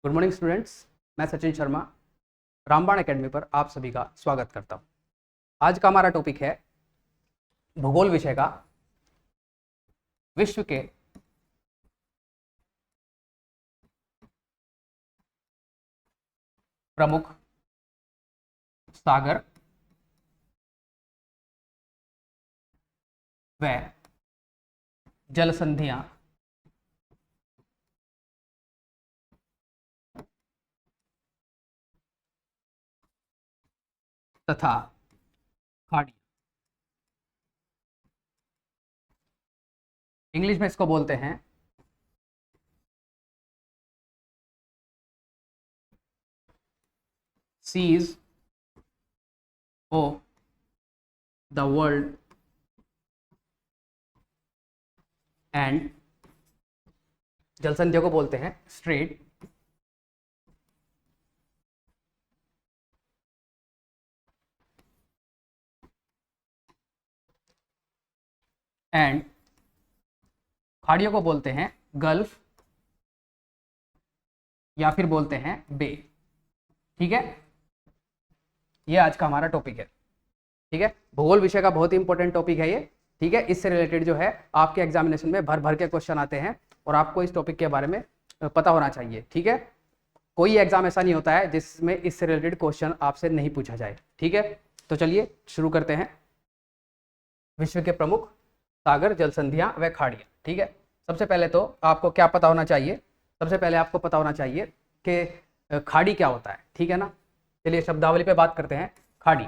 Good morning students. मैं सचिन शर्मा रामबाण academy पर आप सभी का स्वागत करता हूं। आज का हमारा टॉपिक है भूगोल विषय का विश्व के प्रमुख सागर व जलसंधियां तथा खाड़ी। इंग्लिश में इसको बोलते हैं seas of the world and जलसंधियों को बोलते हैं स्ट्रेट एंड खाड़ियों को बोलते हैं गल्फ या फिर बोलते हैं बे। ठीक है, ये आज का हमारा टॉपिक है। ठीक है, भूगोल विषय का बहुत ही इंपॉर्टेंट टॉपिक है ये। ठीक है, इससे रिलेटेड जो है आपके एग्जामिनेशन में भर भर के क्वेश्चन आते हैं और आपको इस टॉपिक के बारे में पता होना चाहिए। ठीक है, कोई एग्जाम ऐसा नहीं होता है जिसमें इससे रिलेटेड क्वेश्चन आपसे नहीं पूछा जाए। ठीक है, तो चलिए शुरू करते हैं। विश्व के प्रमुख सागर, जलसंधियां व खाड़ियां। ठीक है, सबसे पहले तो आपको क्या पता होना चाहिए? सबसे पहले आपको पता होना चाहिए कि खाड़ी क्या होता है। ठीक है ना, चलिए शब्दावली पे बात करते हैं। खाड़ी,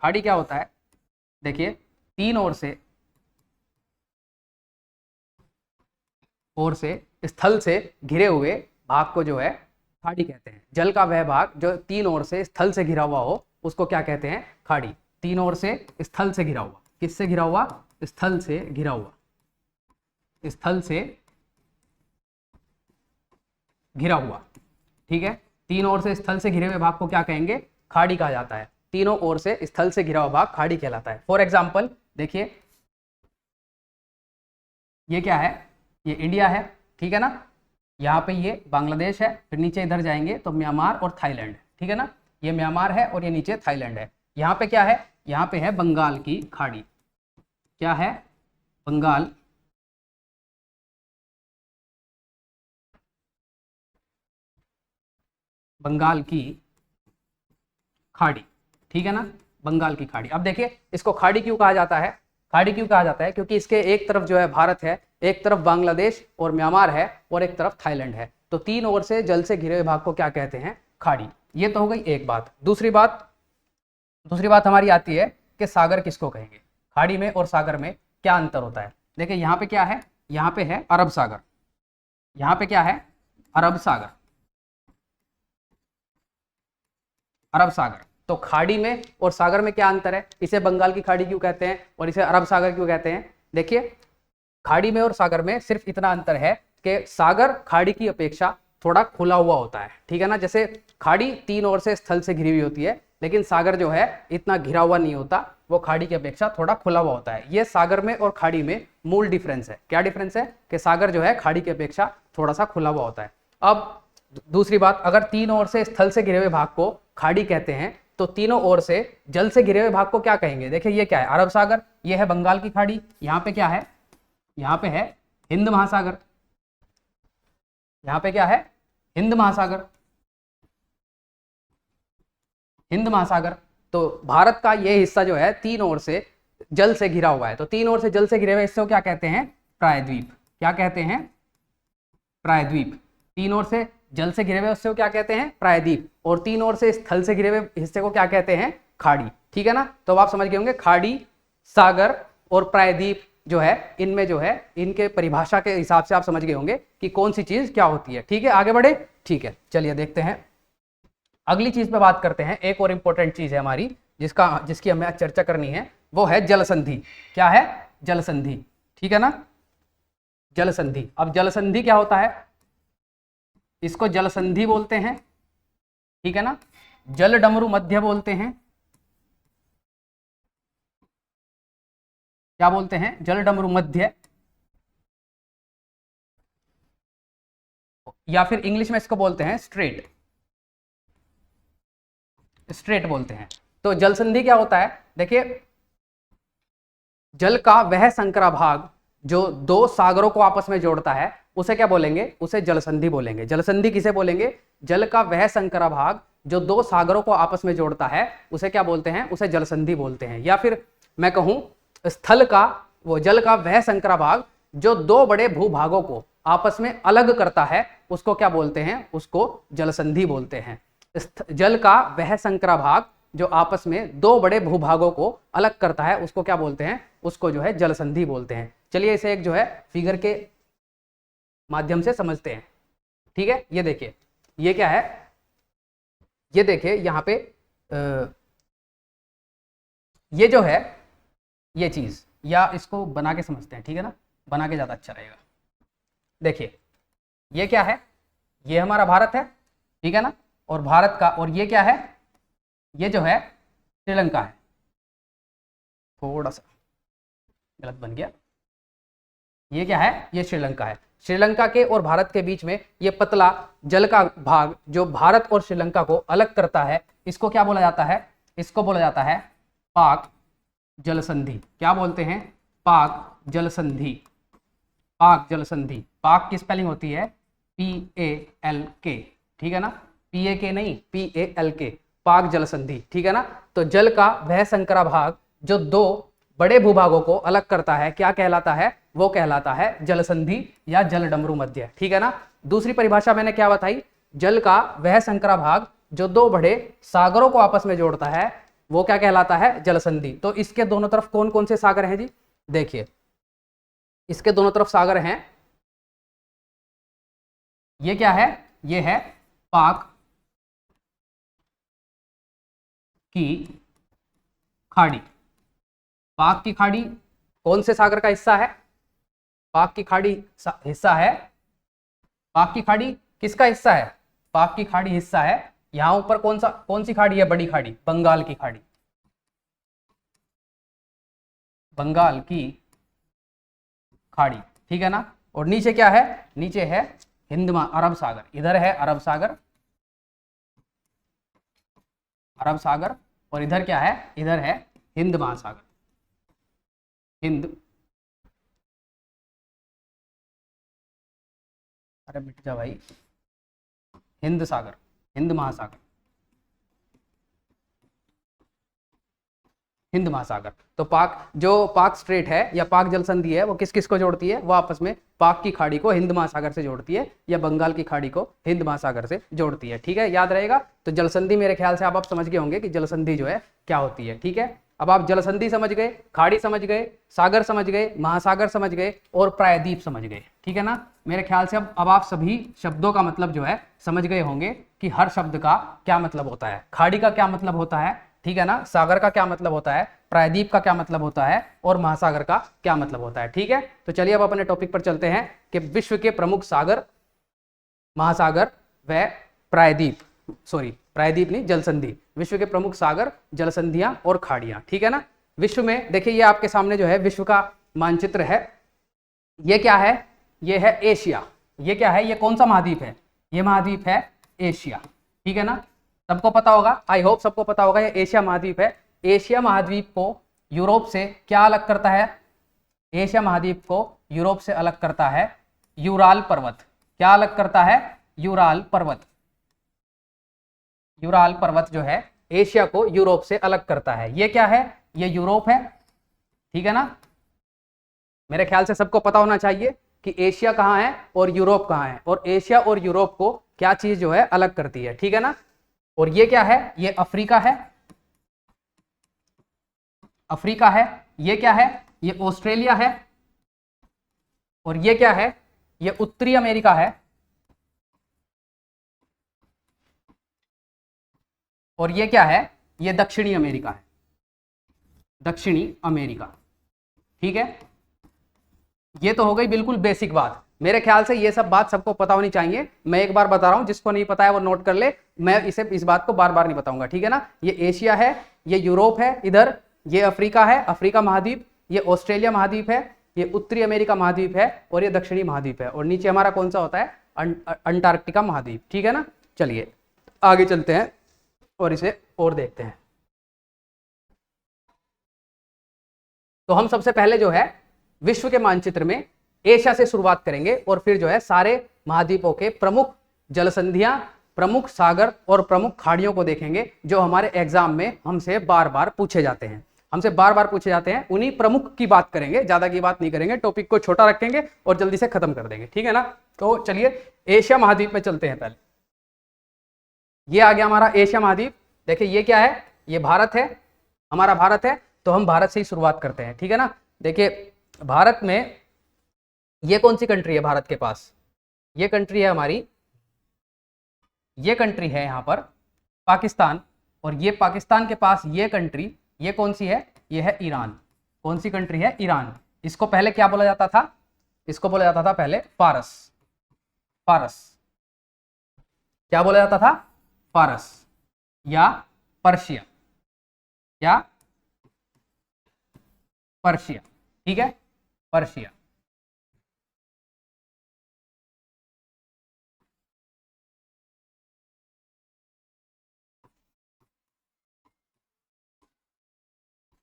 खाड़ी क्या होता है? देखिए, तीन ओर से स्थल से घिरे हुए भाग को जो है खाड़ी कहते हैं। जल का वह भाग जो तीन ओर से स्थल से घिरा हुआ हो उसको क्या कहते हैं? खाड़ी। तीन ओर से स्थल से घिरा हुआ, किससे घिरा हुआ? स्थल से घिरा हुआ, स्थल से घिरा हुआ। ठीक है, तीन ओर से स्थल से घिरे हुए भाग को क्या कहेंगे? खाड़ी कहा जाता है। तीनों ओर से स्थल से घिरा हुआ भाग खाड़ी कहलाता है। फॉर एग्जाम्पल देखिए, ये क्या है? ये इंडिया है। ठीक है ना, यहाँ पे ये बांग्लादेश है, फिर नीचे इधर जाएंगे तो म्यांमार और थाईलैंड। ठीक है ना, ये म्यांमार है और ये नीचे थाईलैंड है। यहाँ पे क्या है? यहाँ पे है बंगाल की खाड़ी। क्या है? बंगाल बंगाल की खाड़ी। ठीक है ना, बंगाल की खाड़ी। अब देखिए, इसको खाड़ी क्यों कहा जाता है? खाड़ी क्यों कहा जाता है? क्योंकि इसके एक तरफ जो है भारत है, एक तरफ बांग्लादेश और म्यांमार है और एक तरफ थाईलैंड है। तो तीन ओर से जल से घिरे हुए भाग को क्या कहते हैं? खाड़ी। ये तो हो गई एक बात। दूसरी बात हमारी आती है कि सागर किसको कहेंगे? खाड़ी में और सागर में क्या अंतर होता है? देखिए, यहाँ पे क्या है? यहाँ पे है अरब सागर। यहाँ पे क्या है? अरब सागर। अरब सागर। तो खाड़ी में और सागर में क्या अंतर है? इसे बंगाल की खाड़ी क्यों कहते हैं और इसे अरब सागर क्यों कहते हैं? देखिए, खाड़ी में और सागर में सिर्फ इतना अंतर है कि सागर खाड़ी की अपेक्षा थोड़ा खुला हुआ होता है। ठीक है ना, जैसे खाड़ी तीन ओर से स्थल से घिरी हुई होती है, लेकिन सागर जो है इतना घिरा हुआ नहीं होता, वो खाड़ी की अपेक्षा थोड़ा खुला हुआ होता है। ये सागर में और खाड़ी में मूल डिफरेंस है। क्या डिफरेंस है? कि सागर जो है खाड़ी की अपेक्षा थोड़ा सा खुला हुआ होता है। अब दूसरी बात, अगर तीन ओर से स्थल से घिरे हुए भाग को खाड़ी कहते हैं तो तीनों ओर से जल से घिरे हुए भाग को क्या कहेंगे? देखिए, ये क्या है? अरब सागर। ये है बंगाल की खाड़ी। यहाँ पे क्या है? यहाँ पे है हिंद महासागर। यहाँ पे क्या है? हिंद महासागर। हिंद महासागर। तो भारत का ये हिस्सा जो है तीन ओर से जल से घिरा हुआ है। तो तीन ओर से जल से घिरे हुए हिस्से को क्या कहते हैं? प्रायद्वीप। क्या कहते हैं? प्रायद्वीप। तीन ओर से जल से घिरे हुए हिस्से को क्या कहते हैं? प्रायद्वीप। और तीन ओर से स्थल से घिरे हुए हिस्से को क्या कहते हैं? खाड़ी। ठीक है ना, तो अब आप समझ गए होंगे खाड़ी, सागर और प्रायद्वीप जो है, इनमें जो है इनके परिभाषा के हिसाब से आप समझ गए होंगे कि कौन सी चीज क्या होती है। ठीक है, आगे बढ़े। ठीक है, चलिए देखते हैं अगली चीज पे बात करते हैं। एक और इंपॉर्टेंट चीज है हमारी जिसकी हमें आज चर्चा करनी है, वो है जलसंधि। क्या है? जलसंधि। ठीक है ना, जलसंधि। अब जलसंधि क्या होता है? इसको जलसंधि बोलते हैं। ठीक है ना, जल डमरू मध्य बोलते हैं। क्या बोलते हैं? जल डमरू मध्य। या फिर इंग्लिश में इसको बोलते हैं स्ट्रेट, स्ट्रेट बोलते हैं। तो जल संधि क्या होता है, देखिए जल का वह संकरा भाग जो दो सागरों को आपस में जोड़ता है उसे क्या बोलेंगे, उसे जल संधि बोलेंगे। जल संधि किसे बोलेंगे, जल का वह संकरा भाग जो दो सागरों को आपस में जोड़ता है उसे क्या बोलते हैं, उसे जल संधि बोलते हैं। या फिर मैं कहूं स्थल का, वो जल का वह संकरा भाग जो दो बड़े भूभागों को आपस में अलग करता है उसको क्या बोलते हैं, उसको जल संधि बोलते हैं। जल का वह संकरा भाग जो आपस में दो बड़े भूभागों को अलग करता है उसको क्या बोलते हैं, उसको जो है जल संधि बोलते हैं। चलिए इसे एक जो है फिगर के माध्यम से समझते हैं, ठीक है। ये देखिए ये क्या है, ये देखिए यहाँ पे ये जो है ये चीज, या इसको बना के समझते हैं, ठीक है ना, बना के ज्यादा अच्छा रहेगा। देखिए ये क्या है, ये हमारा भारत है, ठीक है ना, और भारत का, और ये क्या है, ये जो है श्रीलंका है। थोड़ा सा गलत बन गया, ये क्या है, ये श्रीलंका है। श्रीलंका के और भारत के बीच में ये पतला जल का भाग जो भारत और श्रीलंका को अलग करता है इसको क्या बोला जाता है, इसको बोला जाता है पाक जल संधि। क्या बोलते हैं, पाक जल संधि। पाक जल संधि, पाक की स्पेलिंग होती है PALK, ठीक है ना, PAK नहीं PALK, पाक जल संधि, ठीक है ना। तो जल का वह संकरा भाग जो दो बड़े भूभागों को अलग करता है क्या कहलाता है, वो कहलाता है जल संधि या जल डमरू मध्य, ठीक है ना। दूसरी परिभाषा मैंने क्या बताई, जल का वह संकरा भाग जो दो बड़े सागरों को आपस में जोड़ता है वो क्या कहलाता है, जल संधि। तो इसके दोनों तरफ कौन कौन से सागर हैं जी, देखिए इसके दोनों तरफ सागर हैं, ये क्या है, ये है पाक की खाड़ी। पाक की खाड़ी कौन से सागर का हिस्सा है, पाक की खाड़ी हिस्सा है, पाक की खाड़ी किसका हिस्सा है, पाक की खाड़ी हिस्सा है। यहां ऊपर कौन सी खाड़ी है, बड़ी खाड़ी, बंगाल की खाड़ी, बंगाल की खाड़ी, ठीक है ना। और नीचे क्या है, नीचे है अरब सागर, इधर है अरब सागर, अरब सागर, और इधर क्या है, इधर है हिंद महासागर, हिंद, अरे मिट जा भाई, हिंद सागर, हिंद महासागर, हिंद महासागर। तो पाक स्ट्रेट है या पाक जल संधि है वो किस किस को जोड़ती है, वो आपस में पाक की खाड़ी को हिंद महासागर से जोड़ती है या बंगाल की खाड़ी को हिंद महासागर से जोड़ती है, ठीक है, याद रहेगा। तो जल संधि मेरे ख्याल से आप समझ गए होंगे कि जल संधि जो है क्या होती है, ठीक है। अब आप जल संधि समझ गए, खाड़ी समझ गए, सागर समझ गए, महासागर समझ गए और प्रायद्वीप समझ गए, ठीक है ना। मेरे ख्याल से अब आप सभी शब्दों का मतलब जो है समझ गए होंगे कि हर शब्द का क्या मतलब होता है, खाड़ी का क्या मतलब होता है, ठीक है ना, सागर का क्या मतलब होता है, प्रायद्वीप का क्या मतलब होता है और महासागर का क्या मतलब होता है, ठीक है। तो चलिए अब अपने टॉपिक पर चलते हैं कि विश्व के प्रमुख सागर, महासागर व प्रायद्वीप, प्रायद्वीप नहीं, जल संधि, विश्व के प्रमुख सागर, जल संधियां और खाड़ियां, ठीक है ना। विश्व में देखिए ये आपके सामने जो है विश्व का मानचित्र है, ये क्या है, ये है एशिया, ये क्या है, ये कौन सा महाद्वीप है, ये महाद्वीप है एशिया, ठीक है ना, सबको पता होगा, आई होप सबको पता होगा ये एशिया महाद्वीप है। एशिया महाद्वीप को यूरोप से क्या अलग करता है, एशिया महाद्वीप को यूरोप से अलग करता है यूराल पर्वत। क्या अलग करता है, यूराल पर्वत, यूराल पर्वत जो है एशिया को यूरोप से अलग करता है। ये क्या है, ये यूरोप है, ठीक है ना। मेरे ख्याल से सबको पता होना चाहिए कि एशिया कहाँ है और यूरोप कहाँ है, और एशिया और यूरोप को क्या चीज जो है अलग करती है, ठीक है ना। और ये क्या है, ये अफ्रीका है, अफ्रीका है। ये क्या है, ये ऑस्ट्रेलिया है, और ये क्या है, ये उत्तरी अमेरिका है, और ये क्या है, ये दक्षिणी अमेरिका है, दक्षिणी अमेरिका, ठीक है। ये तो हो गई बिल्कुल बेसिक बात, मेरे ख्याल से ये सब बात सबको पता होनी चाहिए। मैं एक बार बता रहा हूं, जिसको नहीं पता है वो नोट कर ले, मैं इस बात को बार बार नहीं बताऊंगा, ठीक है ना। ये एशिया है, ये यूरोप है, इधर ये अफ्रीका है, अफ्रीका महाद्वीप, ये ऑस्ट्रेलिया महाद्वीप है, ये उत्तरी अमेरिका महाद्वीप है, और ये दक्षिणी महाद्वीप है, और नीचे हमारा कौन सा होता है, अंटार्कटिका महाद्वीप। ठीक है ना, चलिए आगे चलते हैं और इसे और देखते हैं। तो हम सबसे पहले जो है विश्व के मानचित्र में एशिया से शुरुआत करेंगे और फिर जो है सारे महाद्वीपों के प्रमुख जलसंधियां, प्रमुख सागर और प्रमुख खाड़ियों को देखेंगे जो हमारे एग्जाम में हमसे बार बार पूछे जाते हैं। उन्हीं प्रमुख की बात करेंगे, ज्यादा की बात नहीं करेंगे, टॉपिक को छोटा रखेंगे और जल्दी से खत्म कर देंगे। ठीक है ना, तो चलिए एशिया महाद्वीप में चलते हैं। पहले ये आ गया हमारा एशिया महाद्वीप। देखिए ये क्या है, ये भारत है, हमारा भारत है, तो हम भारत से ही शुरुआत करते हैं। ठीक है ना, देखिए भारत में ये कौन सी कंट्री है, भारत के पास ये कंट्री है हमारी, ये कंट्री है यहाँ पर पाकिस्तान, और ये पाकिस्तान के पास ये कंट्री, ये कौन सी है, ये है ईरान। कौन सी कंट्री है, ईरान। इसको पहले क्या बोला जाता था, इसको बोला जाता था पहले फारस। फारस क्या बोला जाता था, फारस या पर्शिया, या पर्शिया। ठीक है, पर्शिया।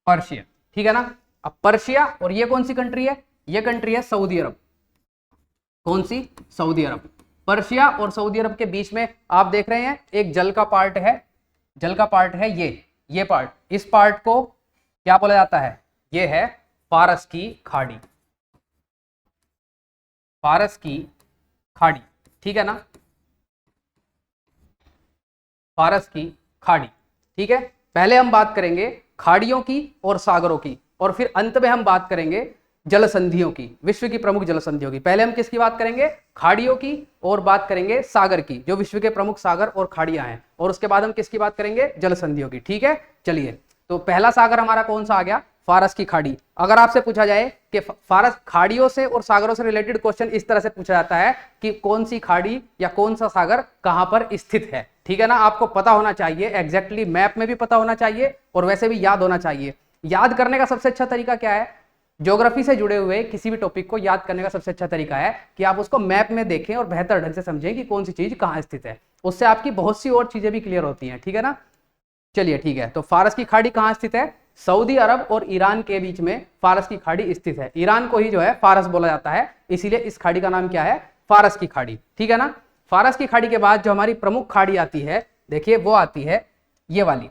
पर्शिया, ठीक है ना। अब पर्शिया और ये कौन सी कंट्री है, ये कंट्री है सऊदी अरब। कौन सी, सऊदी अरब। पर्शिया और सऊदी अरब के बीच में आप देख रहे हैं एक जल का पार्ट है, जल का पार्ट है ये पार्ट, इस पार्ट को क्या बोला जाता है, ये है फारस की खाड़ी। फारस की खाड़ी, ठीक है ना, फारस की खाड़ी। ठीक है, पहले हम बात करेंगे खाड़ियों की और सागरों की, और फिर अंत में हम बात करेंगे जलसंधियों की, विश्व की प्रमुख जलसंधियों की। पहले हम किसकी बात करेंगे, खाड़ियों की, और बात करेंगे सागर की, जो विश्व के प्रमुख सागर और खाड़ियां हैं, और उसके बाद हम किसकी बात करेंगे, जलसंधियों की। ठीक है, चलिए तो पहला सागर हमारा कौन सा आ गया, फारस की खाड़ी। अगर आपसे पूछा जाए कि फारस, खाड़ियों से और सागरों से रिलेटेड क्वेश्चन इस तरह से पूछा जाता है कि कौन सी खाड़ी या कौन सा सागर कहां पर स्थित है। ठीक है ना, आपको पता होना चाहिए, एग्जैक्टली मैप में भी पता होना चाहिए और वैसे भी याद होना चाहिए। याद करने का सबसे अच्छा तरीका क्या है, ज्योग्राफी से जुड़े हुए किसी भी टॉपिक को याद करने का सबसे अच्छा तरीका है कि आप उसको मैप में देखें और बेहतर ढंग से समझें कि कौन सी चीज कहां स्थित है। उससे आपकी बहुत सी और चीजें भी क्लियर होती हैं। ठीक है ना, चलिए ठीक है। तो फारस की खाड़ी कहां स्थित है, सऊदी अरब और ईरान के बीच में फारस की खाड़ी स्थित है। ईरान को ही जो है फारस बोला जाता है, इसीलिए इस खाड़ी का नाम क्या है, फारस की खाड़ी। ठीक है ना, फारस की खाड़ी के बाद जो हमारी प्रमुख खाड़ी आती है, देखिए वो आती है ये वाली,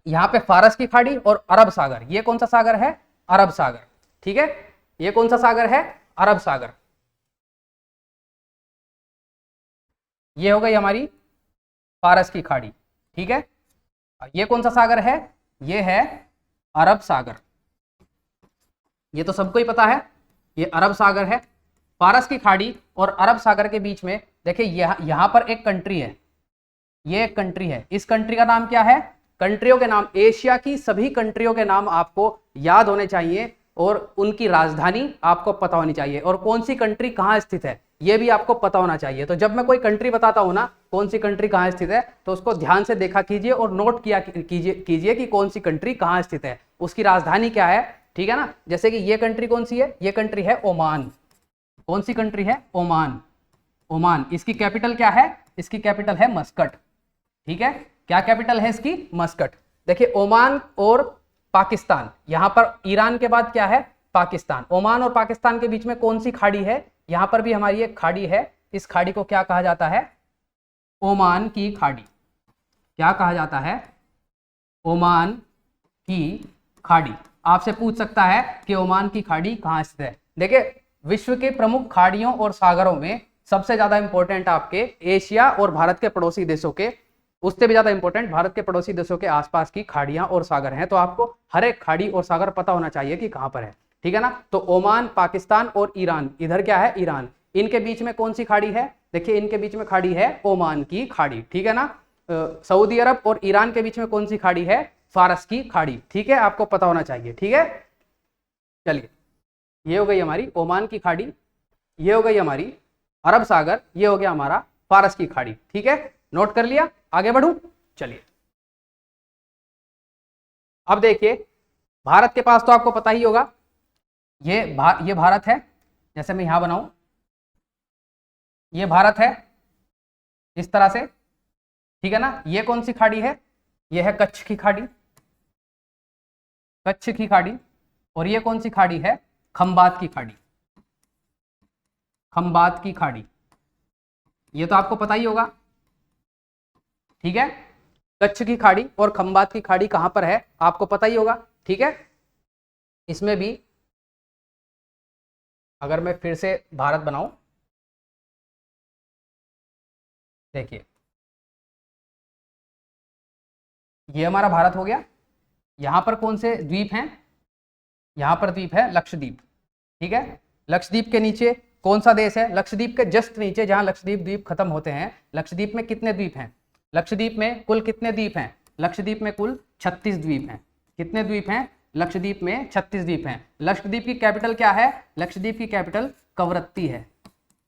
यहां पे फारस की खाड़ी और अरब सागर। ये कौन सा सागर है, अरब सागर। ठीक है, ये कौन सा सागर है, अरब सागर। ये हो गई हमारी फारस की खाड़ी। ठीक है, ये कौन सा सागर है, ये है अरब सागर। ये तो सबको ही पता है, ये अरब सागर है। फारस की खाड़ी और अरब सागर के बीच में देखिए यहां पर एक कंट्री है, ये एक कंट्री है। इस कंट्री का नाम क्या है, कंट्रियों के नाम, एशिया की सभी कंट्रियों के नाम आपको याद होने चाहिए और उनकी राजधानी आपको पता होनी चाहिए, और कौन सी कंट्री कहां स्थित है ये भी आपको पता होना चाहिए। तो जब मैं कोई कंट्री बताता हूं ना, कौन सी कंट्री कहां स्थित है, तो उसको ध्यान से देखा कीजिए और नोट किया कीजिए कि कौन सी कंट्री कहां स्थित है, उसकी राजधानी क्या है। ठीक है ना, जैसे कि ये कंट्री कौन सी है, ये कंट्री है ओमान। कौन सी कंट्री है, ओमान। ओमान, इसकी कैपिटल क्या है, इसकी कैपिटल है मस्कट। ठीक है, क्या कैपिटल है इसकी, मस्कट। देखिए ओमान और पाकिस्तान, यहां पर ईरान के बाद क्या है, पाकिस्तान। ओमान और पाकिस्तान के बीच में कौन सी खाड़ी है, यहां पर भी हमारी एक खाड़ी है, इस खाड़ी को क्या कहा जाता है, ओमान की खाड़ी। क्या कहा जाता है, ओमान की खाड़ी। आपसे पूछ सकता है कि ओमान की खाड़ी कहां स्थित है। देखिए विश्व के प्रमुख खाड़ियों और सागरों में सबसे ज्यादा इंपॉर्टेंट आपके एशिया और भारत के पड़ोसी देशों के, उससे भी ज्यादा इंपॉर्टेंट भारत के पड़ोसी देशों के आसपास की खाड़ियां और सागर हैं। तो आपको हर एक खाड़ी और सागर पता होना चाहिए कि कहां पर है। ठीक है ना, तो ओमान, पाकिस्तान और ईरान, इधर क्या है, ईरान, इनके बीच में कौन सी खाड़ी है, देखिए इनके बीच में खाड़ी है ओमान की खाड़ी। ठीक है ना, सऊदी अरब और ईरान के बीच में कौन सी खाड़ी है, फारस की खाड़ी। ठीक है, आपको पता होना चाहिए। ठीक है, चलिए ये हो गई हमारी ओमान की खाड़ी, ये हो गई हमारी अरब सागर, ये हो गया हमारा फारस की खाड़ी। ठीक है, नोट कर लिया, आगे बढ़ूं, चलिए अब देखिए भारत के पास तो आपको पता ही होगा, ये भारत है, जैसे मैं यहां बनाऊं, ये भारत है इस तरह से, ठीक है ना। ये कौन सी खाड़ी है, ये है कच्छ की खाड़ी, कच्छ की खाड़ी। और ये कौन सी खाड़ी है, खंबात की खाड़ी, खंबात की खाड़ी। ये तो आपको पता ही होगा, ठीक है। कच्छ की खाड़ी और खंबात की खाड़ी कहां पर है आपको पता ही होगा, ठीक है। इसमें भी अगर मैं फिर से भारत बनाऊं, देखिए ये हमारा भारत हो गया। यहां पर कौन से द्वीप हैं, यहां पर द्वीप है लक्षद्वीप, ठीक है। लक्षद्वीप के नीचे कौन सा देश है, लक्षद्वीप के जस्ट नीचे जहां लक्षद्वीप द्वीप खत्म होते हैं, लक्षद्वीप में कितने द्वीप हैं, लक्षद्वीप में कुल कितने द्वीप हैं, लक्षद्वीप में कुल 36 द्वीप हैं। कितने द्वीप हैं, लक्षद्वीप में 36 द्वीप हैं। लक्षद्वीप की कैपिटल क्या है, लक्षद्वीप की कैपिटल कवरत्ती है,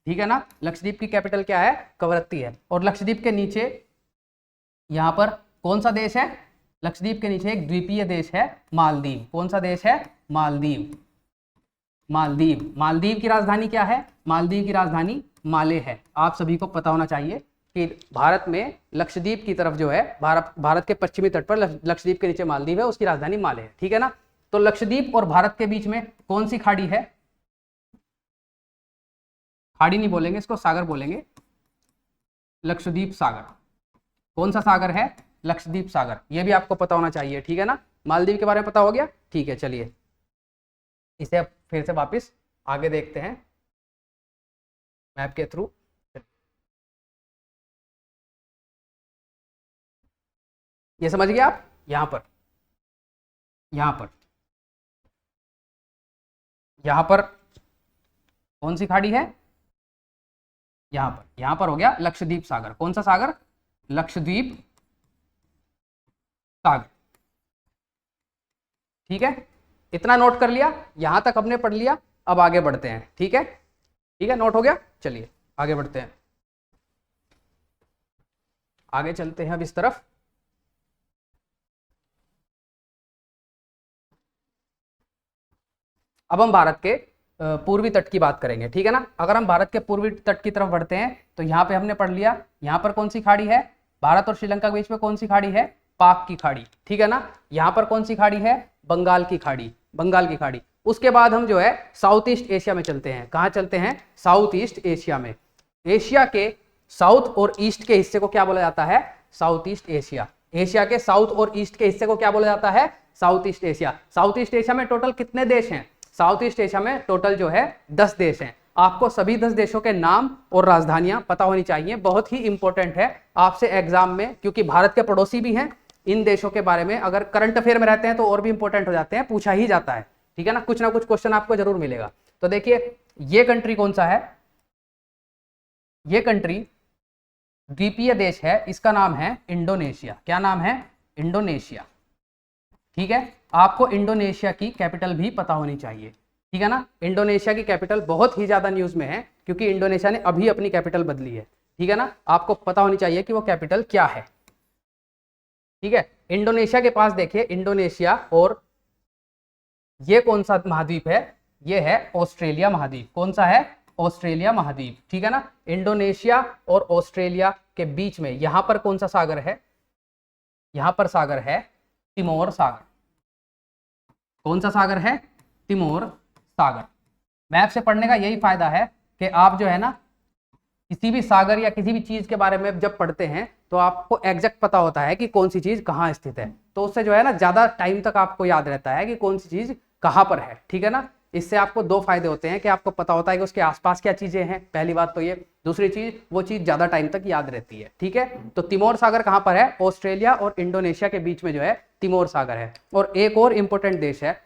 ठीक है ना। लक्षद्वीप की कैपिटल क्या है, कवरत्ती है। और लक्षद्वीप के नीचे यहां पर कौन सा देश है, लक्षद्वीप के नीचे एक द्वीपीय देश है मालदीव। कौन सा देश है, मालदीव। मालदीव, मालदीव की राजधानी क्या है, मालदीव की राजधानी माले है। आप सभी को पता होना चाहिए कि भारत में लक्षद्वीप की तरफ जो है, भारत के पश्चिमी तट पर लक्षद्वीप के नीचे मालदीव है, उसकी राजधानी माले है, ठीक है ना। तो लक्षद्वीप और भारत के बीच में कौन सी खाड़ी है, खाड़ी नहीं बोलेंगे इसको, सागर बोलेंगे, लक्षद्वीप सागर। कौन सा सागर है, लक्षद्वीप सागर। ये भी आपको पता होना चाहिए, ठीक है ना। मालदीव के बारे में पता हो गया, ठीक है। चलिए इसे अब फिर से वापस आगे देखते हैं मैप के थ्रू। ये समझ गए आप, यहां पर यहां पर यहां पर कौन सी खाड़ी है, यहां पर हो गया लक्षद्वीप सागर। कौन सा सागर, लक्षद्वीप सागर, ठीक है। इतना नोट कर लिया, यहां तक हमने पढ़ लिया। अब आगे बढ़ते हैं, ठीक है, ठीक है, नोट हो गया। चलिए आगे बढ़ते हैं, आगे चलते हैं अब इस तरफ। अब हम भारत के पूर्वी तट की बात करेंगे, ठीक है ना। अगर हम भारत के पूर्वी तट की तरफ बढ़ते हैं तो यहाँ पे हमने पढ़ लिया, यहाँ पर कौन सी खाड़ी है, भारत और श्रीलंका के बीच में कौन सी खाड़ी है, पाक की खाड़ी, ठीक है ना। यहाँ पर कौन सी खाड़ी है, बंगाल की खाड़ी, बंगाल की खाड़ी। उसके बाद हम जो है साउथ ईस्ट एशिया में चलते हैं। कहाँ चलते हैं, साउथ ईस्ट एशिया में। एशिया के साउथ और ईस्ट के हिस्से को क्या बोला जाता है, साउथ ईस्ट एशिया। एशिया के साउथ और ईस्ट के हिस्से को क्या बोला जाता है, south east Asia. South east Asia में टोटल कितने देश हैं, साउथ ईस्ट एशिया में टोटल जो है 10 देश हैं। आपको सभी 10 देशों के नाम और राजधानियां पता होनी चाहिए, बहुत ही इंपॉर्टेंट है आपसे एग्जाम में, क्योंकि भारत के पड़ोसी भी हैं। इन देशों के बारे में अगर करंट अफेयर में रहते हैं तो और भी इंपॉर्टेंट हो जाते हैं, पूछा ही जाता है, ठीक है ना कुछ क्वेश्चन आपको जरूर मिलेगा। तो देखिए ये कंट्री कौन सा है, ये कंट्री द्वीपीय देश है, इसका नाम है इंडोनेशिया। क्या नाम है, इंडोनेशिया, ठीक है। आपको इंडोनेशिया की कैपिटल भी पता होनी चाहिए, ठीक है ना। इंडोनेशिया की कैपिटल बहुत ही ज्यादा न्यूज में है, क्योंकि इंडोनेशिया ने अभी अपनी कैपिटल बदली है, ठीक है ना। आपको पता होनी चाहिए कि वो कैपिटल क्या है, ठीक है। इंडोनेशिया के पास देखिए, इंडोनेशिया और ये कौन सा महाद्वीप है, ये है ऑस्ट्रेलिया महाद्वीप। कौन सा है, ऑस्ट्रेलिया महाद्वीप, ठीक है ना। इंडोनेशिया और ऑस्ट्रेलिया के बीच में यहां पर कौन सा सागर है, यहां पर सागर है तिमोर सागर। कौन सा सागर है, तिमोर सागर। मैप से पढ़ने का यही फायदा है कि आप जो है ना किसी भी सागर या किसी भी चीज के बारे में जब पढ़ते हैं तो आपको एग्जैक्ट पता होता है कि कौन सी चीज कहाँ स्थित है, तो उससे जो है ना ज्यादा टाइम तक आपको याद रहता है कि कौन सी चीज कहाँ पर है, ठीक है ना। इससे आपको दो फायदे होते हैं कि आपको पता होता है कि उसके आसपास क्या चीजें हैं, पहली बात तो ये, दूसरी चीज वो चीज ज्यादा टाइम तक याद रहती है, ठीक है। तो तिमोर सागर कहाँ पर है, ऑस्ट्रेलिया और इंडोनेशिया के बीच में जो है तिमोर सागर है। और एक और इंपॉर्टेंट देश है,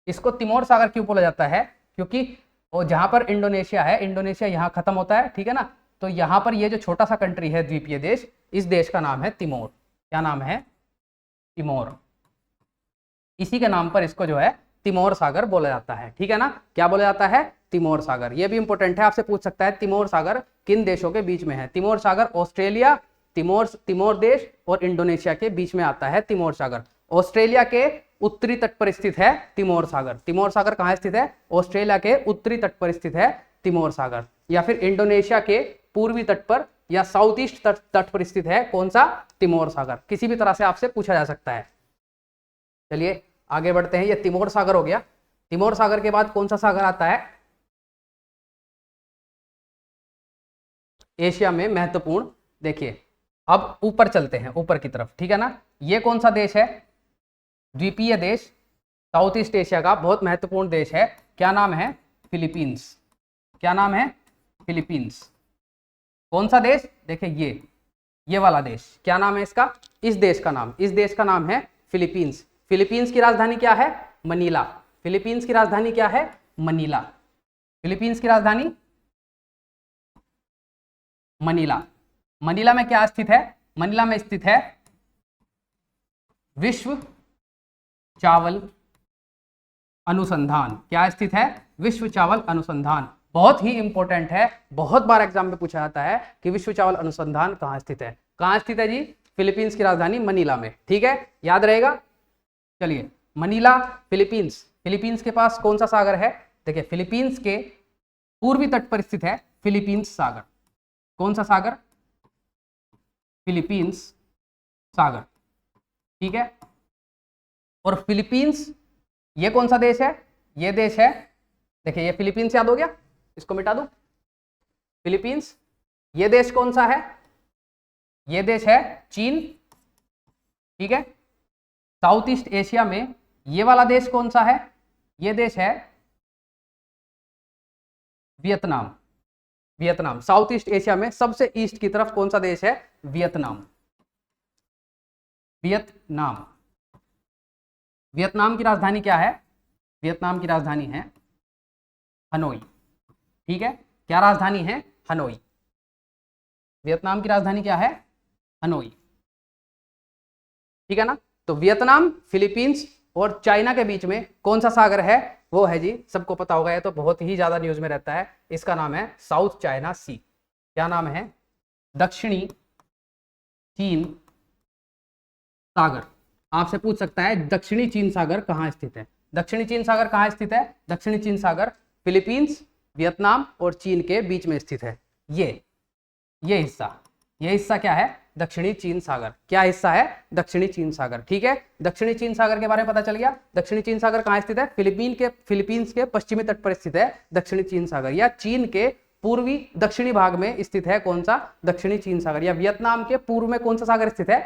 इसको तिमोर सागर क्यों बोला जाता है, क्योंकि वो जहां पर इंडोनेशिया है, इंडोनेशिया यहाँ खत्म होता है, ठीक है ना। तो यहाँ पर ये जो छोटा सा कंट्री है द्वीपीय देश, इस देश का नाम है तिमोर। क्या नाम है, तिमोर। इसी के नाम पर इसको जो है तिमोर सागर बोला जाता है, ठीक है ना। क्या बोला जाता है, तिमोर सागर। ये भी इंपॉर्टेंट है, आपसे पूछ सकता है तिमोर सागर किन देशों के बीच में है। तिमोर सागर ऑस्ट्रेलिया, तिमोर देश और इंडोनेशिया के बीच में आता है तिमोर सागर। ऑस्ट्रेलिया के उत्तरी तट पर स्थित है तिमोर सागर। तिमोर सागर कहाँ स्थित है, ऑस्ट्रेलिया के उत्तरी तट पर स्थित है तिमोर सागर। या फिर इंडोनेशिया के पूर्वी तट पर या साउथ ईस्ट तट पर स्थित है कौन सा? तिमोर सागर। किसी भी तरह से आपसे पूछा जा सकता है। चलिए आगे बढ़ते हैं। ये तिमोर सागर हो गया। तिमोर सागर के बाद कौन सा सागर आता है? एशिया में महत्वपूर्ण, देखिए अब ऊपर चलते हैं, ऊपर की तरफ, ठीक है ना। ये कौन सा देश है? द्वीपीय देश, साउथ ईस्ट एशिया का बहुत महत्वपूर्ण देश है। क्या नाम है? फिलीपींस। क्या नाम है? फिलीपींस। कौन सा देश? देखिए ये वाला देश, क्या नाम है इसका? इस देश का नाम है फिलीपींस। फिलीपींस की राजधानी क्या है? मनीला। फिलीपींस की राजधानी क्या है? मनीला। फिलीपींस की राजधानी मनीला। मनीला में क्या स्थित है? मनीला में स्थित है विश्व चावल अनुसंधान। क्या स्थित है? विश्व चावल अनुसंधान। बहुत ही इंपॉर्टेंट है, बहुत बार एग्जाम में पूछा जाता है कि विश्व चावल अनुसंधान कहां स्थित है। कहां स्थित है जी? फिलीपींस की राजधानी मनीला में, ठीक है, याद रहेगा। चलिए मनीला, फिलीपींस। फिलीपींस के पास कौन सा सागर है? देखिए फिलीपींस के पूर्वी तट पर स्थित है फिलीपींस सागर। कौन सा सागर? फिलीपींस सागर, ठीक है। और फिलीपींस ये कौन सा देश है? ये देश है, देखिए ये फिलीपींस याद हो गया, इसको मिटा दूं। फिलीपींस, ये देश कौन सा है? ये देश है चीन, ठीक है। साउथ ईस्ट एशिया में ये वाला देश कौन सा है? ये देश है Vietnam. Vietnam south east Asia में सबसे ईस्ट की तरफ कौन सा देश है? वियतनाम। वियतनाम। वियतनाम की राजधानी क्या है? वियतनाम की राजधानी है हनोई, ठीक है। क्या राजधानी है? हनोई। वियतनाम की राजधानी क्या है? हनोई, ठीक है ना। तो वियतनाम, फिलीपींस और चाइना के बीच में कौन सा सागर है? वो है जी, सबको पता होगा, ये तो बहुत ही ज्यादा न्यूज में रहता है, इसका नाम है साउथ चाइना सी। क्या नाम है? दक्षिणी चीन सागर। आपसे पूछ सकता है दक्षिणी चीन सागर कहां स्थित है? दक्षिणी चीन सागर कहां स्थित है? दक्षिणी चीन सागर फिलीपींस, वियतनाम और चीन के बीच में स्थित है। ये हिस्सा क्या है? दक्षिणी चीन सागर। क्या हिस्सा है? दक्षिणी चीन सागर, ठीक है। दक्षिणी चीन सागर के बारे में पता चल गया। दक्षिणी चीन सागर कहां स्थित है? फिलीपींस के पश्चिमी तट पर स्थित है दक्षिणी चीन सागर, या चीन के पूर्वी दक्षिणी भाग में स्थित है कौन सा? दक्षिणी चीन सागर। या वियतनाम के पूर्व में कौन सा सागर स्थित है?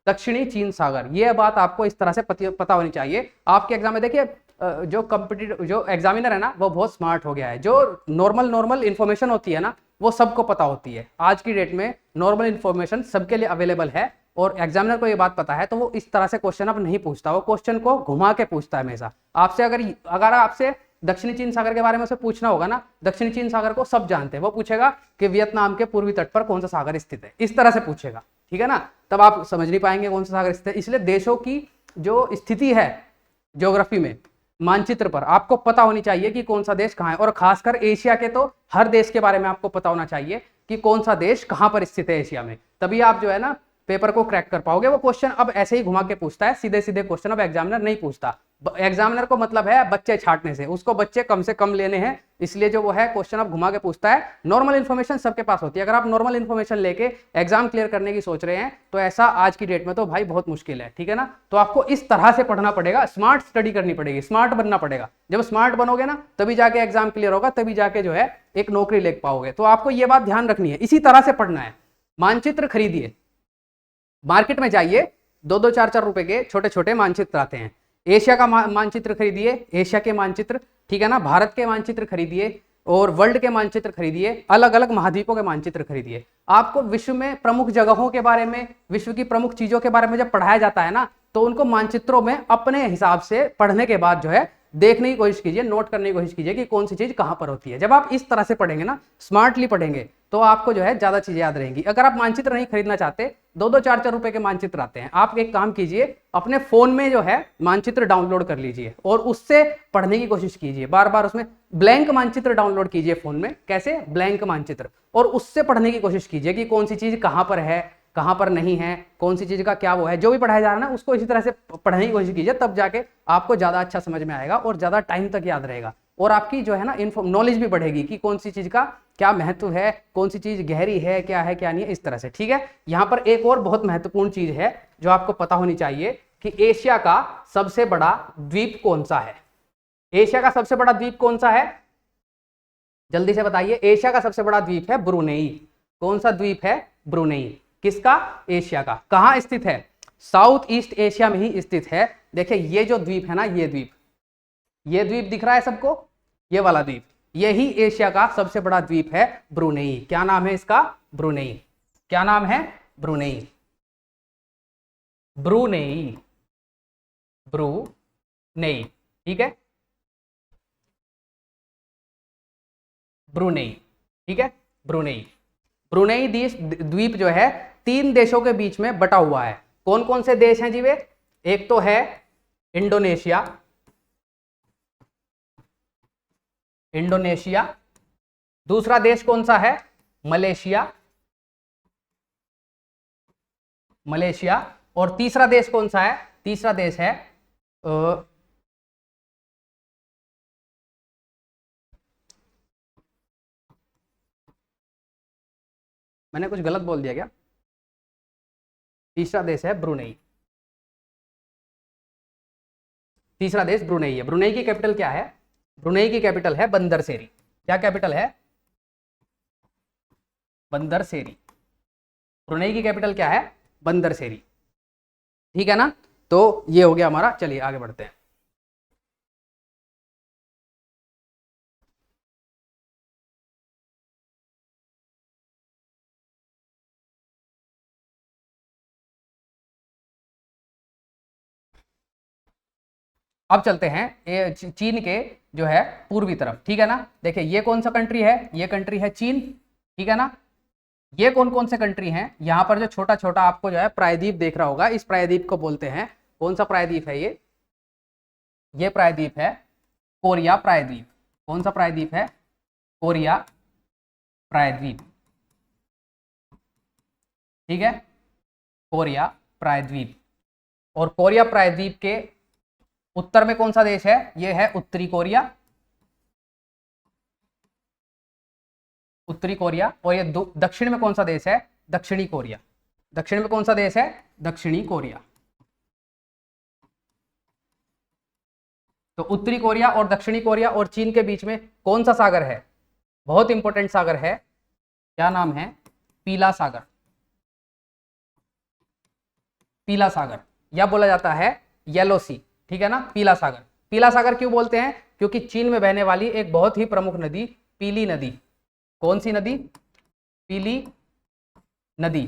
दक्षिणी चीन सागर। यह बात आपको इस तरह से पता होनी चाहिए। आपके एग्जाम में देखिए जो एग्जामिनर है ना, वो बहुत स्मार्ट हो गया है। जो नॉर्मल इन्फॉर्मेशन होती है ना, वो सबको पता होती है। आज की डेट में नॉर्मल इन्फॉर्मेशन सबके लिए अवेलेबल है, और एग्जामिनर को ये बात पता है, तो वो इस तरह से क्वेश्चन अब नहीं पूछता, वो क्वेश्चन को घुमा के पूछता है हमेशा आपसे। अगर आपसे दक्षिणी चीन सागर के बारे में उसे पूछना होगा ना, दक्षिणी चीन सागर को सब जानते हैं, वो पूछेगा कि वियतनाम के पूर्वी तट पर कौन सा सागर स्थित है, इस तरह से पूछेगा, ठीक है ना। तब आप समझ नहीं पाएंगे कौन सा सागर स्थित है। इसलिए देशों की जो स्थिति है ज्योग्राफी में, मानचित्र पर, आपको पता होनी चाहिए कि कौन सा देश कहां है। और खासकर एशिया के तो हर देश के बारे में आपको पता होना चाहिए कि कौन सा देश कहां पर स्थित है एशिया में, तभी आप जो है ना पेपर को क्रैक कर पाओगे। वो क्वेश्चन अब ऐसे ही घुमा के पूछता है, सीधे सीधे क्वेश्चन अब एग्जामिनर नहीं पूछता। एग्जामिनर को मतलब है बच्चे छांटने से, उसको बच्चे कम से कम लेने हैं, इसलिए जो वो है क्वेश्चन अब घुमा के पूछता है। नॉर्मल इन्फॉर्मेशन सबके पास होती है। अगर आप नॉर्मल इन्फॉर्मेशन लेके एग्जाम क्लियर करने की सोच रहे हैं, तो ऐसा आज की डेट में तो भाई बहुत मुश्किल है, ठीक है ना। तो आपको इस तरह से पढ़ना पड़ेगा, स्मार्ट स्टडी करनी पड़ेगी, स्मार्ट बनना पड़ेगा। जब स्मार्ट बनोगे ना, तभी जाके एग्जाम क्लियर होगा, तभी जाके जो है एक नौकरी ले पाओगे। तो आपको ये बात ध्यान रखनी है, इसी तरह से पढ़ना है। मानचित्र खरीदिए, मार्केट में जाइए, 2-2, 4-4 रुपए के छोटे छोटे मानचित्र आते हैं। एशिया का मानचित्र खरीदिए, एशिया के मानचित्र, ठीक है ना। भारत के मानचित्र खरीदिए और वर्ल्ड के मानचित्र खरीदिए, अलग अलग महाद्वीपों के मानचित्र खरीदिए। आपको विश्व में प्रमुख जगहों के बारे में, विश्व की प्रमुख चीजों के बारे में जब पढ़ाया जाता है ना, तो उनको मानचित्रों में अपने हिसाब से पढ़ने के बाद जो है देखने की कोशिश कीजिए, नोट करने की कोशिश कीजिए कि कौन सी चीज कहां पर होती है। जब आप इस तरह से पढ़ेंगे ना, स्मार्टली पढ़ेंगे, तो आपको जो है ज्यादा चीजें याद रहेंगी। अगर आप मानचित्र नहीं खरीदना चाहते, 2-2, 4-4 रुपए के मानचित्र आते हैं, आप एक काम कीजिए, अपने फोन में जो है मानचित्र डाउनलोड कर लीजिए और उससे पढ़ने की कोशिश कीजिए। बार बार उसमें ब्लैंक मानचित्र डाउनलोड कीजिए फोन में। कैसे? ब्लैंक मानचित्र, और उससे पढ़ने की कोशिश कीजिए कि कौन सी चीज कहां पर है, कहां पर नहीं है, कौन सी चीज का क्या वो है। जो भी पढ़ाया जा रहा है ना, उसको इसी तरह से पढ़ने की कोशिश कीजिए, तब जाके आपको ज्यादा अच्छा समझ में आएगा और ज्यादा टाइम तक याद रहेगा। और आपकी जो है ना नॉलेज भी बढ़ेगी कि कौन सी चीज का क्या महत्व है, कौन सी चीज गहरी है क्या नहीं है, इस तरह से। ठीक है, यहाँ पर एक और बहुत महत्वपूर्ण चीज है जो आपको पता होनी चाहिए कि एशिया का सबसे बड़ा द्वीप कौन सा है। एशिया का सबसे बड़ा द्वीप कौन सा है, जल्दी से बताइए। एशिया का सबसे बड़ा द्वीप है ब्रुनेई। कौन सा द्वीप है, ब्रुनेई। किसका, एशिया का। कहां स्थित है, साउथ ईस्ट एशिया में ही स्थित है। देखिए ये जो द्वीप है ना, ये द्वीप दिख रहा है सबको, ये वाला द्वीप, यही एशिया का सबसे बड़ा द्वीप है ब्रुनेई। क्या नाम है इसका, ब्रुनेई। क्या नाम है, ब्रुनेई। ब्रुनेई, ब्रुनेई, ठीक है, ब्रुनेई, ठीक है, ब्रुनेई। ब्रुनेई देश द्वीप जो है 3 देशों के बीच में बटा हुआ है। कौन कौन से देश हैं जी वे, एक तो है इंडोनेशिया, दूसरा देश कौन सा है, मलेशिया, और तीसरा देश कौन सा है, तीसरा देश है मैंने कुछ गलत बोल दिया क्या, तीसरा देश है ब्रुनेई। तीसरा देश ब्रुनेई है। ब्रुनेई की कैपिटल क्या है, ब्रुनेई की कैपिटल है बंदरसेरी। क्या कैपिटल है, बंदरसेरी। ब्रुनेई की कैपिटल क्या है, बंदरसेरी। ठीक है ना, तो ये हो गया हमारा। चलिए आगे बढ़ते हैं। अब चलते हैं चीन के जो है पूर्वी तरफ। ठीक है ना, देखिए ये कौन सा कंट्री है, ये कंट्री है चीन। ठीक है ना, ये कौन कौन से कंट्री हैं, यहाँ पर जो छोटा छोटा आपको जो है प्रायद्वीप देख रहा होगा, इस प्रायद्वीप को बोलते हैं, कौन सा प्रायद्वीप है ये प्रायद्वीप है कोरिया प्रायद्वीप। कौन सा प्रायद्वीप है, कोरिया प्रायद्वीप। ठीक है, कोरिया प्रायद्वीप। और कोरिया प्रायद्वीप के उत्तर में कौन सा देश है, ये है उत्तरी कोरिया, और ये दक्षिण में कौन सा देश है, दक्षिणी कोरिया। दक्षिण में कौन सा देश है, दक्षिणी कोरिया। तो उत्तरी कोरिया और दक्षिणी कोरिया और चीन के बीच में कौन सा सागर है, बहुत इंपॉर्टेंट सागर है, क्या नाम है, पीला सागर। पीला सागर या बोला जाता है येलो सी। ठीक है ना, पीला सागर। पीला सागर क्यों बोलते हैं, क्योंकि चीन में बहने वाली एक बहुत ही प्रमुख नदी पीली नदी। कौन सी नदी, पीली नदी,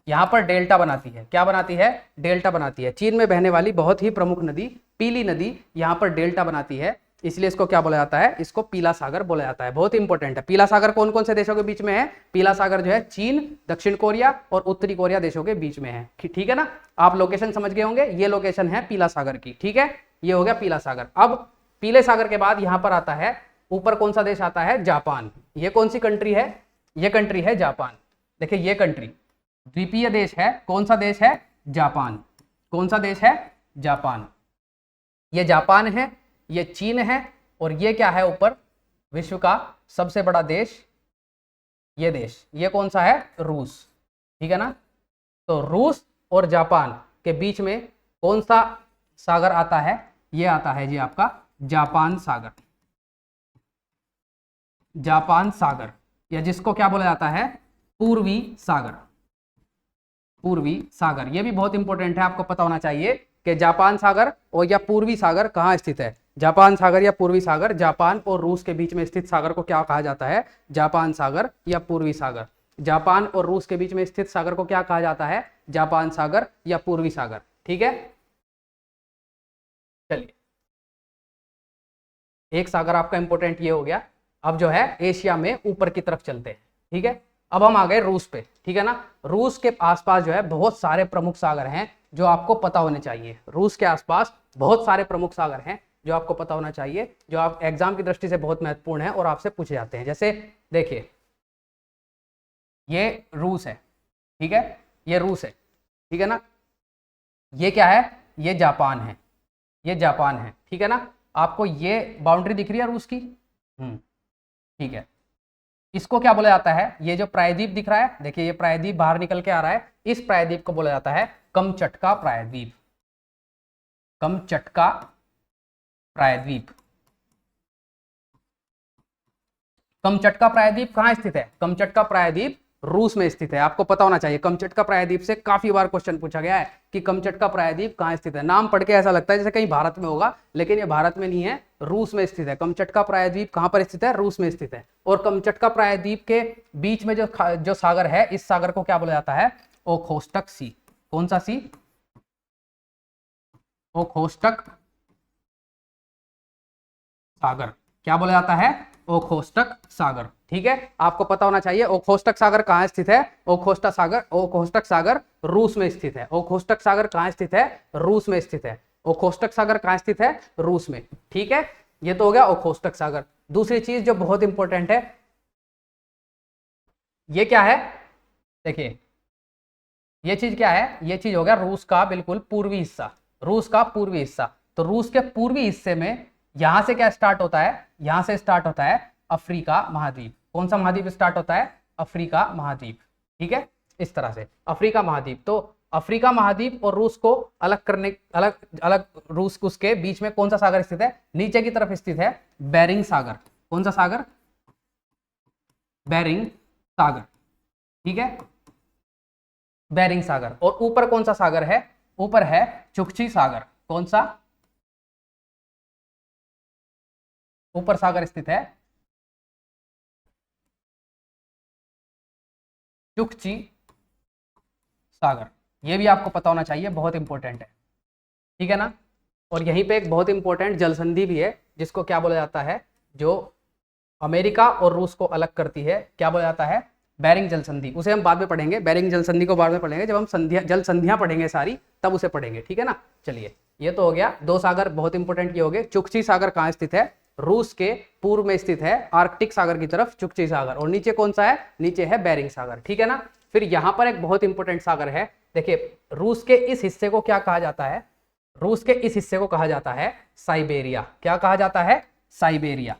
यहां पर डेल्टा बनाती है। क्या बनाती है, डेल्टा बनाती है। चीन में बहने वाली बहुत ही प्रमुख नदी पीली नदी यहां पर डेल्टा बनाती है, इसलिए इसको क्या बोला जाता है, इसको पीला सागर बोला जाता है। बहुत इंपॉर्टेंट है। पीला सागर कौन कौन से देशों के बीच में है, पीला सागर जो है चीन, दक्षिण कोरिया और उत्तरी कोरिया देशों के बीच में है। ठीक है ना, आप लोकेशन समझ गए होंगे, ये लोकेशन है पीला सागर की। ठीक है, ये हो गया पीला सागर। अब पीले सागर के बाद यहां पर आता है, ऊपर कौन सा देश आता है, जापान। ये कौन सी कंट्री है, ये कंट्री है जापान। देखिए ये कंट्री द्वीपीय देश है, कौन सा देश है, जापान। कौन सा देश है, जापान। ये जापान है, ये चीन है, और ये क्या है ऊपर, विश्व का सबसे बड़ा देश, ये देश, ये कौन सा है, रूस। ठीक है ना, तो रूस और जापान के बीच में कौन सा सागर आता है, ये आता है जी आपका जापान सागर। जापान सागर, या जिसको क्या बोला जाता है, पूर्वी सागर। पूर्वी सागर, ये भी बहुत इंपॉर्टेंट है, आपको पता होना चाहिए कि जापान सागर और या पूर्वी सागर कहाँ स्थित है। जापान सागर या पूर्वी सागर, जापान और रूस के बीच में स्थित सागर को क्या कहा जाता है, जापान सागर या पूर्वी सागर। जापान और रूस के बीच में स्थित सागर को क्या कहा जाता है, जापान सागर या पूर्वी सागर। ठीक है, चलिए एक सागर आपका इंपॉर्टेंट ये हो गया। अब जो है एशिया में ऊपर की तरफ चलते हैं। ठीक है, अब हम आ गए रूस पे। ठीक है ना, रूस के आसपास जो है बहुत सारे प्रमुख सागर हैं जो आपको पता होने चाहिए। रूस के आसपास बहुत सारे प्रमुख सागर हैं जो आपको पता होना चाहिए, जो आप एग्जाम की दृष्टि से बहुत महत्वपूर्ण है और आपसे पूछे जाते हैं। जैसे देखिए ये रूस है, ठीक है, ये रूस है, ठीक है ना, ये क्या है, ये जापान है, ये जापान है। ठीक है ना, आपको ये बाउंड्री दिख रही है रूस की, ठीक है, इसको क्या बोला जाता है, ये जो प्रायद्वीप दिख रहा है, देखिए ये प्रायद्वीप बाहर निकल के आ रहा है, इस प्रायद्वीप को बोला जाता है कमचटका प्रायद्वीप। कमचटका प्रायद्वीप। कमचटका प्रायद्वीप कहाँ स्थित है? कमचटका प्रायद्वीप रूस में स्थित है। आपको पता होना चाहिए, कमचटका प्रायद्वीप से काफी बार क्वेश्चन पूछा गया है कि कमचटका प्रायद्वीप कहाँ स्थित है। नाम पढ़ के ऐसा लगता है जैसे कहीं भारत में होगा, लेकिन ये भारत में नहीं है, रूस में स्थित है। कमचटका प्रायद्वीप कहाँ पर स्थित है? रूस में स्थित है। और कमचटका प्रायद्वीप के बीच में जो सागर है, इस सागर को क्या बोला जाता है? ओखोस्टक सी। कौन सा सी? ओखोस्टक सागर। क्या बोला जाता है? ओखोस्टक सागर। ठीक है, आपको पता होना चाहिए ओखोस्टक सागर कहाँ स्थित है? ओखोस्टक सागर रूस में स्थित है। ओखोस्टक सागर कहाँ स्थित है? रूस में स्थित है। ओखोस्टक सागर कहाँ स्थित है? रूस में। ठीक है, ये तो हो गया ओखोस्टक सागर। दूसरी चीज जो बहुत इंपॉर्टेंट है, ये क्या है? देखिए ये चीज क्या है? ये चीज हो गया रूस का बिल्कुल पूर्वी हिस्सा। रूस का पूर्वी हिस्सा। तो रूस के पूर्वी हिस्से में यहां से क्या स्टार्ट होता है? यहां से स्टार्ट होता है अफ्रीका महाद्वीप। कौन सा महाद्वीप स्टार्ट होता है? अफ्रीका महाद्वीप। ठीक है, इस तरह से अफ्रीका महाद्वीप। तो अफ्रीका महाद्वीप और रूस को अलग करने, अलग अलग रूस उसके बीच में कौन सा सागर स्थित है? नीचे की तरफ स्थित है बेरिंग सागर। कौन सा सागर? बेरिंग सागर। ठीक है, बेरिंग सागर। और ऊपर कौन सा सागर है? ऊपर है चुकची सागर। कौन सा ऊपर सागर स्थित है? चुकची सागर। ये भी आपको पता होना चाहिए, बहुत इंपॉर्टेंट है। ठीक है ना। और यहीं पे एक बहुत इंपॉर्टेंट जल संधि भी है, जिसको क्या बोला जाता है, जो अमेरिका और रूस को अलग करती है, क्या बोला जाता है? बेरिंग जल संधि। उसे हम बाद में पढ़ेंगे, बेरिंग जल संधि को बाद में पढ़ेंगे, जब हम संधियां, जल संधियां पढ़ेंगे सारी, तब उसे पढ़ेंगे। ठीक है ना। चलिए, ये तो हो गया दो सागर, बहुत इंपॉर्टेंट ये हो गए। चुकची सागर कहाँ स्थित है? रूस के पूर्व में स्थित है, आर्कटिक सागर की तरफ चुकची सागर। और नीचे कौन सा है? नीचे है बेरिंग सागर। ठीक है ना। फिर यहां पर एक बहुत इंपॉर्टेंट सागर है। देखिए, रूस के इस हिस्से को क्या कहा जाता है? रूस के इस हिस्से को कहा जाता है साइबेरिया। क्या कहा जाता है? साइबेरिया।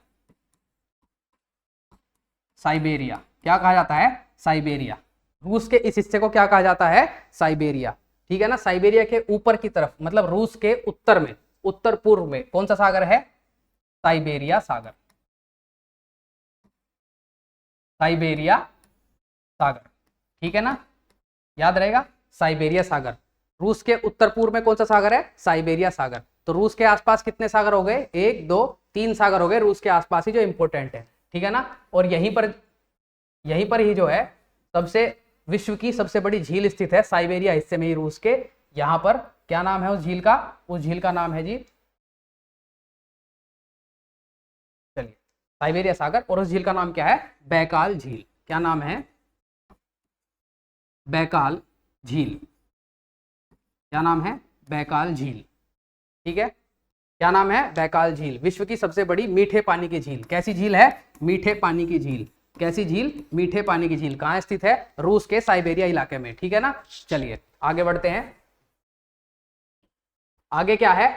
साइबेरिया। क्या कहा जाता है? साइबेरिया। रूस के इस हिस्से को क्या कहा जाता है? साइबेरिया। ठीक है ना। साइबेरिया के ऊपर की तरफ, मतलब रूस के उत्तर में, उत्तर पूर्व में कौन सा सागर है? साइबेरिया सागर। साइबेरिया सागर। ठीक है ना, याद रहेगा, साइबेरिया सागर। रूस के उत्तर पूर्व में कौन सा सागर है? साइबेरिया सागर। तो रूस के आसपास कितने सागर हो गए? एक, दो, तीन सागर हो गए रूस के आसपास ही, जो इंपॉर्टेंट है। ठीक है ना। और यहीं पर ही जो है सबसे, विश्व की सबसे बड़ी झील स्थित है साइबेरिया हिस्से में ही, रूस के। यहां पर क्या नाम है उस झील का? उस झील का नाम है जी, चलिए, साइबेरिया सागर। और उस झील का नाम क्या है? बैकाल झील। क्या नाम है? बैकाल झील। क्या नाम है? बैकाल झील। ठीक है, क्या नाम है? बैकाल झील। विश्व की सबसे बड़ी मीठे पानी की झील। कैसी झील है? मीठे पानी की झील। कैसी झील? मीठे पानी की झील। कहां स्थित है? रूस के साइबेरिया इलाके में। ठीक है ना। चलिए आगे बढ़ते हैं। आगे क्या है?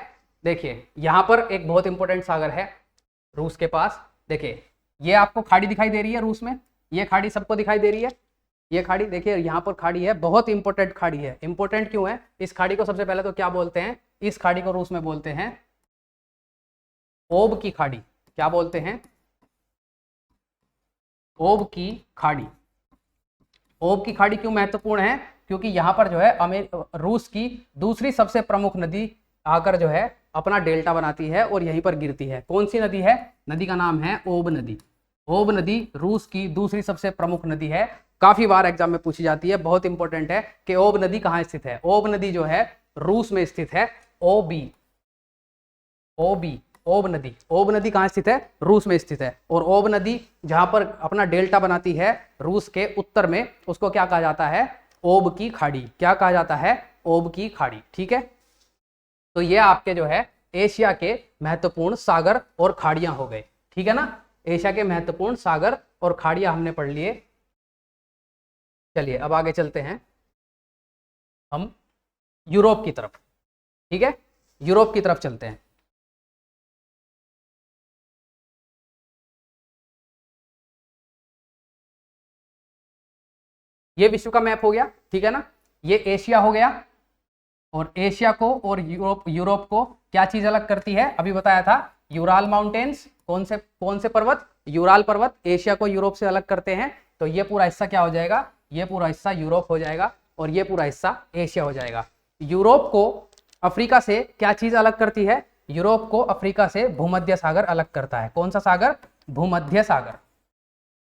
देखिए, यहां पर एक बहुत इंपॉर्टेंट सागर है रूस के पास। देखिए, ये आपको खाड़ी दिखाई दे रही है रूस में, ये खाड़ी सबको दिखाई दे रही है। ये खाड़ी देखिए, यहाँ पर खाड़ी है, बहुत इंपॉर्टेंट खाड़ी है। इंपॉर्टेंट क्यों है? इस खाड़ी को सबसे पहले तो क्या बोलते हैं? इस खाड़ी को रूस में बोलते हैं ओब की खाड़ी। क्या बोलते हैं? ओब की खाड़ी। ओब की खाड़ी क्यों महत्वपूर्ण है? क्योंकि यहाँ पर जो है रूस की दूसरी सबसे प्रमुख नदी आकर जो है अपना डेल्टा बनाती है और यहीं पर गिरती है। कौन सी नदी है? नदी का नाम है ओब नदी। ओब नदी रूस की दूसरी सबसे प्रमुख नदी है। काफी बार एग्जाम में पूछी जाती है, बहुत इंपॉर्टेंट है कि ओब नदी कहाँ स्थित है। ओब नदी जो है रूस में स्थित है। ओबी, ओबी, ओब नदी। ओब नदी कहाँ स्थित है? रूस में स्थित है। और ओब नदी जहां पर अपना डेल्टा बनाती है रूस के उत्तर में, उसको क्या कहा जाता है? ओब की खाड़ी। क्या कहा जाता है? ओब की खाड़ी। ठीक है, तो ये आपके जो है एशिया के महत्वपूर्ण सागर और खाड़ियां हो गए। ठीक है ना। एशिया के महत्वपूर्ण सागर और खाड़ियां हमने पढ़ लिए। चलिए अब आगे चलते हैं हम यूरोप की तरफ। ठीक है, यूरोप की तरफ चलते हैं। ये विश्व का मैप हो गया, ठीक है ना। ये एशिया हो गया, और एशिया को और यूरोप को क्या चीज अलग करती है, अभी बताया था, यूराल माउंटेन्स। कौन से पर्वत, यूराल पर्वत एशिया को यूरोप से अलग करते हैं। तो ये पूरा हिस्सा क्या हो जाएगा, ये पूरा हिस्सा यूरोप हो जाएगा, और ये पूरा हिस्सा एशिया हो जाएगा। यूरोप को अफ्रीका से क्या चीज अलग करती है, यूरोप को अफ्रीका से भूमध्य सागर अलग करता है। कौन सा सागर, भूमध्य सागर।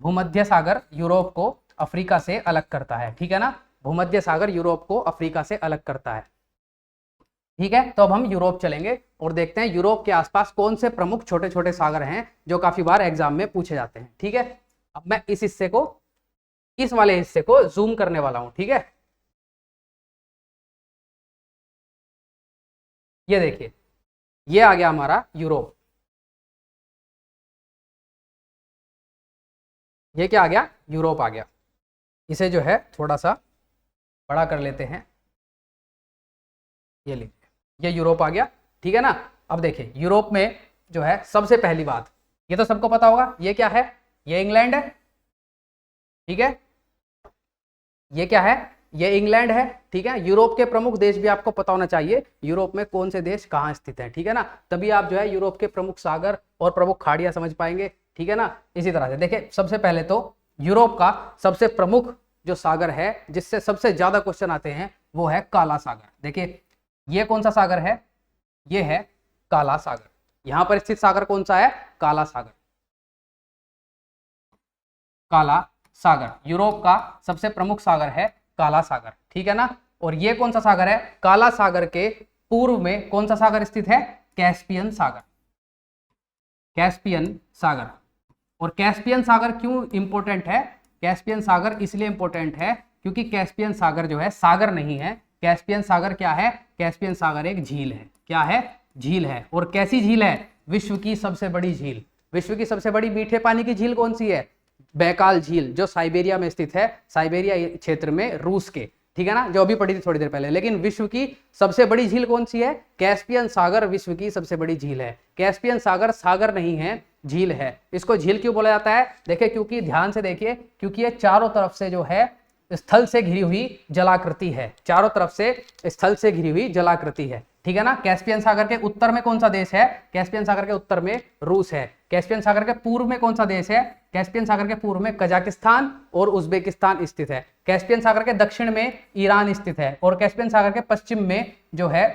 भूमध्य सागर यूरोप को अफ्रीका से अलग करता है, ठीक है ना। भूमध्य सागर यूरोप को अफ्रीका से अलग करता है, ठीक है। तो अब हम यूरोप चलेंगे और देखते हैं यूरोप के आसपास कौन से प्रमुख छोटे छोटे सागर हैं जो काफी बार एग्जाम में पूछे जाते हैं, ठीक है। अब मैं इस हिस्से को, इस वाले हिस्से को जूम करने वाला हूं, ठीक है। ये देखिए, ये आ गया हमारा यूरोप। ये क्या आ गया, यूरोप आ गया। इसे जो है थोड़ा सा बड़ा कर लेते हैं, ये लीजिए, ये यूरोप आ गया, ठीक है ना। अब देखिए यूरोप में जो है सबसे पहली बात, ये तो सबको पता होगा, ये क्या है, ये इंग्लैंड है, ठीक है। ये क्या है, ये इंग्लैंड है, ठीक है। यूरोप के प्रमुख देश भी आपको पता होना चाहिए, यूरोप में कौन से देश कहाँ स्थित हैं, ठीक है ना। तभी आप जो है यूरोप के प्रमुख सागर और प्रमुख खाड़ियां समझ पाएंगे, ठीक है ना। इसी तरह से देखिए, सबसे पहले तो यूरोप का सबसे प्रमुख जो सागर है, जिससे सबसे ज्यादा क्वेश्चन आते हैं, वो है काला सागर। देखिए ये कौन सा सागर है, ये है काला सागर। यहां पर स्थित सागर कौन सा है, काला सागर। काला सागर यूरोप का सबसे प्रमुख सागर है, काला सागर, ठीक है ना। और ये कौन सा सागर है, काला सागर के पूर्व में कौन सा सागर स्थित है, कैस्पियन सागर। कैस्पियन सागर। और कैस्पियन सागर क्यों इंपॉर्टेंट है, कैस्पियन सागर इसलिए इंपॉर्टेंट है क्योंकि कैस्पियन सागर जो है सागर नहीं है, कैस्पियन सागर क्या है, कैस्पियन सागर एक झील है। क्या है, झील है। और कैसी झील है, विश्व की सबसे बड़ी झील। विश्व की सबसे बड़ी मीठे पानी की झील कौन सी है, बैकाल झील, जो साइबेरिया में स्थित है, साइबेरिया क्षेत्र में, रूस के, ठीक है ना, जो अभी पढ़ी थी थोड़ी देर पहले। लेकिन विश्व की सबसे बड़ी झील कौन सी है, कैस्पियन सागर विश्व की सबसे बड़ी झील है। कैस्पियन सागर सागर नहीं है, झील है। इसको झील क्यों बोला जाता है, देखिए क्योंकि ध्यान से देखिए, क्योंकि ये चारों तरफ से जो है स्थल से घिरी हुई जलाकृति है, चारों तरफ से स्थल से घिरी हुई जलाकृति है, ठीक है ना। कैस्पियन सागर के उत्तर में कौन सा देश है, कैस्पियन सागर के उत्तर में रूस है। कैस्पियन सागर के पूर्व में कौन सा देश है, कैस्पियन सागर के पूर्व में कजाकिस्तान और उज्बेकिस्तान स्थित है। कैस्पियन सागर के दक्षिण में ईरान स्थित है, और कैस्पियन सागर के पश्चिम में जो है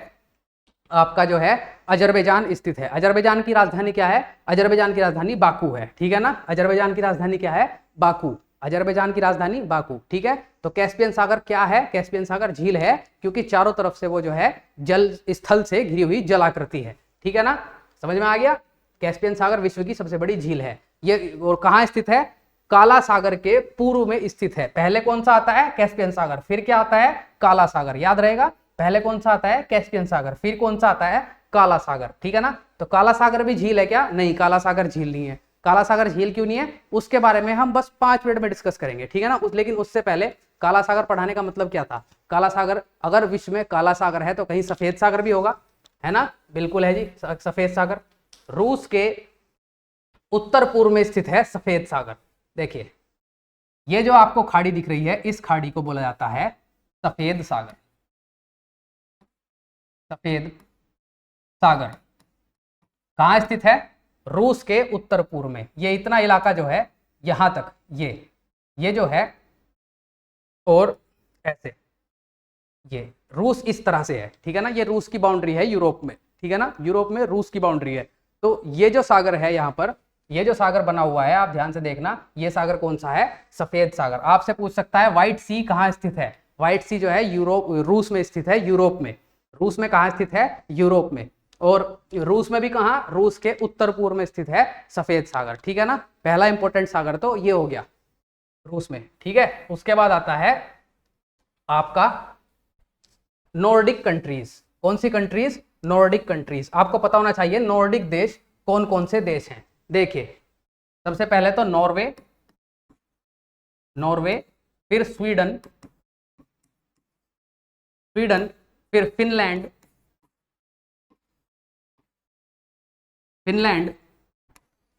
आपका जो है अजरबैजान स्थित है। अजरबैजान की राजधानी क्या है, अजरबैजान की राजधानी बाकू है, ठीक है ना। अजरबैजान की राजधानी क्या है, बाकू। अजरबैजान की राजधानी बाकू, ठीक है। तो कैस्पियन सागर क्या है, कैस्पियन सागर झील है, क्योंकि चारों तरफ से वो जो है जल स्थल से घिरी हुई जलाकृति है, ठीक है ना। समझ में आ गया, कैस्पियन सागर विश्व की सबसे बड़ी झील है। ये और कहाँ स्थित है, काला सागर के पूर्व में स्थित है। पहले कौन सा आता है, कैस्पियन सागर, फिर क्या आता है, काला सागर, याद रहेगा। पहले कौन सा आता है, कैस्पियन सागर, फिर कौन सा आता है, काला सागर, ठीक है ना। तो काला सागर भी झील है क्या, नहीं, काला सागर झील नहीं है। काला सागर झील क्यों नहीं है, उसके बारे में हम बस 5 मिनट में डिस्कस करेंगे, ठीक है ना। लेकिन उससे पहले काला सागर पढ़ाने का मतलब क्या था, काला सागर, अगर विश्व में काला सागर है तो कहीं सफेद सागर भी होगा, है ना, बिल्कुल है जी, सफेद सागर। रूस के उत्तर पूर्व में स्थित है सफेद सागर। देखिए ये जो आपको खाड़ी दिख रही है, इस खाड़ी को बोला जाता है सफेद सागर। सफेद सागर कहाँ स्थित है, रूस के उत्तर पूर्व में। ये इतना इलाका जो है यहां तक, ये जो है, और ऐसे ये रूस इस तरह से है, ठीक है ना। ये रूस की बाउंड्री है यूरोप में, ठीक है ना, यूरोप में रूस की बाउंड्री है। तो ये जो सागर है यहाँ पर, ये जो सागर बना हुआ है, आप ध्यान से देखना, ये सागर कौन सा है, सफेद सागर। आपसे पूछ सकता है व्हाइट सी कहाँ स्थित है, व्हाइट सी जो है यूरोप, रूस में स्थित है, यूरोप में। रूस में कहाँ स्थित है, यूरोप में। और रूस में भी कहाँ, रूस के उत्तर पूर्व में स्थित है सफेद सागर, ठीक है ना। पहला इंपॉर्टेंट सागर तो ये हो गया रूस में, ठीक है। उसके बाद आता है आपका नॉर्डिक कंट्रीज। कौन सी कंट्रीज, नॉर्डिक कंट्रीज। आपको पता होना चाहिए नॉर्डिक देश कौन कौन से देश हैं। देखिए सबसे पहले तो नॉर्वे, नॉर्वे, फिर स्वीडन, स्वीडन, फिर फिनलैंड, फिनलैंड,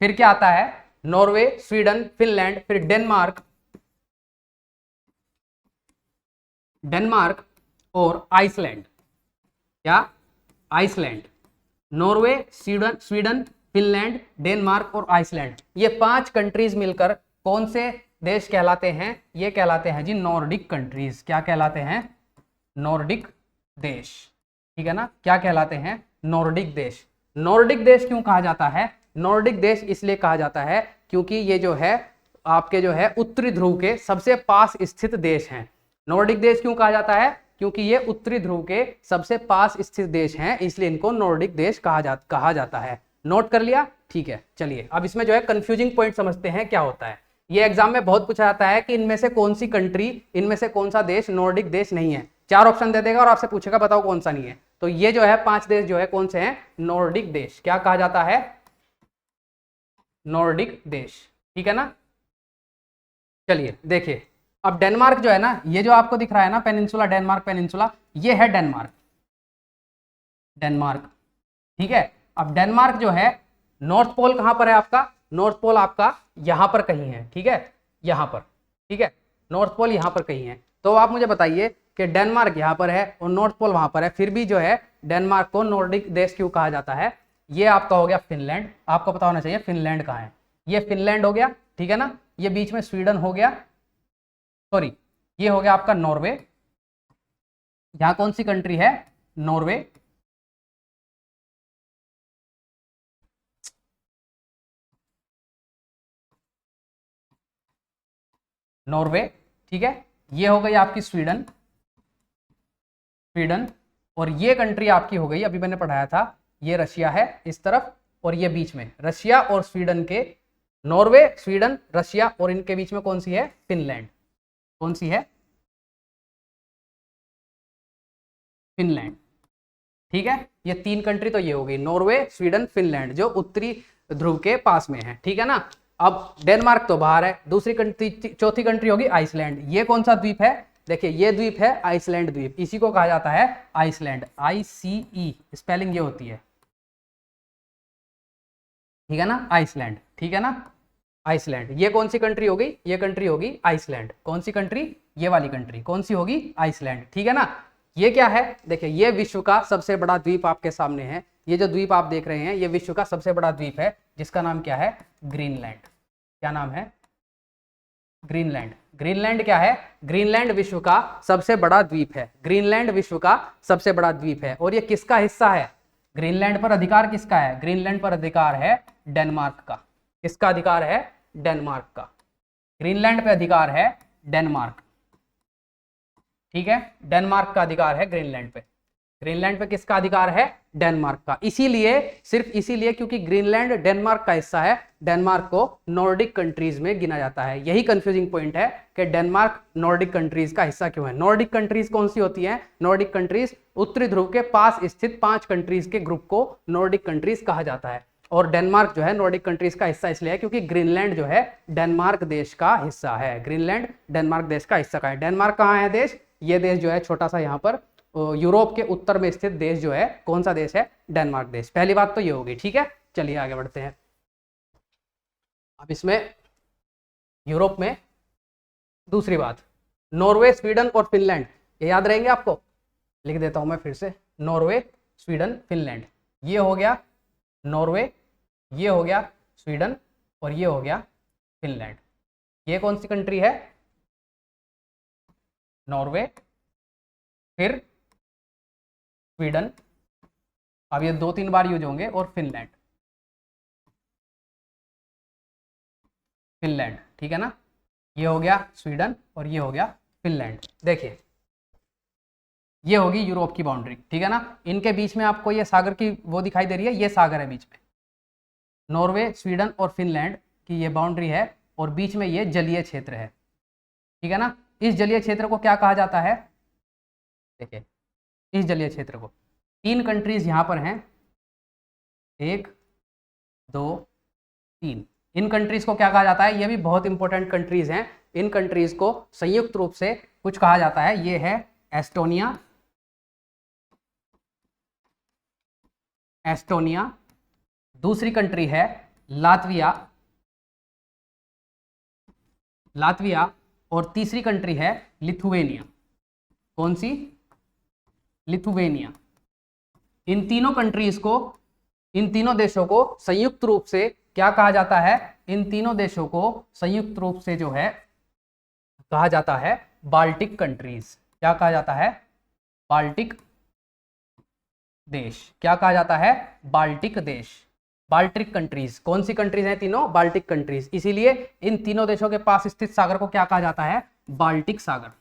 फिर क्या आता है, नॉर्वे, स्वीडन, फिनलैंड, फिर डेनमार्क, डेनमार्क और आइसलैंड। क्या? Iceland, Norway, Sweden, Finland, Denmark और आइसलैंड, ये 5 कंट्रीज मिलकर कौन से देश कहलाते हैं? ये कहलाते हैं जी नॉर्डिक कंट्रीज। क्या कहलाते हैं? नॉर्डिक देश। ठीक है ना, क्या कहलाते हैं? नॉर्डिक देश। नॉर्डिक देश क्यों कहा जाता है? नॉर्डिक देश इसलिए कहा जाता है क्योंकि ये जो है आपके जो है उत्तरी ध्रुव के सबसे पास स्थित देश हैं। नॉर्डिक देश क्यों कहा जाता है? क्योंकि ये उत्तरी ध्रुव के सबसे पास स्थित देश हैं, इसलिए इनको नॉर्डिक देश कहा जाता है। नोट कर लिया? ठीक है, चलिए अब इसमें जो है कंफ्यूजिंग पॉइंट समझते हैं क्या होता है। ये एग्जाम में बहुत पूछा जाता है कि इनमें से कौन सी कंट्री, इनमें से कौन सा देश नॉर्डिक देश नहीं है। 4 ऑप्शन दे देगा और आपसे पूछेगा बताओ कौन सा नहीं है। तो ये जो है 5 देश जो है कौन से हैं? नॉर्डिक देश। क्या कहा जाता है? नॉर्डिक देश। ठीक है ना। चलिए देखिए, अब डेनमार्क जो है ना, ये जो आपको दिख रहा है ना पेनिनसुला, डेनमार्क पेनिनसुला, ये है डेनमार्क। डेनमार्क, ठीक है। अब डेनमार्क जो है, नॉर्थ पोल कहां पर है आपका? नॉर्थ पोल आपका यहां पर कहीं है, ठीक है, यहां पर, ठीक है, नॉर्थ पोल यहां पर कहीं है। तो आप मुझे बताइए कि डेनमार्क यहां पर है और नॉर्थ पोल वहां पर है, फिर भी जो है डेनमार्क को नॉर्डिक देश क्यों कहा जाता है? ये आपका हो गया फिनलैंड। आपको पता होना चाहिए फिनलैंड कहाँ है। ये फिनलैंड हो गया, ठीक है ना। ये बीच में स्वीडन हो गया, सॉरी, ये हो गया आपका नॉर्वे। यहां कौन सी कंट्री है? नॉर्वे। नॉर्वे, ठीक है। ये हो गई आपकी स्वीडन, स्वीडन। और ये कंट्री आपकी हो गई, अभी मैंने पढ़ाया था, ये रशिया है इस तरफ, और ये बीच में रशिया और स्वीडन के, नॉर्वे, स्वीडन, रशिया, और इनके बीच में कौन सी है? फिनलैंड। कौन सी है? फिनलैंड, ठीक है। ये 3 कंट्री तो ये हो गई, नॉर्वे, स्वीडन, फिनलैंड, जो उत्तरी ध्रुव के पास में है, ठीक है ना। अब डेनमार्क तो बाहर है। दूसरी कंट्री, चौथी कंट्री होगी आइसलैंड। ये कौन सा द्वीप है? देखिए ये द्वीप है आइसलैंड द्वीप, इसी को कहा जाता है आइसलैंड, ICE स्पेलिंग ये होती है, ठीक है ना, आइसलैंड, ठीक है ना, आइसलैंड। ये कौन सी कंट्री हो गई? ये कंट्री होगी आइसलैंड। कौन सी कंट्री? ये वाली कंट्री कौन सी होगी? आइसलैंड, ठीक है ना। ये क्या है? देखिए ये विश्व का सबसे बड़ा द्वीप आपके सामने है। ये जो द्वीप आप देख रहे हैं ये विश्व का सबसे बड़ा द्वीप है, जिसका नाम क्या है? ग्रीनलैंड। क्या नाम है? ग्रीनलैंड। ग्रीनलैंड क्या है? ग्रीनलैंड विश्व का सबसे बड़ा द्वीप है। ग्रीनलैंड विश्व का सबसे बड़ा द्वीप है। और ये किसका हिस्सा है? ग्रीनलैंड पर अधिकार किसका है? ग्रीनलैंड पर अधिकार है डेनमार्क का। किसका अधिकार है? डेनमार्क का। ग्रीनलैंड पे अधिकार है डेनमार्क, ठीक है, डेनमार्क का अधिकार है ग्रीनलैंड पे। ग्रीनलैंड पे किसका अधिकार है? डेनमार्क का। इसीलिए, सिर्फ इसीलिए क्योंकि ग्रीनलैंड डेनमार्क का हिस्सा है, डेनमार्क को नॉर्डिक कंट्रीज में गिना जाता है। यही कंफ्यूजिंग पॉइंट है कि डेनमार्क नॉर्डिक कंट्रीज का हिस्सा क्यों है। नॉर्डिक कंट्रीज कौन सी होती हैं? नॉर्डिक कंट्रीज उत्तरी ध्रुव के पास स्थित 5 कंट्रीज के ग्रुप को नॉर्डिक कंट्रीज कहा जाता है। और डेनमार्क जो है नॉर्डिक कंट्रीज का हिस्सा इसलिए है क्योंकि ग्रीनलैंड जो है डेनमार्क देश का हिस्सा है। ग्रीनलैंड डेनमार्क देश का हिस्सा का है। डेनमार्क कहाँ है देश? ये देश जो है छोटा सा यहाँ पर यूरोप के उत्तर में स्थित देश जो है, कौन सा देश है? डेनमार्क देश। पहली बात तो ये होगी, ठीक है। चलिए आगे बढ़ते हैं। अब इसमें यूरोप में दूसरी बात, नॉर्वे, स्वीडन और फिनलैंड, ये याद रहेंगे आपको? लिख देता हूं मैं फिर से, नॉर्वे, स्वीडन, फिनलैंड। ये हो गया नॉर्वे, ये हो गया स्वीडन, और ये हो गया फिनलैंड। ये कौन सी कंट्री है? नॉर्वे, फिर स्वीडन, अब ये 2-3 बार यूज होंगे, और फिनलैंड। फिनलैंड, ठीक है ना। ये हो गया स्वीडन और ये हो गया फिनलैंड। देखिए ये होगी यूरोप की बाउंड्री, ठीक है ना। इनके बीच में आपको ये सागर की वो दिखाई दे रही है, ये सागर है बीच में, नॉर्वे, स्वीडन और फिनलैंड की ये बाउंड्री है, और बीच में ये जलीय क्षेत्र है, ठीक है ना। इस जलीय क्षेत्र को क्या कहा जाता है? देखिए इस जलीय क्षेत्र को 3 कंट्रीज यहां पर हैं, 1, 2, 3। इन कंट्रीज को क्या कहा जाता है? ये भी बहुत इंपॉर्टेंट कंट्रीज हैं। इन कंट्रीज को संयुक्त रूप से कुछ कहा जाता है। ये है एस्टोनिया, एस्टोनिया। दूसरी कंट्री है लातविया, लातविया। और तीसरी कंट्री है लिथुएनिया। कौन सी? लिथुवेनिया। इन तीनों कंट्रीज को, इन तीनों देशों को संयुक्त रूप से क्या कहा जाता है? इन तीनों देशों को संयुक्त रूप से जो है कहा जाता है बाल्टिक कंट्रीज। क्या कहा जाता है? बाल्टिक देश। क्या कहा जाता है? बाल्टिक देश, बाल्टिक कंट्रीज। कौन सी कंट्रीज हैं? तीनों बाल्टिक कंट्रीज। इसीलिए इन तीनों देशों के पास स्थित सागर को क्या कहा जाता है? बाल्टिक सागर।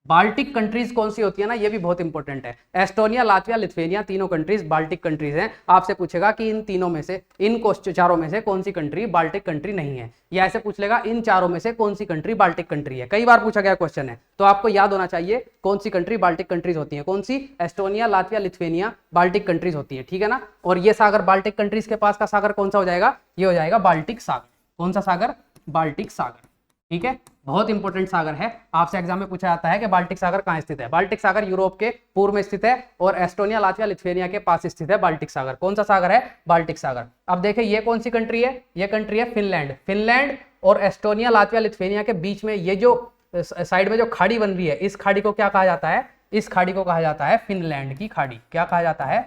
बाल्टिक कंट्रीज कौन सी होती है ना, ये भी बहुत इंपॉर्टेंट है। एस्टोनिया, लातविया, लिथुवेनिया, तीनों कंट्रीज बाल्टिक कंट्रीज हैं। आपसे पूछेगा कि इन तीनों में से, इन चारों में से कौन सी कंट्री बाल्टिक कंट्री नहीं है, या ऐसे पूछ लेगा इन चारों में से कौन सी कंट्री बाल्टिक कंट्री है। कई बार पूछा गया क्वेश्चन है, तो आपको याद होना चाहिए कौन सी कंट्री बाल्टिक कंट्रीज होती है। कौन सी? Estonia, Latvia, Lithuania Baltic countries होती है, ठीक है ना। और ये सागर बाल्टिक कंट्रीज के पास का सागर कौन सा हो जाएगा? ये हो जाएगा बाल्टिक सागर। कौन सा सागर? बाल्टिक सागर, ठीक है। बहुत इंपॉर्टेंट सागर है, आपसे एग्जाम में पूछा जाता है कि बाल्टिक सागर कहां स्थित है। बाल्टिक सागर यूरोप के पूर्व में स्थित है और एस्टोनिया, लातविया, लिथुवेनिया के पास स्थित है बाल्टिक सागर। कौन सा सागर है? बाल्टिक सागर। अब देखिए ये कौन सी कंट्री है? ये कंट्री है फिनलैंड। फिनलैंड और एस्टोनिया, लातविया, लिथुवेनिया के बीच में ये जो साइड में जो खाड़ी बन रही है, इस खाड़ी को क्या कहा जाता है? इस खाड़ी को कहा जाता है फिनलैंड की खाड़ी। क्या कहा जाता है?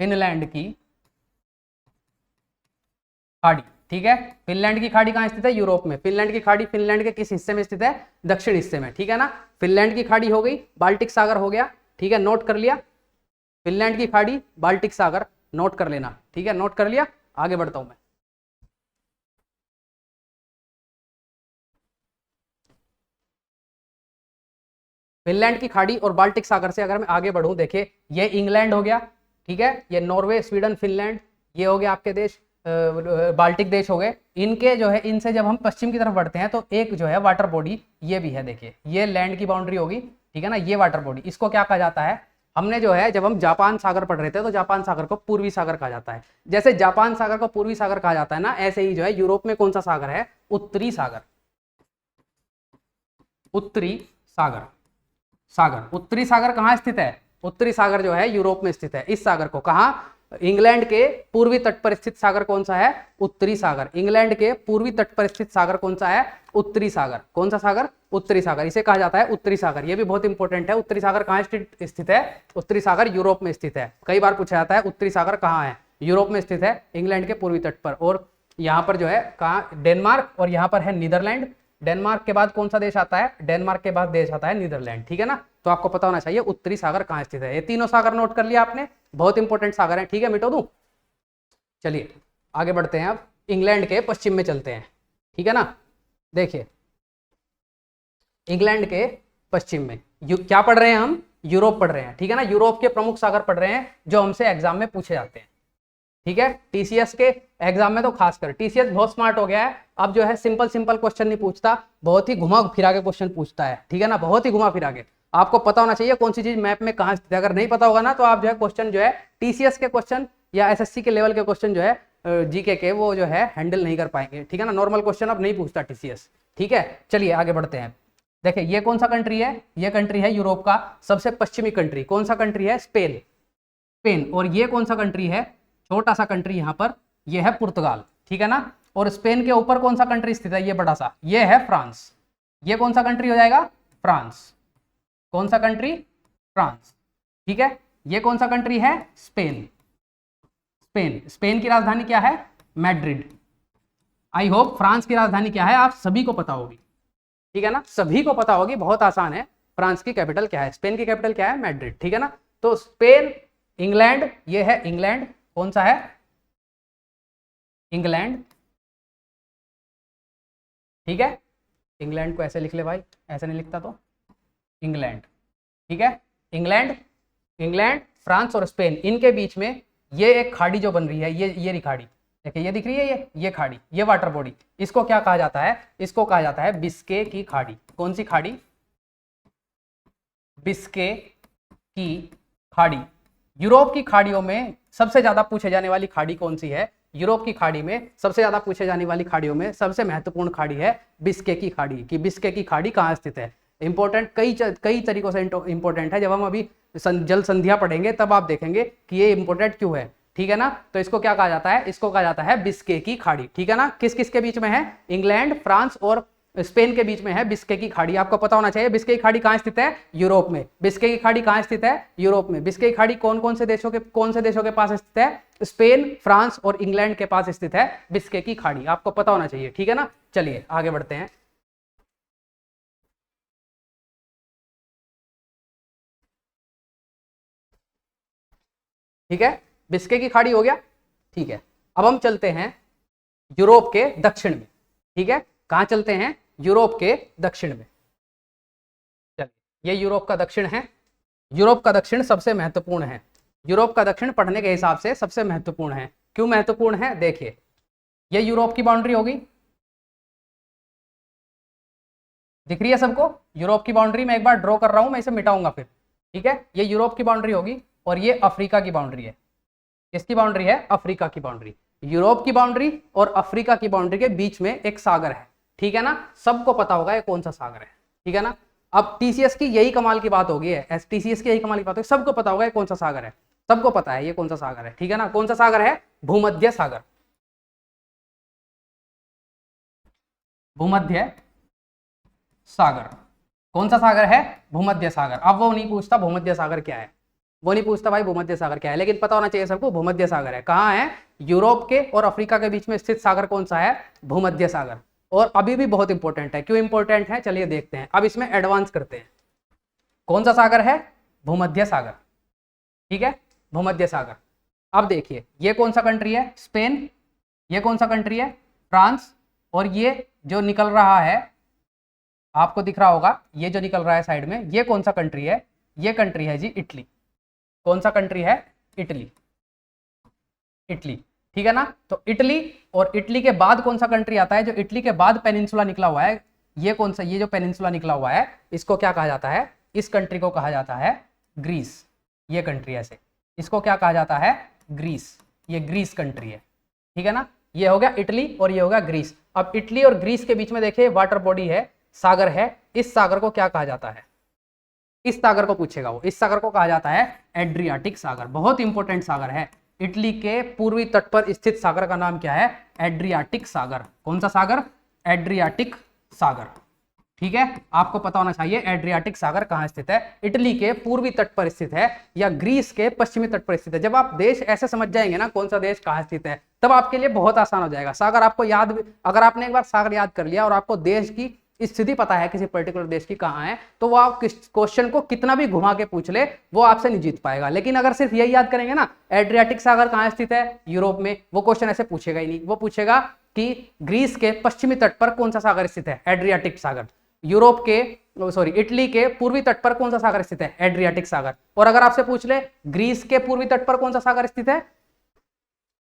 फिनलैंड की खाड़ी, ठीक है। फिनलैंड की खाड़ी कहां स्थित है? यूरोप में। फिनलैंड की खाड़ी फिनलैंड के किस हिस्से में स्थित है? दक्षिण हिस्से में, ठीक है ना। फिनलैंड की खाड़ी हो गई, बाल्टिक सागर हो गया, ठीक है, नोट कर लिया। फिनलैंड की खाड़ी, बाल्टिक सागर, नोट कर लेना, ठीक है, नोट कर लिया। आगे बढ़ता हूं मैं। फिनलैंड की खाड़ी और बाल्टिक सागर से अगर मैं आगे बढ़ूं, देखिए ये इंग्लैंड हो गया, ठीक है, ये नॉर्वे, स्वीडन, फिनलैंड, ये हो गया आपके देश, बाल्टिक देश हो गए। इनके जो है, इनसे जब हम पश्चिम की तरफ बढ़ते हैं तो एक जो है वाटर बॉडी ये भी है, देखिए ये लैंड की बाउंड्री होगी, ठीक है ना, ये वाटर बॉडी, इसको क्या कहा जाता है? हमने जो है जब हम जापान सागर पढ़ रहे थे तो जापान सागर को पूर्वी सागर कहा जाता है। जैसे जापान सागर को पूर्वी सागर कहा जाता है ना, ऐसे ही जो है यूरोप में कौन सा सागर है? उत्तरी सागर। उत्तरी सागर, सागर, उत्तरी सागर कहाँ स्थित है? उत्तरी सागर जो है यूरोप में स्थित है। इस सागर को कहाँ? इंग्लैंड के पूर्वी तट पर स्थित सागर कौन सा है? उत्तरी सागर। इंग्लैंड के पूर्वी तट पर स्थित सागर कौन सा है? उत्तरी सागर। कौन सा सागर? उत्तरी सागर, इसे कहा जाता है उत्तरी सागर। ये भी बहुत इंपॉर्टेंट है। उत्तरी सागर कहाँ स्थित है? उत्तरी सागर यूरोप में स्थित है। कई बार पूछा जाता है उत्तरी सागर कहाँ है? यूरोप में स्थित है, इंग्लैंड के पूर्वी तट पर। और यहाँ पर जो है कहाँ? डेनमार्क, और यहाँ पर है नीदरलैंड। डेनमार्क के बाद कौन सा देश आता है? डेनमार्क के बाद देश आता है नीदरलैंड, ठीक है ना। तो आपको पता होना चाहिए उत्तरी सागर कहाँ स्थित है। ये तीनों सागर नोट कर लिया आपने, बहुत इंपॉर्टेंट सागर है, ठीक है, मिटो दूं। चलिए आगे बढ़ते हैं, अब इंग्लैंड के पश्चिम में चलते हैं, ठीक है ना। देखिए इंग्लैंड के पश्चिम में क्या पढ़ रहे हैं हम? यूरोप पढ़ रहे हैं, ठीक है ना। यूरोप के प्रमुख सागर पढ़ रहे हैं जो हमसे एग्जाम में पूछे जाते हैं, ठीक है। टीसीएस के एग्जाम में तो खासकर टीसीएस बहुत स्मार्ट हो गया है, अब जो है सिंपल सिंपल क्वेश्चन नहीं पूछता, बहुत ही घुमा फिरा के क्वेश्चन पूछता है, ठीक है ना, बहुत ही घुमा फिरा के। आपको पता होना चाहिए कौन सी चीज मैप में कहां स्थित है। अगर नहीं पता होगा ना तो आप जो है क्वेश्चन जो है टीसीएस के क्वेश्चन या एसएससी के लेवल के क्वेश्चन जो है जीके के, वो जो है हैंडल नहीं कर पाएंगे, ठीक है ना। नॉर्मल क्वेश्चन अब नहीं पूछता टीसीएस, ठीक है। चलिए आगे बढ़ते हैं। देखिए ये कौन सा कंट्री है? ये कंट्री है यूरोप का सबसे पश्चिमी कंट्री। कौन सा कंट्री है? स्पेन। स्पेन। और ये कौन सा कंट्री है? छोटा सा कंट्री यहाँ पर, ये है पुर्तगाल, ठीक है ना। और स्पेन के ऊपर कौन सा कंट्री स्थित है? ये बड़ा सा, ये है फ्रांस। ये कौन सा कंट्री हो जाएगा? फ्रांस। कौन सा कंट्री? फ्रांस, ठीक है। ये कौन सा कंट्री है? स्पेन। स्पेन। स्पेन की राजधानी क्या है? मैड्रिड। आई होप फ्रांस की राजधानी क्या है आप सभी को पता होगी, ठीक है ना, सभी को पता होगी, बहुत आसान है। फ्रांस की कैपिटल क्या है? स्पेन की कैपिटल क्या है? मैड्रिड, ठीक है ना। तो स्पेन, इंग्लैंड, ये है इंग्लैंड, कौन सा है? इंग्लैंड, ठीक है। इंग्लैंड को ऐसे लिख ले भाई, ऐसे नहीं लिखता तो, इंग्लैंड, ठीक है। इंग्लैंड, इंग्लैंड, फ्रांस और स्पेन, इनके बीच में ये एक खाड़ी जो बन रही है, ये रही खाड़ी, देखिए ये दिख रही है, ये खाड़ी, ये वाटर बॉडी, इसको क्या कहा जाता है? इसको कहा जाता है बिस्के की खाड़ी। कौन सी खाड़ी? बिस्के की खाड़ी। यूरोप की खाड़ियों में सबसे ज्यादा पूछे जाने वाली खाड़ी कौन सी है? यूरोप की खाड़ी में सबसे ज्यादा पूछे जाने वाली खाड़ियों में सबसे महत्वपूर्ण खाड़ी है बिस्के की खाड़ी। कि बिस्के की खाड़ी कहाँ स्थित है? इंपॉर्टेंट, कई तरीकों से इंपॉर्टेंट है। जब हम अभी जल संधिया पढ़ेंगे तब आप देखेंगे कि ये इंपॉर्टेंट क्यों है, ठीक है ना। तो इसको क्या कहा जाता है? इसको कहा जाता है बिस्के की खाड़ी, ठीक है ना। किस किस के बीच में है? इंग्लैंड, फ्रांस और स्पेन के बीच में है बिस्के की खाड़ी। आपको पता होना चाहिए बिस्के की खाड़ी कहाँ स्थित है, यूरोप में। बिस्के की खाड़ी कहाँ स्थित है, यूरोप में। बिस्के की खाड़ी कौन से देशों के पास स्थित है, स्पेन, फ्रांस और इंग्लैंड के पास स्थित है बिस्के की खाड़ी। आपको पता होना चाहिए, ठीक है ना। चलिए आगे बढ़ते हैं। ठीक है, बिस्के की खाड़ी हो गया, ठीक है। अब हम चलते हैं यूरोप के दक्षिण में। ठीक है, कहां चलते हैं, यूरोप के दक्षिण में। चलिए, ये यूरोप का दक्षिण है। यूरोप का दक्षिण सबसे महत्वपूर्ण है। यूरोप का दक्षिण पढ़ने के हिसाब से सबसे महत्वपूर्ण है। क्यों महत्वपूर्ण है, देखिए, ये यूरोप की बाउंड्री होगी, दिख रही है सबको। यूरोप की बाउंड्री मैं एक बार ड्रॉ कर रहा हूं, मैं इसे मिटाऊंगा फिर। ठीक है, ये यूरोप की बाउंड्री होगी और ये अफ्रीका की बाउंड्री है। किसकी बाउंड्री है, अफ्रीका की बाउंड्री। यूरोप की बाउंड्री और अफ्रीका की बाउंड्री के बीच में एक सागर है। ठीक है ना, सबको पता होगा ये कौन सा सागर है। ठीक है ना। अब टीसीएस की यही कमाल की बात होगी है, टीसीएस की यही कमाल की बात होगी, सबको पता होगा ये कौन सा सागर है। सबको पता है ये कौन सा सागर है। ठीक है ना, कौन सा सागर है, भूमध्य सागर। भूमध्य सागर, कौन सा सागर है, भूमध्य सागर। अब वो नहीं पूछता भूमध्य सागर क्या है, वो नहीं पूछता भाई भूमध्य सागर क्या है, लेकिन पता होना चाहिए सबको भूमध्य सागर है। कहाँ है, यूरोप के और अफ्रीका के बीच में स्थित सागर कौन सा है, भूमध्य सागर। और अभी भी बहुत इंपॉर्टेंट है। क्यों इंपॉर्टेंट है, चलिए देखते हैं। अब इसमें एडवांस करते हैं। कौन सा सागर है, भूमध्य सागर। ठीक है, भूमध्य सागर। अब देखिए, ये कौन सा कंट्री है, स्पेन। ये कौन सा कंट्री है, फ्रांस। और ये जो निकल रहा है, आपको दिख रहा होगा, ये जो निकल रहा है साइड में, ये कौन सा कंट्री है, ये कंट्री है जी इटली। कौन सा कंट्री है, इटली। इटली, ठीक है ना। तो इटली, और इटली के बाद कौन सा कंट्री आता है, जो इटली के बाद पेनिनसुला निकला हुआ है, ये कौन सा, ये जो पेनिनसुला निकला हुआ है, इसको क्या कहा जाता है, इस कंट्री को कहा जाता है ग्रीस। ये कंट्री ऐसे, इसको क्या कहा जाता है, ग्रीस। ये ग्रीस कंट्री है। ठीक है ना, ये हो गया इटली और ये हो गया ग्रीस। अब इटली और ग्रीस के बीच में देखिए वाटर बॉडी है, सागर है। इस सागर को क्या कहा जाता है, इस सागर को पूछेगा वो। इस सागर को कहा जाता है एड्रियाटिक सागर। बहुत इंपॉर्टेंट सागर है। इटली के पूर्वी तट पर स्थित सागर का नाम क्या है, एड्रियाटिक सागर। कौन सा सागर, एड्रियाटिक सागर। ठीक है, आपको पता होना चाहिए एड्रियाटिक सागर कहां स्थित है, इटली के पूर्वी तट पर स्थित है या ग्रीस के पश्चिमी तट पर स्थित है। जब आप देश ऐसे समझ जाएंगे ना कौन सा देश कहां स्थित है, तब आपके लिए बहुत आसान हो जाएगा। सागर आपको याद, अगर आपने एक बार सागर याद कर लिया और आपको देश की स्थिति पता है किसी पर्टिकुलर देश की कहां है, तो वो आप क्वेश्चन को कितना भी घुमा के पूछ ले, वो आपसे नहीं जीत पाएगा। लेकिन अगर सिर्फ यही याद करेंगे ना, एड्रियाटिक सागर कहां स्थित है, यूरोप में, वो क्वेश्चन ऐसे पूछेगा ही नहीं। वो पूछेगा कि ग्रीस के पश्चिमी तट पर कौन सा सागर स्थित है, एड्रियाटिक सागर। यूरोप के, सॉरी, इटली के पूर्वी तट पर कौन सा सागर स्थित है, एड्रियाटिक सागर। और अगर आपसे पूछ ले ग्रीस के पूर्वी तट पर कौन सा सागर स्थित है,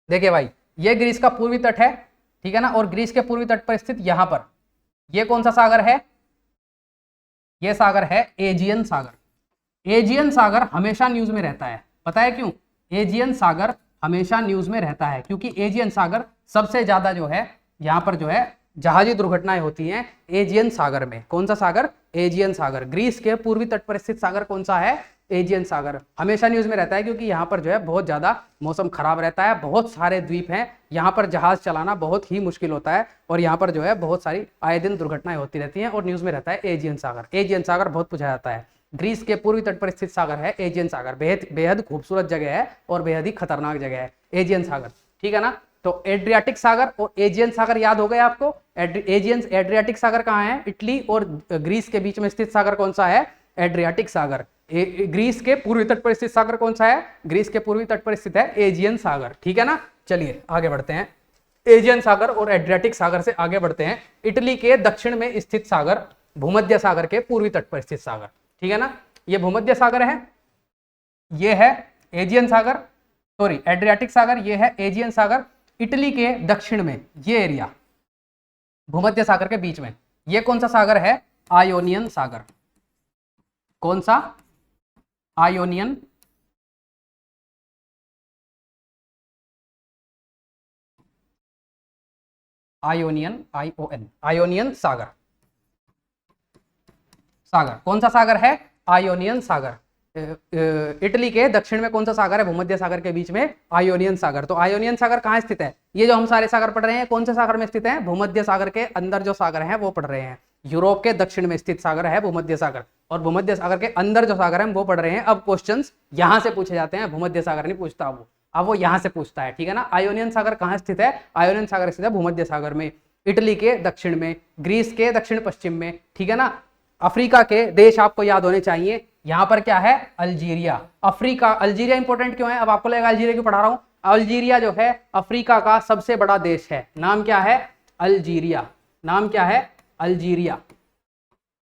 देखिए भाई, ये ग्रीस का पूर्वी तट है, ठीक है ना। और ग्रीस के पूर्वी तट पर स्थित यहां पर ये कौन सा सागर है, ये सागर है एजियन सागर। एजियन सागर हमेशा न्यूज में रहता है, पता है क्यों, एजियन सागर हमेशा न्यूज में रहता है क्योंकि एजियन सागर सबसे ज्यादा जो है यहां पर जो है जहाजी दुर्घटनाएं होती हैं एजियन सागर में। कौन सा सागर, एजियन सागर। ग्रीस के पूर्वी तट पर स्थित सागर कौन सा है, एजियन सागर। हमेशा न्यूज में रहता है क्योंकि यहाँ पर जो है बहुत ज्यादा मौसम खराब रहता है, बहुत सारे द्वीप हैं, यहाँ पर जहाज चलाना बहुत ही मुश्किल होता है और यहाँ पर जो है बहुत सारी आए दिन दुर्घटनाएं होती रहती हैं और न्यूज में रहता है एजियन सागर। एजियन सागर बहुत पूछा जाता है। ग्रीस के पूर्वी तट पर स्थित सागर है एजियन सागर। बेहद खूबसूरत जगह है और बेहद ही खतरनाक जगह है एजियन सागर, ठीक है ना। तो एड्रियाटिक सागर और एजियन सागर याद हो गया आपको। एड्रियाटिक सागर कहाँ है, इटली और ग्रीस के बीच में स्थित सागर कौन सा है, एड्रियाटिक सागर। ग्रीस के पूर्वी तट पर स्थित सागर कौन सा है, ग्रीस के पूर्वी तट पर स्थित है एजियन सागर, ठीक है ना। चलिए आगे बढ़ते हैं, एजियन सागर और एड्रियाटिक सागर से आगे बढ़ते हैं। इटली के दक्षिण में स्थित सागर, भूमध्य सागर के पूर्वी तट पर स्थित सागर, ठीक है ना। ये भूमध्य सागर है, ये है एजियन सागर, सॉरी एड्रियाटिक सागर, ये है एजियन सागर। इटली के दक्षिण में ये एरिया भूमध्य सागर के बीच में, ये कौन सा सागर है, आयोनियन सागर। कौन सा, आयोनियन, आयोनियन, ION, आयोनियन सागर। सागर कौन सा सागर है, आयोनियन सागर। इटली के दक्षिण में कौन सा सागर है भूमध्य सागर के बीच में? आयोनियन सागर। तो आयोनियन सागर कहाँ स्थित है? ये जो हम सारे सागर पढ़ रहे हैं कौन से सागर में स्थित है? भूमध्य सागर के अंदर जो सागर है वो पढ़ रहे हैं। यूरोप के दक्षिण में स्थित सागर है भूमध्य सागर, और भूमध्य सागर के अंदर जो सागर है वो पढ़ रहे हैं। अब क्वेश्चंस यहां से पूछे जाते हैं, भूमध्य सागर नहीं पूछता वो, अब वो यहां से पूछता है, ठीक है ना। आयोनियन सागर कहाँ स्थित है? आयोनियन सागर स्थित है भूमध्य सागर में, इटली के दक्षिण में, ग्रीस के दक्षिण पश्चिम में, ठीक है ना। अफ्रीका के देश आपको याद होने चाहिए, यहां पर क्या है? अल्जीरिया। अफ्रीका, अल्जीरिया इंपॉर्टेंट क्यों है? अब आपको लगेगा अल्जीरिया क्यों पढ़ा रहा हूं। अल्जीरिया जो है अफ्रीका का सबसे बड़ा देश है। नाम क्या है? अल्जीरिया। नाम क्या है? अल्जीरिया,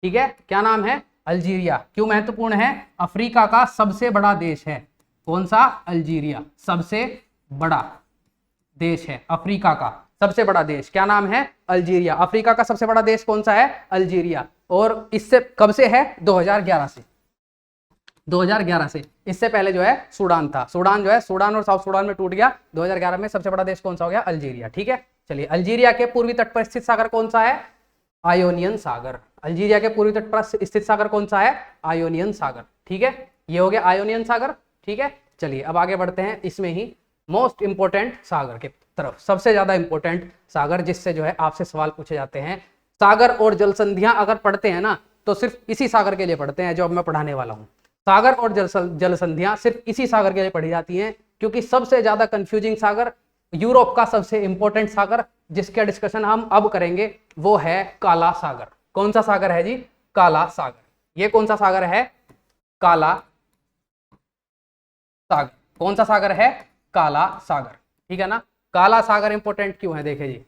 ठीक है। क्या नाम है? अल्जीरिया। क्यों महत्वपूर्ण है? अफ्रीका का सबसे बड़ा देश है। कौन सा? अल्जीरिया सबसे बड़ा देश है, अफ्रीका का सबसे बड़ा देश। क्या नाम है? अल्जीरिया। अफ्रीका का सबसे बड़ा देश कौन सा है? अल्जीरिया। और इससे कब से है? 2011 से। 2011 से। इससे पहले जो है सूडान था। सूडान जो है, सूडान और साउथ सूडान में टूट गया। 2011 में सबसे बड़ा देश कौन सा हो गया? अल्जीरिया, ठीक है। चलिए, अल्जीरिया के पूर्वी तट पर स्थित सागर कौन सा है? आयोनियन सागर। अल्जीरिया के पूर्वी तट पर स्थित सागर कौन सा है? आयोनियन सागर, ठीक है। ये हो गया आयोनियन सागर, ठीक है। चलिए अब आगे बढ़ते हैं इसमें ही मोस्ट इंपोर्टेंट सागर के तरफ, सबसे ज्यादा इंपोर्टेंट सागर जिससे जो है आपसे सवाल पूछे जाते हैं। सागर और जल संधियां अगर पढ़ते हैं ना तो सिर्फ इसी सागर के लिए पढ़ते हैं जो अब मैं पढ़ाने वाला हूं। सागर और जल संधियां सिर्फ इसी सागर के लिए पढ़ी जाती हैं, क्योंकि सबसे ज्यादा कंफ्यूजिंग सागर, यूरोप का सबसे इंपॉर्टेंट सागर जिसका डिस्कशन हम अब करेंगे वो है काला सागर। कौन सा सागर है जी? काला सागर। ये कौन सा सागर है? काला सागर। कौन सा सागर है? काला सागर, ठीक है ना। काला सागर इंपॉर्टेंट क्यों है? देखिए जी,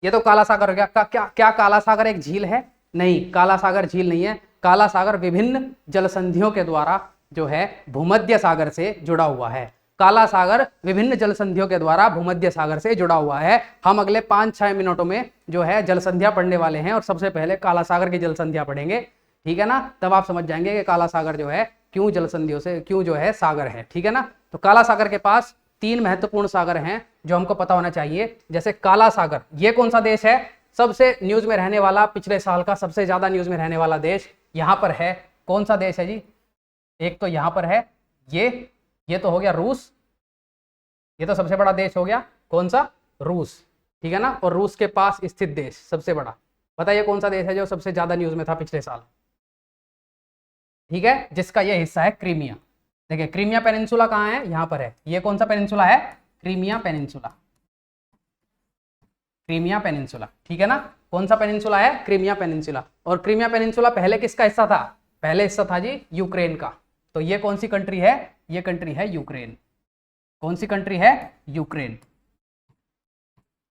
ये तो काला सागर हो गया। क्या काला सागर एक झील है? नहीं, काला सागर झील नहीं है। काला सागर विभिन्न जलसंधियों के द्वारा जो है भूमध्य सागर से जुड़ा हुआ है। काला सागर विभिन्न जलसंधियों के द्वारा भूमध्य सागर से जुड़ा हुआ है। हम अगले 5-6 मिनटों में जो है जलसंधियां पढ़ने वाले हैं, और सबसे पहले काला सागर की जलसंधियां पढ़ेंगे, ठीक है ना। तब आप समझ जाएंगे कि काला सागर जो है क्यों जलसंधियों से, क्यों जो है सागर है, ठीक है ना। तो काला सागर के पास 3 महत्वपूर्ण सागर हैं जो हमको पता होना चाहिए। जैसे काला सागर, ये कौन सा देश है? सबसे न्यूज में रहने वाला, पिछले साल का सबसे ज्यादा न्यूज में रहने वाला देश यहां पर है। कौन सा देश है जी? एक तो यहां पर है ये तो हो गया रूस। ये तो सबसे बड़ा देश हो गया। कौन सा? रूस, ठीक है ना। और रूस के पास स्थित देश सबसे बड़ा, बताइए कौन सा देश है जो सबसे ज्यादा न्यूज में था पिछले साल? ठीक है, जिसका ये हिस्सा है क्रीमिया। देखिए क्रीमिया पेनिनसुला कहाँ है? यहाँ पर है। ये कौन सा पेनिनसुला है? Crimea peninsula. क्रीमिया पेनिनसुला, ठीक है ना। कौन सा पेनिनसुला है? Crimea peninsula. और क्रीमिया पेनिनसुला पहले किसका हिस्सा था? पहले हिस्सा था जी यूक्रेन का। तो ये कौन सी कंट्री है? ये कंट्री है यूक्रेन। कौन सी कंट्री है? यूक्रेन।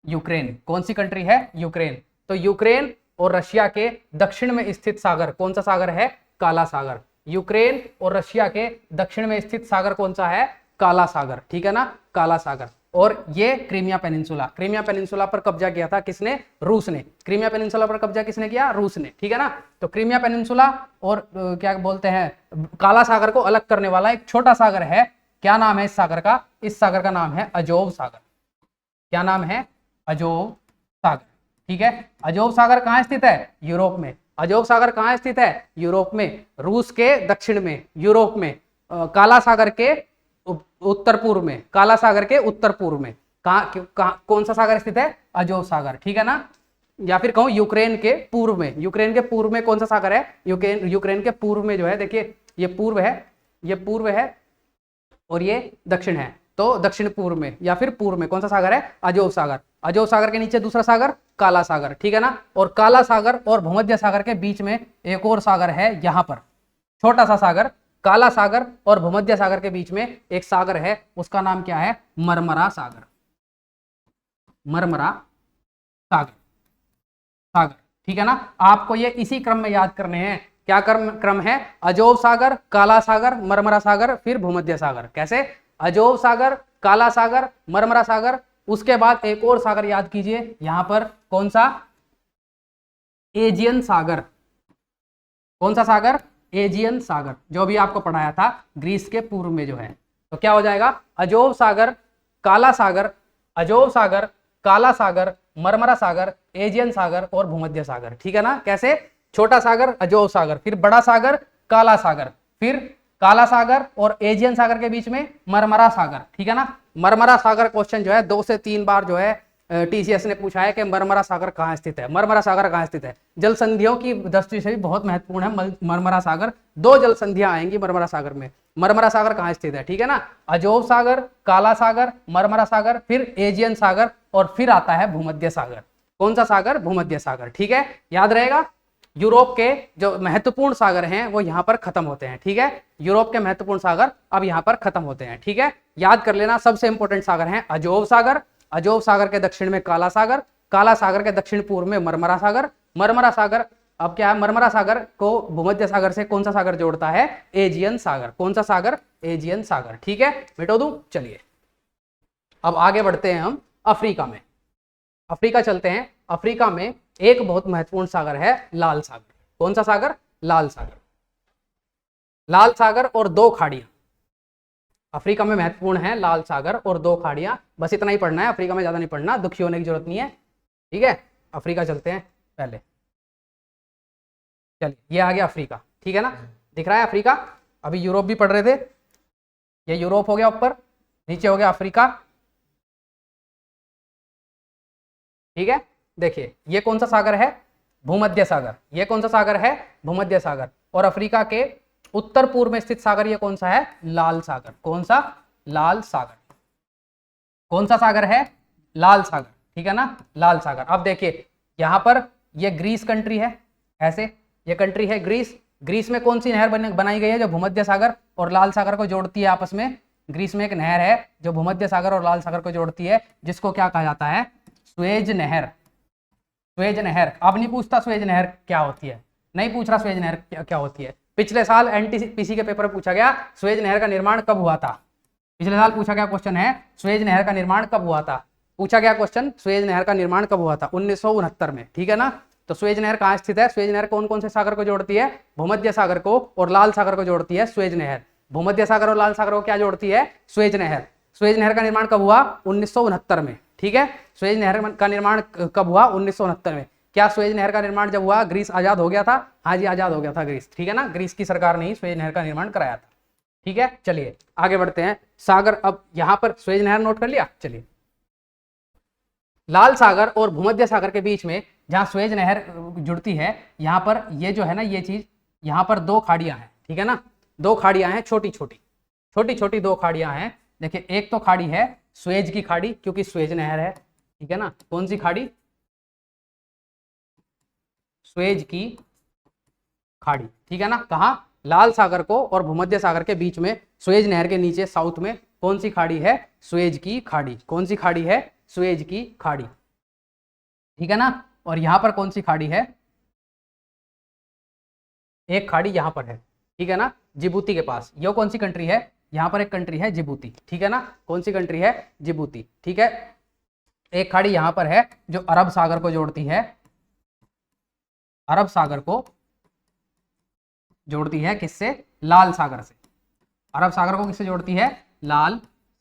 यूक्रेन कौन सी कंट्री है? यूक्रेन। तो यूक्रेन और रशिया के दक्षिण में स्थित सागर कौन सा सागर है? काला सागर। यूक्रेन और रशिया के दक्षिण में स्थित सागर कौन सा है? काला सागर, ठीक है ना, काला सागर। और ये क्रीमिया पेनिनसुला, क्रीमिया पेनिनसुला पर कब्जा किया था किसने? रूस ने। क्रीमिया पेनिनसुला पर कब्जा किसने किया? रूस ने, ठीक है ना। तो क्रीमिया पेनिनसुला और क्या बोलते हैं, काला सागर को अलग करने वाला एक छोटा सागर है। क्या नाम है इस सागर का? इस सागर का नाम है अजोव सागर। क्या नाम है? अजोव सागर, ठीक है। अजोव सागर कहाँ स्थित है? यूरोप में। अजोव सागर कहाँ स्थित है? यूरोप में, रूस के दक्षिण में, यूरोप में। काला सागर के उत्तर पूर्व में, काला सागर के उत्तर पूर्व में। कौन सा सागर स्थित है? अजोव सागर, ठीक है ना। या फिर कहूं यूक्रेन के पूर्व में। यूक्रेन के पूर्व में कौन सा सागर है? यूक्रेन के पूर्व में जो है, देखिए ये पूर्व है, ये पूर्व है और ये दक्षिण है। तो दक्षिण पूर्व में या फिर पूर्व में कौन सा सागर है? अजोव सागर। अजोव सागर के नीचे दूसरा सागर काला सागर, ठीक है ना। और काला सागर और भूमध्य सागर के बीच में एक और सागर है, यहां पर छोटा सा सागर। काला सागर और भूमध्य सागर के बीच में एक सागर है, उसका नाम क्या है? मरमरा सागर। मरमरा सागर, सागर, ठीक है ना। आपको ये इसी क्रम में याद करने हैं। क्या क्रम है? अजोव सागर, काला सागर, मरमरा सागर, फिर भूमध्य सागर। कैसे? अजोव सागर, काला सागर, मरमरा सागर, उसके बाद एक और सागर याद कीजिए यहां पर। कौन सा? एजियन सागर। कौन सा सागर? एजियन सागर, जो भी आपको पढ़ाया था ग्रीस के पूर्व में जो है। तो क्या हो जाएगा? अजोव सागर, काला सागर, अजोव सागर, काला सागर, मरमरा सागर, एजियन सागर और भूमध्य सागर, ठीक है ना। कैसे? छोटा सागर अजोव सागर, फिर बड़ा सागर काला सागर, फिर काला सागर और एजियन सागर के बीच में मरमरा सागर, ठीक है ना। मरमरा सागर क्वेश्चन जो है 2 से 3 बार जो है टीसीएस ने पूछा है कि मरमरा सागर कहाँ स्थित है, मरमरा सागर कहाँ स्थित है। जल संधियों की दृष्टि से भी बहुत महत्वपूर्ण है मरमरा सागर। 2 जल संधियां आएंगी मरमरा सागर में। मरमरा सागर कहाँ स्थित है, ठीक है ना। अजोब सागर, काला सागर, मरमरा सागर, फिर एजियन सागर और फिर आता है भूमध्य सागर। कौन सा सागर, भूमध्य सागर, ठीक है, याद रहेगा। यूरोप के जो महत्वपूर्ण सागर हैं वो यहाँ पर खत्म होते हैं, ठीक है। यूरोप के महत्वपूर्ण सागर अब यहाँ पर खत्म होते हैं, ठीक है। याद कर लेना, सबसे इंपॉर्टेंट सागर हैं अजोब सागर, अजोब सागर के दक्षिण में काला सागर, काला सागर के दक्षिण पूर्व में मरमरा सागर, मरमरा सागर अब क्या है, मरमरा सागर को भूमध्य सागर से कौन सा सागर जोड़ता है, एजियन सागर। कौन सा सागर, एजियन सागर, ठीक है, मिटो दूं। चलिए अब आगे बढ़ते हैं हम अफ्रीका में। अफ्रीका चलते हैं। अफ्रीका में एक बहुत महत्वपूर्ण सागर है लाल सागर। कौन सा सागर, लाल सागर। लाल सागर और 2 खाड़ियां अफ्रीका में महत्वपूर्ण है, लाल सागर और 2 खाड़ियां। बस इतना ही पढ़ना है, अफ्रीका में ज्यादा नहीं पढ़ना, दुखी होने की जरूरत नहीं है, ठीक है। अफ्रीका चलते हैं पहले। चलिए ये आ गया अफ्रीका, ठीक है ना, दिख रहा है अफ्रीका। अभी यूरोप भी पढ़ रहे थे, ये यूरोप हो गया ऊपर, नीचे हो गया अफ्रीका, ठीक है। देखिए ये कौन सा सागर है, भूमध्य सागर। ये कौन सा सागर है, भूमध्य सागर। और अफ्रीका के उत्तर पूर्व में स्थित सागर ये कौन सा है, लाल सागर। कौन सा, लाल सागर। कौन सा सागर है, लाल सागर, ठीक है ना, लाल सागर। अब देखिए यहां पर ये ग्रीस कंट्री है, ऐसे ये कंट्री है ग्रीस। ग्रीस में कौन सी नहर बनाई गई है जो भूमध्य सागर और लाल सागर को जोड़ती है आपस में। ग्रीस में एक नहर है जो भूमध्य सागर और लाल सागर को जोड़ती है, जिसको क्या कहा जाता है, स्वेज नहर। स्वेज नहर। अब नहीं पूछता स्वेज नहर क्या होती है, नहीं पूछ रहा स्वेज नहर क्या होती है। पिछले साल एनटीपीसी के पेपर में पूछा गया स्वेज नहर का निर्माण कब हुआ था। पिछले साल पूछा गया क्वेश्चन है स्वेज नहर का निर्माण कब हुआ था। पूछा गया क्वेश्चन स्वेज नहर का निर्माण कब हुआ था, 1969 में, ठीक है ना। तो स्वेज नहर कहाँ स्थित है, स्वेज नहर कौन कौन से सागर को जोड़ती है, भूमध्य सागर को और लाल सागर को जोड़ती है स्वेज नहर। भूमध्य सागर और लाल सागर को क्या जोड़ती है, स्वेज नहर। स्वेज नहर का निर्माण कब हुआ, 1969 में, ठीक है। स्वेज नहर का निर्माण कब हुआ, 1969 में। क्या स्वेज नहर का निर्माण जब हुआ ग्रीस आजाद हो गया था, हाँ जी आजाद हो गया था ग्रीस, ठीक है ना। ग्रीस की सरकार ने ही स्वेज नहर का निर्माण कराया था, ठीक है। चलिए आगे बढ़ते हैं। सागर, अब यहां पर स्वेज नहर नोट कर लिया। चलिए लाल सागर और भूमध्य सागर के बीच में जहां स्वेज नहर जुड़ती है, यहां पर ये जो है ना ये चीज, यहां पर 2 खाड़ियां हैं, ठीक है ना। 2 खाड़ियां हैं, छोटी छोटी 2 खाड़ियां हैं। देखिए एक तो खाड़ी है स्वेज की खाड़ी, क्योंकि स्वेज नहर है, ठीक है ना। कौन सी खाड़ी, स्वेज की खाड़ी, ठीक है ना। कहा, लाल सागर को और भूमध्य सागर के बीच में स्वेज नहर के नीचे साउथ में कौन सी खाड़ी है, स्वेज की खाड़ी। कौन सी खाड़ी है, स्वेज की खाड़ी, ठीक है ना। और यहां पर कौन सी खाड़ी है, एक खाड़ी यहां पर है, ठीक है ना, जिबूती के पास। ये कौन सी कंट्री है, यहां पर एक कंट्री है जिबूती, ठीक है ना। कौन सी कंट्री है, जिबूती, ठीक है। एक खाड़ी यहां पर है जो अरब सागर को जोड़ती है, अरब सागर को जोड़ती है किससे, लाल सागर से। अरब सागर को किससे जोड़ती है, लाल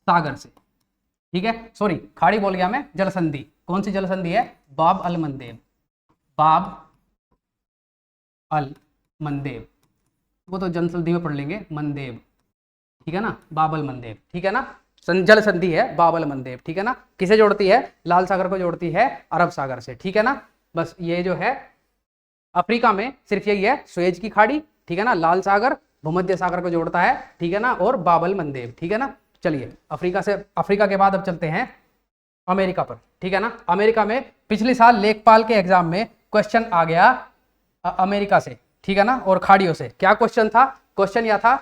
सागर से, ठीक है। सॉरी खाड़ी बोल गया मैं, जल संधि। कौन सी जल संधि है, बाब अल मंदेब, बाब अल मंदेब, वो तो जल संधि में पढ़ लेंगे, मंदेब, ठीक है ना, बाबल मंदेब, ठीक है ना। जल संधि है बाबल मंदेब, ठीक है ना। किसे जोड़ती है, लाल सागर को जोड़ती है अरब सागर से, ठीक है ना। बस ये जो है अफ्रीका में सिर्फ यही है, स्वेज की खाड़ी, ठीक है ना, लाल सागर भूमध्य सागर को जोड़ता है, ठीक है ना, और बाबल मंदेब, ठीक है ना। चलिए अफ्रीका के बाद अब चलते हैं अमेरिका पर, ठीक है ना। अमेरिका में पिछले साल लेखपाल के एग्जाम में क्वेश्चन आ गया अमेरिका से, ठीक है ना, और खाड़ियों से। क्या क्वेश्चन था, क्वेश्चन यह था,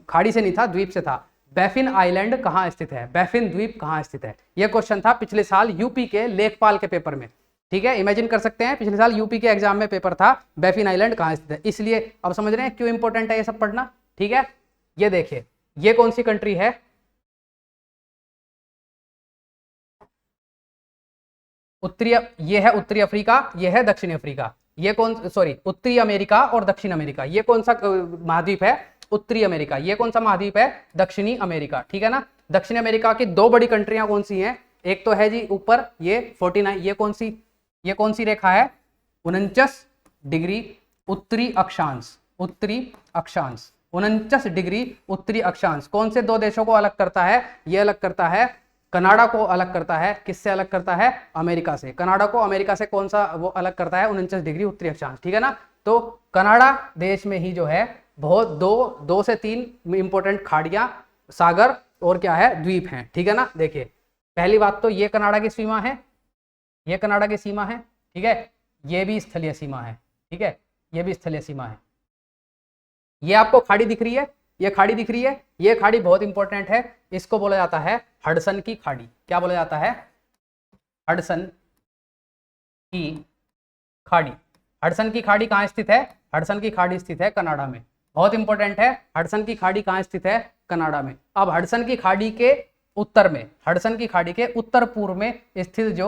खाड़ी से नहीं था, द्वीप से था। बैफिन आइलैंड कहाँ स्थित है, बैफिन द्वीप कहाँ स्थित है, यह क्वेश्चन था पिछले साल यूपी के लेखपाल के पेपर में, ठीक है। इमेजिन कर सकते हैं पिछले साल यूपी के एग्जाम में पेपर था बैफिन आइलैंड कहाँ स्थित है। इसलिए अब समझ रहे हैं क्यों इंपॉर्टेंट है ये सब पढ़ना, ठीक है। ये देखिए ये कौन सी कंट्री है, उत्तरी, ये है उत्तरी अफ्रीका, ये है दक्षिणी अफ्रीका। ये कौन, सॉरी उत्तरी अमेरिका और दक्षिण अमेरिका। ये कौन सा महाद्वीप है, उत्तरी अमेरिका। ये कौन सा महाद्वीप है, दक्षिणी अमेरिका, ठीक है ना। दक्षिण अमेरिका की 2 बड़ी कंट्रियां कौन सी हैं, एक तो है जी ऊपर ये 49, ये कौन सी रेखा है, 49 डिग्री उत्तरी अक्षांश, उत्तरी अक्षांश, 49 डिग्री उत्तरी अक्षांश। कौन से दो देशों को अलग करता है? ये अलग करता है कनाडा को अलग करता है। किससे अलग करता है? अमेरिका से। कनाडा को अमेरिका से कौन सा वो अलग करता है? 49 डिग्री उत्तरी अक्षांश, ठीक है ना। तो कनाडा देश में ही जो है बहुत दो से तीन इंपॉर्टेंट खाड़ियां, सागर और क्या है, द्वीप हैं, ठीक है ना। देखिए पहली बात तो ये कनाडा की सीमा है, ये कनाडा की सीमा है, ठीक है। ये भी स्थलीय सीमा है, ठीक है, ये भी स्थलीय सीमा है। ये आपको खाड़ी दिख रही है, ये खाड़ी दिख रही है, ये खाड़ी बहुत इंपॉर्टेंट है, इसको बोला जाता है हडसन की खाड़ी। क्या बोला जाता है? हडसन की खाड़ी। हडसन की खाड़ी कहाँ स्थित है? हडसन की खाड़ी स्थित है कनाडा में, बहुत इंपॉर्टेंट है। हडसन की खाड़ी कहाँ स्थित है? कनाडा में। अब हडसन की खाड़ी के उत्तर में, हडसन की खाड़ी के उत्तर पूर्व में स्थित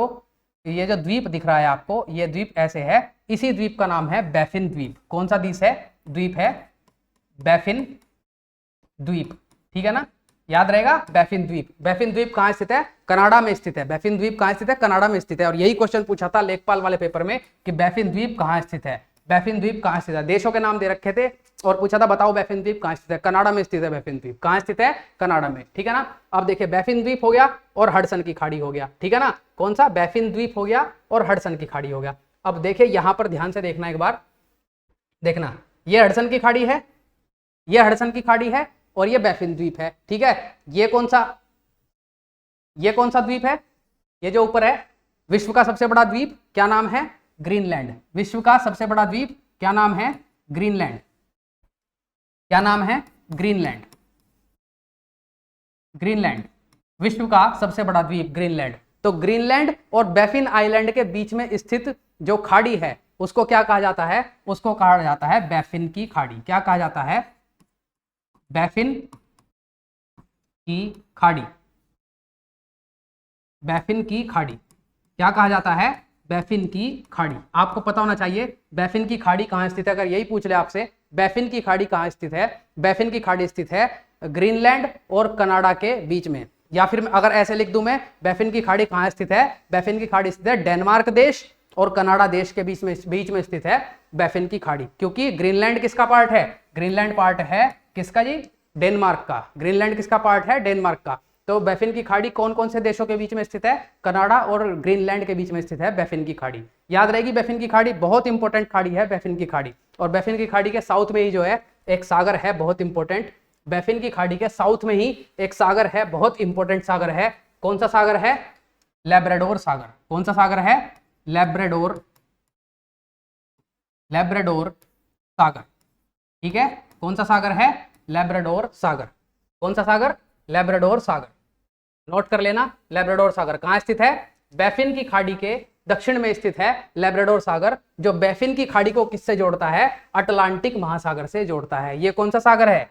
ये जो द्वीप दिख रहा है आपको, ये द्वीप ऐसे है, इसी द्वीप का नाम है बैफिन द्वीप। कौन सा देश है? द्वीप है बैफिन द्वीप, ठीक है ना, याद रहेगा बैफिन द्वीप। बैफिन द्वीप कहाँ स्थित है? कनाडा में स्थित है। बैफिन द्वीप कहाँ स्थित है? कनाडा में स्थित है। और यही क्वेश्चन पूछा था लेखपाल वाले पेपर में कि बैफिन द्वीप कहाँ स्थित है, बैफिन द्वीप कहाँ स्थित है। देशों के नाम दे रखे थे और पूछा था बताओ बैफिन द्वीप कहाँ स्थित है? कनाडा में स्थित है बैफिन द्वीप। कहाँ स्थित है? कनाडा में, ठीक है ना। अब देखिए बैफिन द्वीप हो गया और हडसन की खाड़ी हो गया, ठीक है ना। कौन सा? बैफिन द्वीप हो गया और हडसन की खाड़ी हो गया। अब देखिए यहां पर ध्यान से देखना, एक बार देखना, ये हडसन की खाड़ी है, ये हडसन की खाड़ी है और ये बैफिन द्वीप है, ठीक है। ये कौन सा द्वीप है? ये जो ऊपर है, विश्व का सबसे बड़ा द्वीप, क्या नाम है? ग्रीनलैंड। विश्व का सबसे बड़ा द्वीप क्या नाम है? ग्रीनलैंड। क्या नाम है? ग्रीनलैंड। ग्रीनलैंड विश्व का सबसे बड़ा द्वीप ग्रीनलैंड। तो ग्रीनलैंड और बैफिन आइलैंड के बीच में स्थित जो खाड़ी है उसको क्या कहा जाता है? उसको कहा जाता है बैफिन की खाड़ी। क्या कहा जाता है? बैफिन की खाड़ी। बैफिन की खाड़ी क्या कहा जाता है? बैफिन की खाड़ी। आपको पता होना चाहिए बैफिन की खाड़ी कहाँ स्थित है। अगर यही पूछ ले आपसे बैफिन की खाड़ी कहाँ स्थित है, बैफिन की खाड़ी स्थित है ग्रीनलैंड और कनाडा के बीच में। या फिर अगर ऐसे लिख दूं मैं, बैफिन की खाड़ी कहाँ स्थित है? बैफिन की खाड़ी स्थित है डेनमार्क देश और कनाडा देश के बीच में स्थित है बैफिन की खाड़ी। क्योंकि ग्रीनलैंड किसका पार्ट है? ग्रीनलैंड पार्ट है किसका जी? डेनमार्क का। ग्रीनलैंड किसका पार्ट है? डेनमार्क का। तो बैफिन की खाड़ी कौन कौन से देशों के बीच में स्थित है? कनाडा और ग्रीनलैंड के बीच में स्थित है बैफिन की खाड़ी। याद रहेगी बैफिन की खाड़ी बहुत इंपॉर्टेंट खाड़ी है बैफिन की खाड़ी। और बैफिन की खाड़ी के साउथ में ही जो है एक सागर है बहुत इंपॉर्टेंट। बैफिन की खाड़ी के साउथ में ही एक सागर है, बहुत इंपॉर्टेंट सागर है। कौन सा सागर है? लैब्राडोर सागर। कौन सा सागर है? लैब्राडोर सागर, ठीक है। कौन सा सागर है? लैब्राडोर सागर। कौन सा सागर? लैब्राडोर सागर। नोट कर लेना, लैब्राडोर सागर कहाँ स्थित है? बैफिन की खाड़ी के दक्षिण में स्थित है लैब्राडोर सागर, जो बैफिन की खाड़ी को किससे जोड़ता है? अटलांटिक महासागर से जोड़ता है। ये कौन सा सागर है?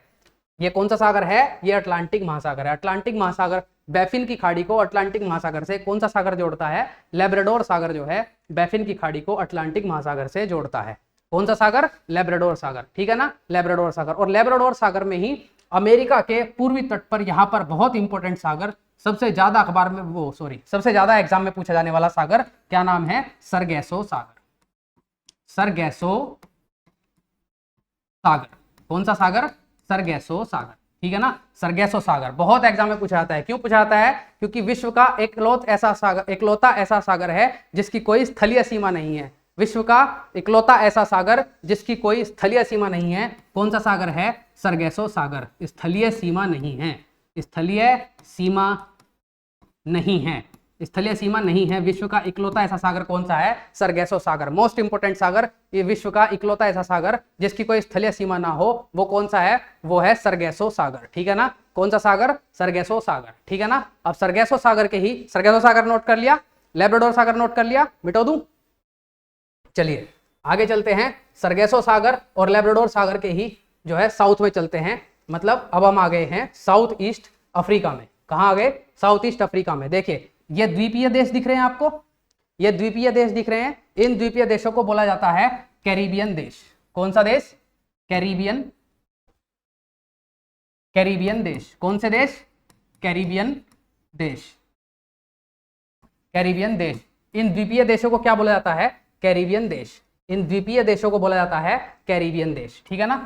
ये कौन सा सागर है? ये अटलांटिक महासागर है। अटलांटिक महासागर बैफिन की खाड़ी को अटलांटिक महासागर से कौन सा सागर जोड़ता है? लैब्राडोर सागर जो है बैफिन की खाड़ी को अटलांटिक महासागर से जोड़ता है। कौन सा सागर? लैब्राडोर सागर, ठीक है ना, लैब्राडोर सागर। और लैब्राडोर सागर में ही अमेरिका के पूर्वी तट पर यहाँ पर बहुत इंपॉर्टेंट सागर, सबसे ज्यादा अखबार में सबसे ज्यादा एग्जाम में पूछा जाने वाला सागर, क्या नाम है? सरगैसो सागर। सरगैसो सागर। कौन सा सागर? सरगैसो सागर, ठीक है ना। सरगैसो सागर बहुत एग्जाम में पूछा जाता है। क्यों पूछा जाता है? क्योंकि विश्व का इकलौता ऐसा सागर है जिसकी कोई स्थलीय सीमा नहीं है। विश्व का इकलौता ऐसा सागर जिसकी कोई स्थलीय सीमा नहीं है। कौन सा सागर है? सरगैसो सागर। स्थलीय सीमा नहीं है, स्थलीय सीमा नहीं है, स्थलीय सीमा नहीं है। विश्व का इकलौता ऐसा सागर कौन सा है? सरगैसो सागर। मोस्ट इंपोर्टेंट सागर, ये विश्व का इकलौता ऐसा सागर जिसकी कोई स्थलीय सीमा ना हो, वो कौन सा है? वो है सरगैसो सागर, ठीक है ना। कौन सा सागर? सरगैसो सागर, ठीक है ना। अब सरगैसो सागर के ही, सरगैसो सागर नोट कर लिया, लैब्राडोर सागर नोट कर लिया, मिटा दूं? चलिए आगे चलते हैं। सरगैसो सागर और लैब्राडोर सागर के ही जो है साउथ में चलते हैं। मतलब अब हम आ गए हैं साउथ ईस्ट अफ्रीका में। कहाँ आ गए? साउथ ईस्ट अफ्रीका में। देखिए ये द्वीपीय देश दिख रहे हैं आपको, ये द्वीपीय देश दिख रहे हैं। इन द्वीपीय देशों को बोला जाता है कैरिबियन देश। कौन सा देश? कैरिबियन देश। कौन से देश? कैरिबियन देश। कैरिबियन देश। इन द्वीपीय देशों को क्या बोला जाता है? कैरिबियन देश। इन द्वीपीय देशों को बोला जाता है कैरिबियन देश, ठीक है ना।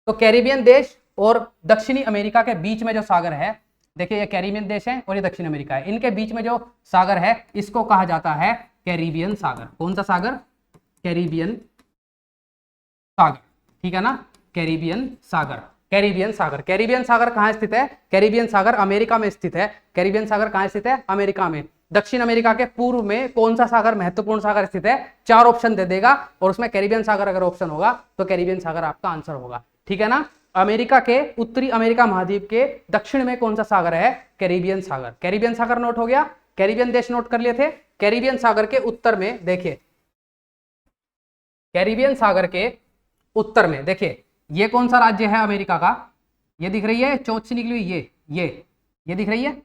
तो कैरिबियन देश और दक्षिणी अमेरिका के बीच में जो सागर है, देखिए ये कैरिबियन देश है और ये दक्षिण अमेरिका है, इनके बीच में जो सागर है इसको कहा जाता है कैरिबियन सागर। कौन सा सागर? कैरिबियन सागर, ठीक है ना, कैरिबियन सागर। कैरिबियन सागर, कैरिबियन सागर कहाँ स्थित है? कैरिबियन सागर अमेरिका में स्थित है। कैरिबियन सागर कहाँ स्थित है? अमेरिका में। दक्षिण अमेरिका के पूर्व में कौन सा सागर महत्वपूर्ण सागर स्थित है? 4 ऑप्शन दे देगा और उसमें कैरिबियन सागर अगर ऑप्शन होगा तो कैरिबियन सागर आपका आंसर होगा, ठीक है ना। अमेरिका के उत्तरी अमेरिका महाद्वीप के दक्षिण में कौन सा सागर है? कैरिबियन सागर। कैरिबियन सागर नोट हो गया, कैरिबियन देश नोट कर लिए थे। कैरिबियन सागर के उत्तर में देखिए, कैरिबियन सागर के उत्तर में देखिए ये कौन सा राज्य है अमेरिका का? ये दिख रही है चोंच से निकली हुई, ये दिख रही है,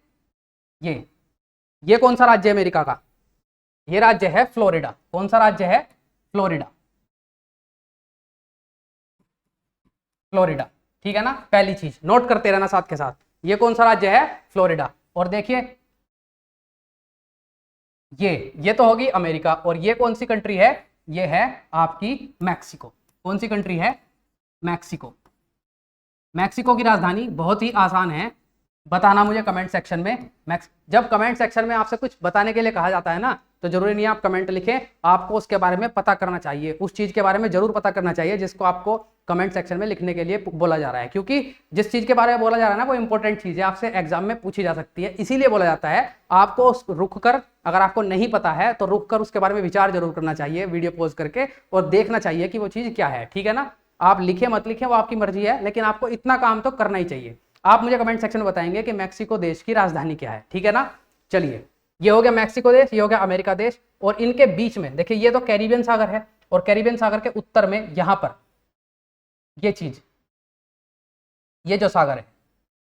ये कौन सा राज्य है अमेरिका का? ये राज्य है फ्लोरिडा। कौन सा राज्य है? फ्लोरिडा, फ्लोरिडा, ठीक है ना। पहली चीज नोट करते रहना साथ के साथ, ये कौन सा राज्य है? फ्लोरिडा। और देखिए ये तो होगी अमेरिका, और ये कौन सी कंट्री है? ये है आपकी मैक्सिको। कौन सी कंट्री है? मैक्सिको। मैक्सिको की राजधानी बहुत ही आसान है, बताना मुझे कमेंट सेक्शन में। जब कमेंट सेक्शन में आपसे कुछ बताने के लिए कहा जाता है ना, तो जरूरी नहीं आप कमेंट लिखें, आपको उसके बारे में पता करना चाहिए, उस चीज के बारे में जरूर पता करना चाहिए जिसको आपको कमेंट सेक्शन में लिखने के लिए बोला जा रहा है, क्योंकि जिस चीज के बारे में बोला जा रहा है ना वो इंपॉर्टेंट चीज है, आपसे एग्जाम में पूछी जा सकती है, इसीलिए बोला जाता है। आपको रुक कर, अगर आपको नहीं पता है तो रुक कर उसके बारे में विचार जरूर करना चाहिए, वीडियो पॉज करके, और देखना चाहिए कि वो चीज क्या है, ठीक है ना। आप लिखे मत लिखे वो आपकी मर्जी है, लेकिन आपको इतना काम तो करना ही चाहिए। आप मुझे कमेंट सेक्शन में बताएंगे कि मैक्सिको देश की राजधानी क्या है, ठीक है ना। चलिए, ये हो गया मैक्सिको देश, ये हो गया अमेरिका देश, और इनके बीच में देखिए ये तो कैरिबियन सागर है, और कैरिबियन सागर के उत्तर में यहां पर ये चीज, ये जो सागर है,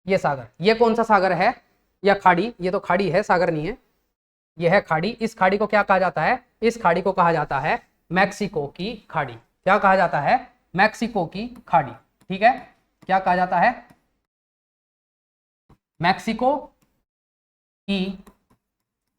ये सागर, ये कौन सा सागर है? या खाड़ी, ये तो खाड़ी है, सागर नहीं है, ये है खाड़ी। इस खाड़ी को क्या कहा जाता है? इस खाड़ी को कहा जाता है मैक्सिको की खाड़ी। क्या कहा जाता है? मैक्सिको की खाड़ी, ठीक है। क्या कहा जाता है? मैक्सिको की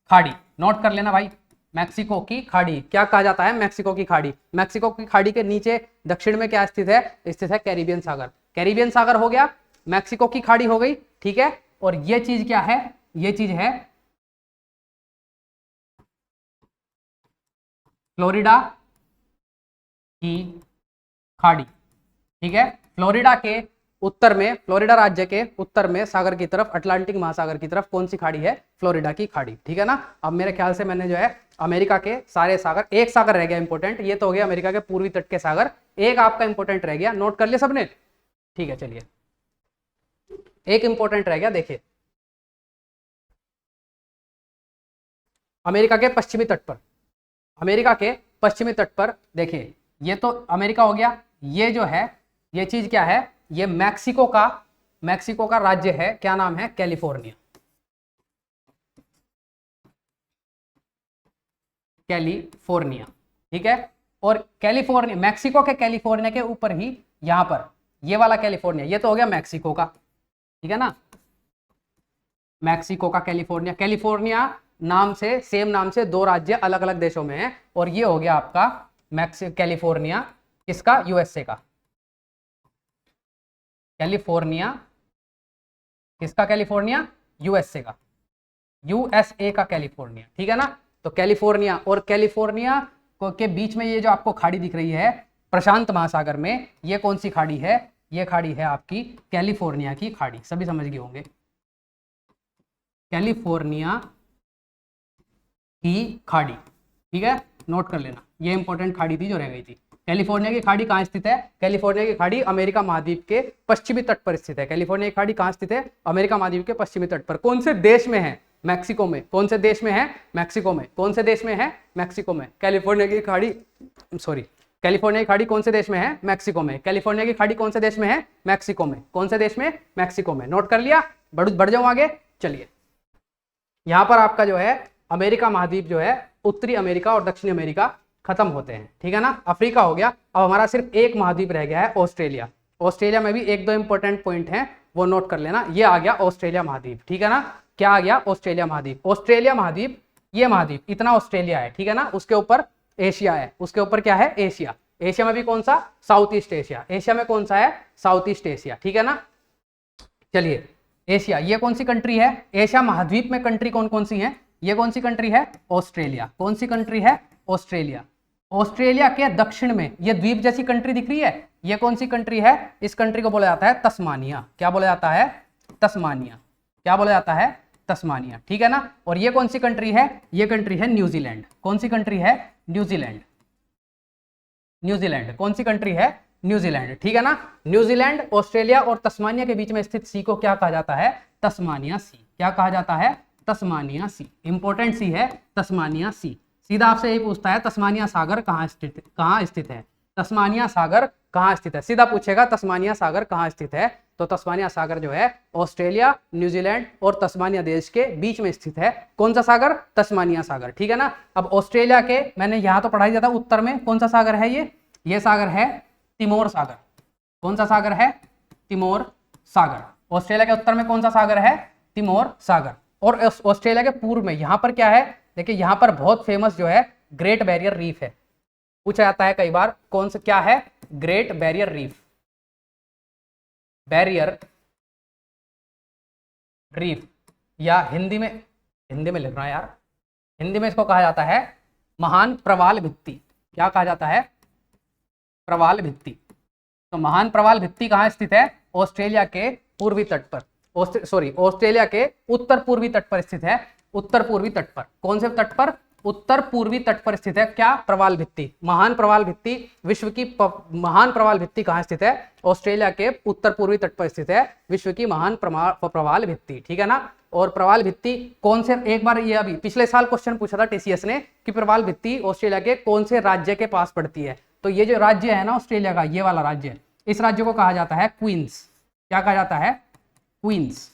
खाड़ी। नोट कर लेना भाई, मैक्सिको की खाड़ी। क्या कहा जाता है? मैक्सिको की खाड़ी। मैक्सिको की खाड़ी के नीचे दक्षिण में क्या स्थित है? स्थित है कैरिबियन सागर। कैरिबियन सागर हो गया, मैक्सिको की खाड़ी हो गई, ठीक है। और ये चीज क्या है? ये चीज है फ्लोरिडा की खाड़ी, ठीक है। फ्लोरिडा के उत्तर में, फ्लोरिडा राज्य के उत्तर में सागर की तरफ, अटलांटिक महासागर की तरफ कौन सी खाड़ी है? फ्लोरिडा की खाड़ी, ठीक है ना। अब मेरे ख्याल से मैंने जो है अमेरिका के सारे सागर, एक सागर रह गया इंपॉर्टेंट, ये तो हो गया अमेरिका के पूर्वी तट के सागर, एक आपका इंपॉर्टेंट रह गया, नोट कर लिया सबने? ठीक है, चलिए एक इंपॉर्टेंट रह गया, देखिए अमेरिका के पश्चिमी तट पर, अमेरिका के पश्चिमी तट पर देखिए, ये तो अमेरिका हो गया, ये जो है ये चीज क्या है? ये मैक्सिको का राज्य है, क्या नाम है? कैलिफोर्निया। कैलिफोर्निया, ठीक है। और कैलिफोर्निया, मैक्सिको के कैलिफोर्निया के ऊपर ही यहां पर ये वाला कैलिफोर्निया, ये तो हो गया मैक्सिको का, ठीक है ना। मैक्सिको का कैलिफोर्निया, कैलिफोर्निया नाम से, सेम नाम से 2 राज्य अलग अलग देशों में हैं, और ये हो गया आपका कैलिफोर्निया, किसका? यूएसए का। कैलिफोर्निया किसका? कैलिफोर्निया यूएसए का, यूएसए का कैलिफोर्निया, ठीक है ना। तो कैलिफोर्निया और कैलिफोर्निया के बीच में ये जो आपको खाड़ी दिख रही है प्रशांत महासागर में, ये कौन सी खाड़ी है? ये खाड़ी है आपकी कैलिफोर्निया की खाड़ी, सभी समझ गए होंगे। कैलिफोर्निया की खाड़ी, ठीक है, नोट कर लेना, ये इंपॉर्टेंट खाड़ी थी जो रह गई थी। कैलिफोर्निया की खाड़ी कहाँ स्थित है? कैलिफोर्निया की खाड़ी अमेरिका महाद्वीप के पश्चिमी तट पर स्थित है। कैलिफोर्निया की खाड़ी कहाँ स्थित है? अमेरिका महाद्वीप के पश्चिमी तट पर। कौन से देश में है? मैक्सिको में। कौन से देश में है? मैक्सिको में। कौन से देश में है? मैक्सिको में। कैलिफोर्निया की खाड़ी, सॉरी, कैलिफोर्निया की खाड़ी कौन से देश में है? मैक्सिको में। कैलिफोर्निया की खाड़ी कौन से देश में है? मैक्सिको में। कौन से देश में? मैक्सिको में। नोट कर लिया? बढ़ जाऊं आगे, चलिए। यहां पर आपका जो है अमेरिका महाद्वीप जो है, उत्तरी अमेरिका और दक्षिणी अमेरिका खत्म होते हैं, ठीक है ना। अफ्रीका हो गया, अब हमारा सिर्फ एक महाद्वीप रह गया है, ऑस्ट्रेलिया। ऑस्ट्रेलिया में भी 1-2 इंपॉर्टेंट पॉइंट हैं, वो नोट कर लेना। ये आ गया ऑस्ट्रेलिया महाद्वीप, ठीक है ना। क्या आ गया? ऑस्ट्रेलिया महाद्वीप। ऑस्ट्रेलिया महाद्वीप, ये महाद्वीप, इतना ऑस्ट्रेलिया है, ठीक है ना। उसके ऊपर एशिया है, उसके ऊपर क्या है? एशिया। एशिया में भी कौन सा, साउथ ईस्ट एशिया, एशिया में कौन सा है, साउथ ईस्ट एशिया, ठीक है ना। चलिए एशिया, ये कौन सी कंट्री है, एशिया महाद्वीप में कंट्री कौन कौन सी है, ये कौन सी कंट्री है, ऑस्ट्रेलिया, कौन सी कंट्री है, ऑस्ट्रेलिया। ऑस्ट्रेलिया के दक्षिण में ये द्वीप जैसी कंट्री दिख रही है, ये कौन सी कंट्री है, इस कंट्री को बोला जाता है तस्मानिया, क्या बोला जाता है, तस्मानिया, क्या बोला जाता है, तस्मानिया, ठीक है ना। और ये कौन सी कंट्री है, ये कंट्री है न्यूजीलैंड, कौन सी कंट्री है, न्यूजीलैंड, न्यूजीलैंड कौन सी कंट्री है, न्यूजीलैंड, ठीक है ना। न्यूजीलैंड, ऑस्ट्रेलिया और तस्मानिया के बीच में स्थित सी को क्या कहा जाता है, तस्मानिया सी, क्या कहा जाता है, तस्मानिया सी, इंपॉर्टेंट सी है तस्मानिया सी। सीधा आपसे यही पूछता है तस्मानिया सागर कहाँ स्थित है, तस्मानिया सागर कहाँ स्थित है, सीधा पूछेगा तस्मानिया सागर कहाँ स्थित है, तो तस्मानिया सागर जो है ऑस्ट्रेलिया, न्यूजीलैंड और तस्मानिया देश के बीच में स्थित है। कौन सा सागर, तस्मानिया सागर, ठीक है ना। अब ऑस्ट्रेलिया के, मैंने यहाँ तो पढ़ाई दिया था, उत्तर में कौन सा सागर है, ये सागर है तिमोर सागर, कौन सा सागर है, तिमोर सागर। ऑस्ट्रेलिया के उत्तर में कौन सा सागर है, तिमोर सागर। और ऑस्ट्रेलिया के पूर्व में यहाँ पर क्या है, देखिए यहाँ पर बहुत फेमस जो है ग्रेट बैरियर रीफ है, पूछा जाता है कई बार, कौन सा क्या है, great barrier reef, barrier reef, या हिंदी में लिख रहा है यार, हिंदी में इसको कहा जाता है महान प्रवाल भित्ति, क्या कहा जाता है, प्रवाल भित्ति। तो महान प्रवाल भित्ति कहाँ स्थित है, ऑस्ट्रेलिया के पूर्वी तट पर, ऑस्ट्रेलिया के उत्तर पूर्वी तट पर स्थित है, उत्तर पूर्वी तट पर, कौन से तट पर, उत्तर पूर्वी तट पर स्थित है क्या, प्रवाल भित्ति, महान प्रवाल भित्ति। विश्व की महान प्रवाल भित्ति कहाँ स्थित है, ऑस्ट्रेलिया के उत्तर पूर्वी तट पर स्थित है विश्व की महान प्रवाल भित्ति, ठीक है ना। और प्रवाल भित्ति कौन से, एक बार ये अभी पिछले साल क्वेश्चन पूछा था टीसीएस ने कि प्रवाल भित्ति ऑस्ट्रेलिया के कौन से राज्य के पास पड़ती है, तो ये जो राज्य है ना ऑस्ट्रेलिया का, ये वाला राज्य, इस राज्य को कहा जाता है क्वींस, क्या कहा जाता है, क्वींस,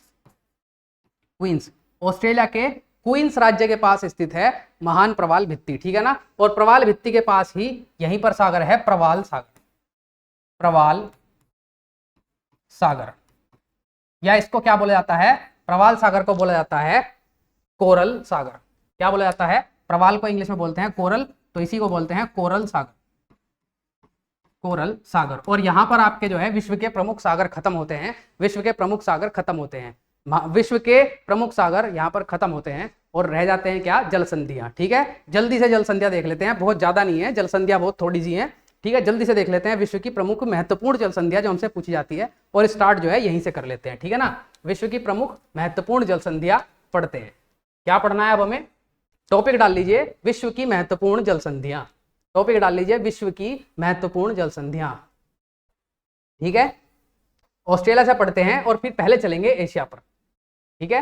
क्वींस। ऑस्ट्रेलिया के क्वींस राज्य के पास स्थित है महान प्रवाल भित्ति, ठीक है ना। और प्रवाल भित्ति के पास ही यहीं पर सागर है प्रवाल सागर, प्रवाल सागर, या इसको क्या बोला जाता है, प्रवाल सागर को बोला जाता है कोरल सागर, क्या बोला जाता है, प्रवाल को इंग्लिश में बोलते हैं कोरल, तो इसी को बोलते हैं कोरल सागर, कोरल सागर। और यहाँ पर आपके जो है विश्व के प्रमुख सागर खत्म होते हैं, विश्व के प्रमुख सागर खत्म होते हैं, विश्व के प्रमुख सागर यहाँ पर खत्म होते हैं और रह जाते हैं क्या, जल संधियां, ठीक है। जल्दी से जल संधियां देख लेते हैं, बहुत ज्यादा नहीं है, जल संधियां बहुत थोड़ी सी हैं, ठीक है। जल्दी से देख लेते हैं विश्व की प्रमुख महत्वपूर्ण जल संधियां जो हमसे पूछी जाती है, और स्टार्ट जो है यहीं से कर लेते हैं, ठीक है ना। विश्व की प्रमुख महत्वपूर्ण जल संधियां पढ़ते हैं, क्या पढ़ना है अब हमें, टॉपिक डाल लीजिए विश्व की महत्वपूर्ण जल संधियां, टॉपिक डाल लीजिए विश्व की महत्वपूर्ण जल संधियां, ठीक है। ऑस्ट्रेलिया से पढ़ते हैं और फिर पहले चलेंगे एशिया पर, ठीक है।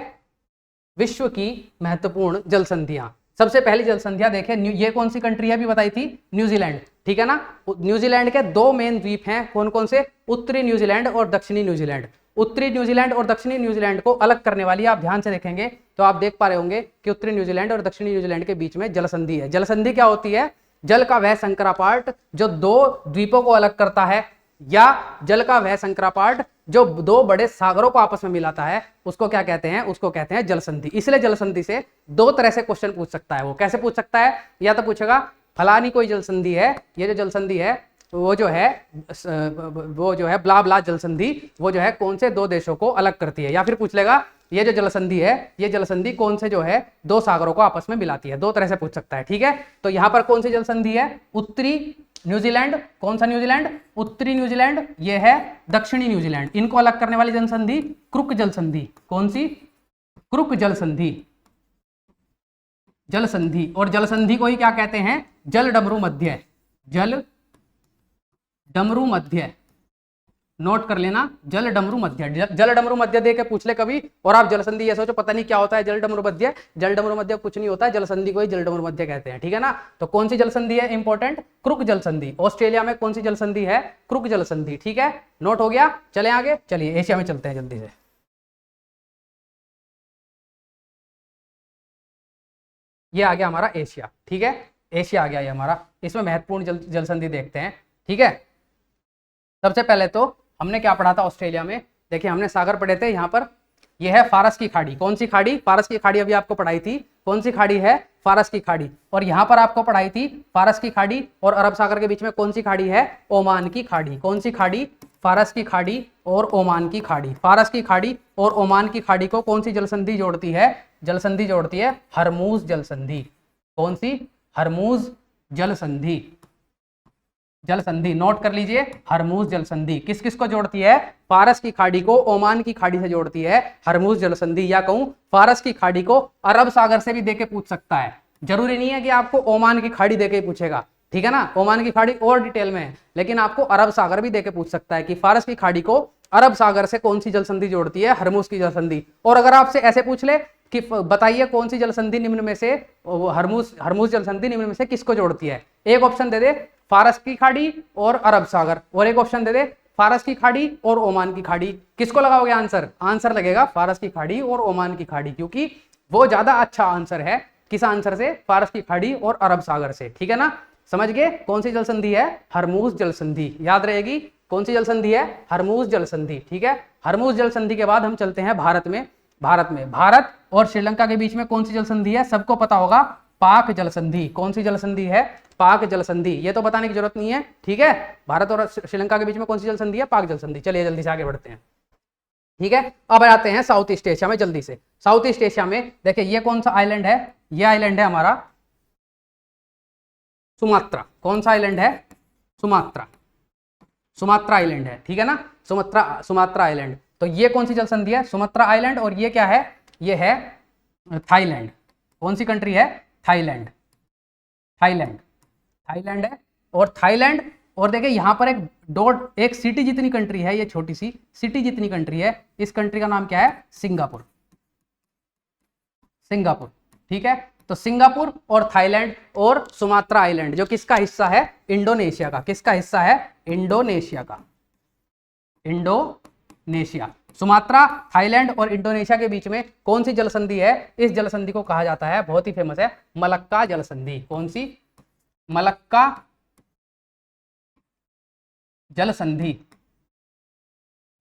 विश्व की महत्वपूर्ण जल संधियां, सबसे पहली जल संधियां देखें, ये कौन सी कंट्री है अभी बताई थी, न्यूजीलैंड, ठीक है ना। न्यूजीलैंड के दो मेन द्वीप हैं, कौन कौन से, उत्तरी न्यूजीलैंड और दक्षिणी न्यूजीलैंड। उत्तरी न्यूजीलैंड और दक्षिणी न्यूजीलैंड को अलग करने वाली, आप ध्यान से देखेंगे तो आप देख पा रहे होंगे कि उत्तरी न्यूजीलैंड और दक्षिणी न्यूजीलैंड के बीच में जल संधि है। जल संधि क्या होती है, जल का वह संकरा पार्ट जो दो द्वीपों को अलग करता है, या जल का वह संकरा पार्ट जो दो बड़े सागरों को आपस में मिलाता है, उसको क्या कहते हैं, उसको कहते हैं जल संधि। इसलिए जल संधि से दो तरह से क्वेश्चन पूछ सकता है, वो कैसे पूछ सकता है, या तो पूछेगा फलानी कोई जल संधि है, ये जो जल संधि है वो जो है ब्ला ब्ला जल संधि, वो जो है कौन से दो देशों को अलग करती है, या फिर पूछ लेगा ये जो जल संधि है, ये जल संधि कौन से जो है दो सागरों को आपस में मिलाती है, दो तरह से पूछ सकता है, ठीक है। तो यहाँ पर कौन सी जल संधि है, उत्तरी न्यूजीलैंड, कौन सा न्यूजीलैंड, उत्तरी न्यूजीलैंड, ये है दक्षिणी न्यूजीलैंड, इनको अलग करने वाली जल संधि क्रुक जल संधि, कौन सी, क्रुक जल संधि, जल संधि। और जल संधि को ही क्या कहते हैं, जल डमरू मध्य, जल डमरू मध्य, नोट कर लेना, जल डमरू मध्य, जल डमरू मध्य दे के पूछ ले कभी, और आप जल संधि ये सोचो पता नहीं क्या होता है जल डमरू मध्य, जल डमरू मध्य कुछ नहीं होता है, जल संधि को ही जल डमरू मध्य कहते हैं, ठीक है ना। तो कौन सी जल संधि है इंपॉर्टेंट, क्रुक जल संधि। ऑस्ट्रेलिया में कौन सी जल संधि है, क्रुक जल संधि, ठीक है, नोट हो गया। चले आगे, चलिए एशिया में चलते हैं जल्दी से। ये आ गया हमारा एशिया, ठीक है, एशिया आ गया ये हमारा, इसमें महत्वपूर्ण जल संधि देखते हैं, ठीक है। सबसे पहले तो हमने क्या पढ़ा था ऑस्ट्रेलिया में, देखिए हमने सागर पढ़े थे, यहाँ पर यह है फारस की खाड़ी, कौन सी खाड़ी, फारस की खाड़ी अभी आपको पढ़ाई थी, कौन सी खाड़ी है, फारस की खाड़ी। और यहाँ पर आपको पढ़ाई थी फारस की खाड़ी और अरब सागर के बीच में कौन सी खाड़ी है, ओमान की खाड़ी। कौन सी खाड़ी, फारस की खाड़ी और ओमान की खाड़ी। फारस की खाड़ी और ओमान की खाड़ी को कौन सी जलसंधि जोड़ती है, जलसंधि जोड़ती है हरमूज जलसंधि। कौन सी, हरमूज जलसंधि। जलसंधि नोट कर लीजिए, हरमूज जलसंधि किस किस को जोड़ती है, फारस की खाड़ी को ओमान की खाड़ी से जोड़ती है हरमूज जलसंधि। या कहूं फारस की खाड़ी को अरब सागर से भी देके पूछ सकता है, जरूरी नहीं है कि आपको ओमान की खाड़ी देके पूछेगा, ठीक है ना। ओमान की खाड़ी और डिटेल में है, लेकिन आपको अरब सागर भी देके पूछ सकता है कि फारस की खाड़ी को अरब सागर से कौन सी जलसंधि जोड़ती है, हरमूज की जलसंधि। और अगर आपसे ऐसे पूछ ले कि बताइए कौन सी जलसंधि निम्न में से, हरमूज जलसंधि निम्न में से किसको जोड़ती है, एक ऑप्शन दे दे फारस की खाड़ी और अरब सागर, और एक ऑप्शन दे दे फारस की खाड़ी और ओमान की खाड़ी। किसको लगाओगे आंसर, आंसर लगेगा फारस की खाड़ी और ओमान की खाड़ी, क्योंकि वो ज्यादा अच्छा आंसर है। किस आंसर से, फारस की खाड़ी और अरब सागर से, ठीक है ना। समझ गए कौन सी जलसंधि है, हरमूज जलसंधि, याद रहेगी कौन सी जलसंधि है, हरमूज जलसंधि, ठीक है। हरमूज जलसंधि के बाद हम चलते हैं भारत में। भारत और श्रीलंका के बीच में कौन सी जलसंधि है, सबको पता होगा, पाक जलसंधि। कौन सी जलसंधि है, पाक जलसंधि, ये तो बताने की जरूरत नहीं है, ठीक है। भारत और श्रीलंका के बीच में कौन सी जलसंधि है, पाक जलसंधि। चलिए जल्दी से आगे बढ़ते हैं, ठीक है। अब आते हैं साउथ ईस्ट एशिया में जल्दी से। साउथ ईस्ट एशिया में देखिए ये कौन सा आइलैंड है, ये आइलैंड है हमारा सुमात्रा। कौन सा आइलैंड है, सुमात्रा, सुमात्रा आइलैंड है, ठीक है ना, सुमात्रा आइलैंड। तो ये कौन सी जलसंधि है, सुमात्रा आइलैंड। और ये क्या है, ये है थाईलैंड। कौन सी कंट्री है, थाईलैंड, थाईलैंड, थाईलैंड है। और थाईलैंड, और देखिए यहां पर एक सिटी जितनी कंट्री है, ये छोटी सी सिटी जितनी कंट्री है, इस कंट्री का नाम क्या है, सिंगापुर, सिंगापुर, ठीक है। तो सिंगापुर और थाईलैंड और सुमात्रा आइलैंड जो किसका हिस्सा है, इंडोनेशिया का। किसका हिस्सा है, इंडोनेशिया का, इंडोनेशिया। सुमात्रा, थाईलैंड और इंडोनेशिया के बीच में कौन सी जलसंधि है, इस जलसंधि को कहा जाता है, बहुत ही फेमस है, मलक्का जलसंधि। कौन सी, मलक्का जलसंधि,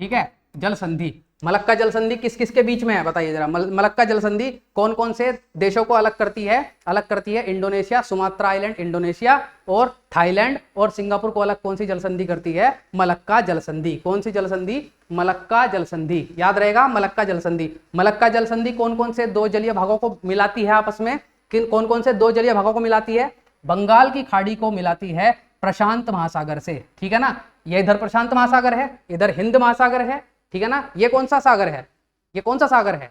ठीक है, जलसंधि। मलक्का जलसंधि किस किस के बीच में है बताइए जरा। मलक्का जलसंधि कौन कौन से देशों को अलग करती है, अलग करती है, इंडोनेशिया, सुमात्रा आइलैंड इंडोनेशिया, और थाईलैंड और सिंगापुर को अलग कौन सी जलसंधि करती है, मलक्का जलसंधि। कौन सी जलसंधि, मलक्का जलसंधि, याद रहेगा मलक्का जलसंधि। मलक्का जलसंधि कौन कौन से दो जलीय भागों को मिलाती है आपस में, कौन कौन से दो जलीय भागों को मिलाती है, बंगाल की खाड़ी को मिलाती है प्रशांत महासागर से, ठीक है ना। ये इधर प्रशांत महासागर है, इधर हिंद महासागर है, ठीक है ना। ये कौन सा सागर है, ये कौन सा सागर है,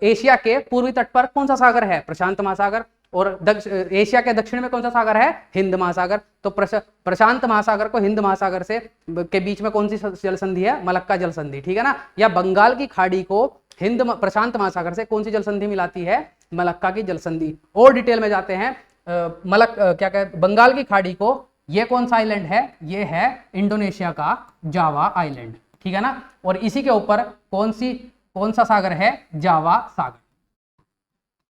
एशिया के पूर्वी तट पर कौन सा सागर है, प्रशांत महासागर। और एशिया के दक्षिण में कौन सा सागर है, हिंद महासागर। तो प्रशांत महासागर को हिंद महासागर से के बीच में कौन सी जलसंधि है, मलक्का जलसंधि, ठीक है ना। या बंगाल की खाड़ी को प्रशांत महासागर से कौन सी जलसंधि मिलाती है, मलक्का की जलसंधि। और डिटेल में जाते हैं, क्या कहते, बंगाल की खाड़ी को, ये कौन सा आइलैंड है, ये है इंडोनेशिया का जावा आइलैंड, ठीक है ना। और इसी के ऊपर कौन सा सागर है, जावा सागर,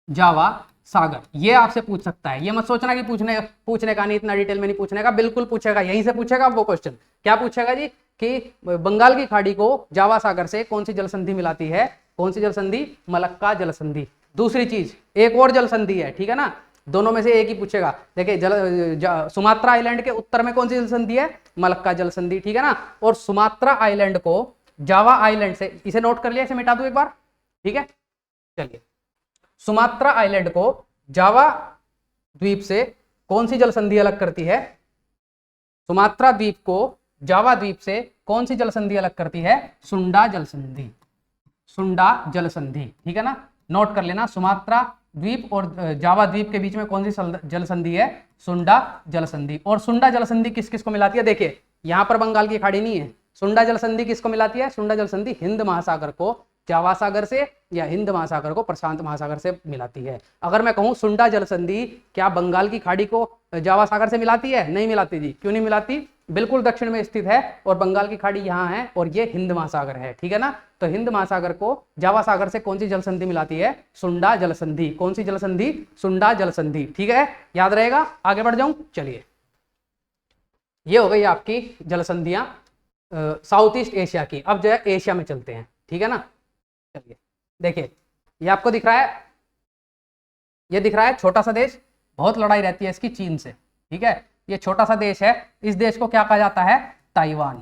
जावा सागर। ये आपसे पूछ सकता है, ये मत सोचना कि पूछने का नहीं, इतना डिटेल में नहीं पूछने का, बिल्कुल पूछेगा, यहीं से पूछेगा वो क्वेश्चन। क्या पूछेगा जी, कि बंगाल की खाड़ी को जावा सागर से कौन सी जलसंधि मिलाती है, कौन सी जलसंधि, मलक्का जलसंधि। दूसरी चीज, एक और जलसंधि है, ठीक है ना, दोनों में से एक ही पूछेगा। देखिए सुमात्रा आइलैंड के उत्तर में कौन सी जलसंधि है, मलक्का जलसंधि, ठीक है ना। और सुमात्रा आइलैंड को जावा आइलैंड से, इसे नोट कर लिया, इसे मिटा दो एक बार, ठीक है। चलिए, सुमात्रा आइलैंड को जावा द्वीप से कौन सी जलसंधि अलग करती है, सुमात्रा द्वीप को जावा द्वीप से कौन सी जलसंधि अलग करती है, सुंडा जलसंधि, सुंडा जलसंधि, ठीक है ना। नोट कर लेना, सुमात्रा द्वीप और जावा द्वीप के बीच में कौन सी जलसंधि है, सुंडा जलसंधि। और सुंडा जलसंधि किस किस को मिलाती है, देखिए यहां पर बंगाल की खाड़ी नहीं है। सुंडा जलसंधि किसको मिलाती है, सुंडा जलसंधि हिंद महासागर को जावा सागर से, या हिंद महासागर को प्रशांत महासागर से मिलाती है। अगर मैं कहूं सुंडा जलसंधि क्या बंगाल की खाड़ी को जावा सागर से मिलाती है, नहीं मिलाती जी। क्यों नहीं मिलाती, बिल्कुल दक्षिण में स्थित है और बंगाल की खाड़ी यहाँ है और ये हिंद महासागर है, ठीक है ना। तो हिंद महासागर को जावा सागर से कौन सी जलसंधि मिलाती है, सुंडा जलसंधि। कौन सी जलसंधि, सुंडा जलसंधि, ठीक है, याद रहेगा। आगे बढ़ जाऊं, चलिए, ये हो गई आपकी जलसंधियां साउथ ईस्ट एशिया की। अब जो है एशिया में चलते हैं, ठीक है ना। चलिए देखिए, ये आपको दिख रहा है ये दिख रहा है छोटा सा देश, बहुत लड़ाई रहती है इसकी चीन से, ठीक है। ये छोटा सा देश है, इस देश को क्या कहा जाता है, ताइवान।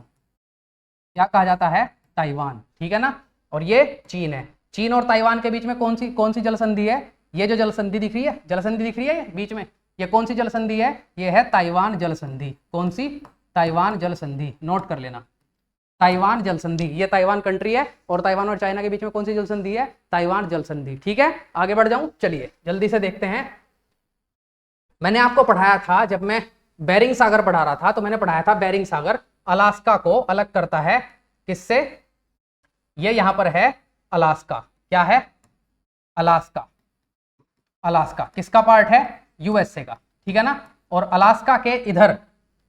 क्या कहा जाता है, ताइवान, ठीक है ना। और ये चीन है। चीन और ताइवान के बीच में कौन सी जल संधि है, ये जो जल संधि दिख रही है, जल संधि दिख रही है ये बीच में, ये कौन सी जल संधि है, ये है ताइवान जल संधि। कौन सी, ताइवान जल संधि, नोट कर लेना, ताइवान जल संधि। ये ताइवान कंट्री है और ताइवान और चाइना के बीच में कौन सी जल संधि है, ताइवान जल संधि, ठीक है। आगे बढ़ जाऊं, चलिए जल्दी से देखते हैं। मैंने आपको पढ़ाया था, जब मैं बेरिंग सागर पढ़ा रहा था तो मैंने पढ़ाया था बेरिंग सागर अलास्का को अलग करता है किससे, ये यहां पर है अलास्का, क्या है, अलास्का। अलास्का किसका पार्ट है, यूएसए का, ठीक है ना। और अलास्का के इधर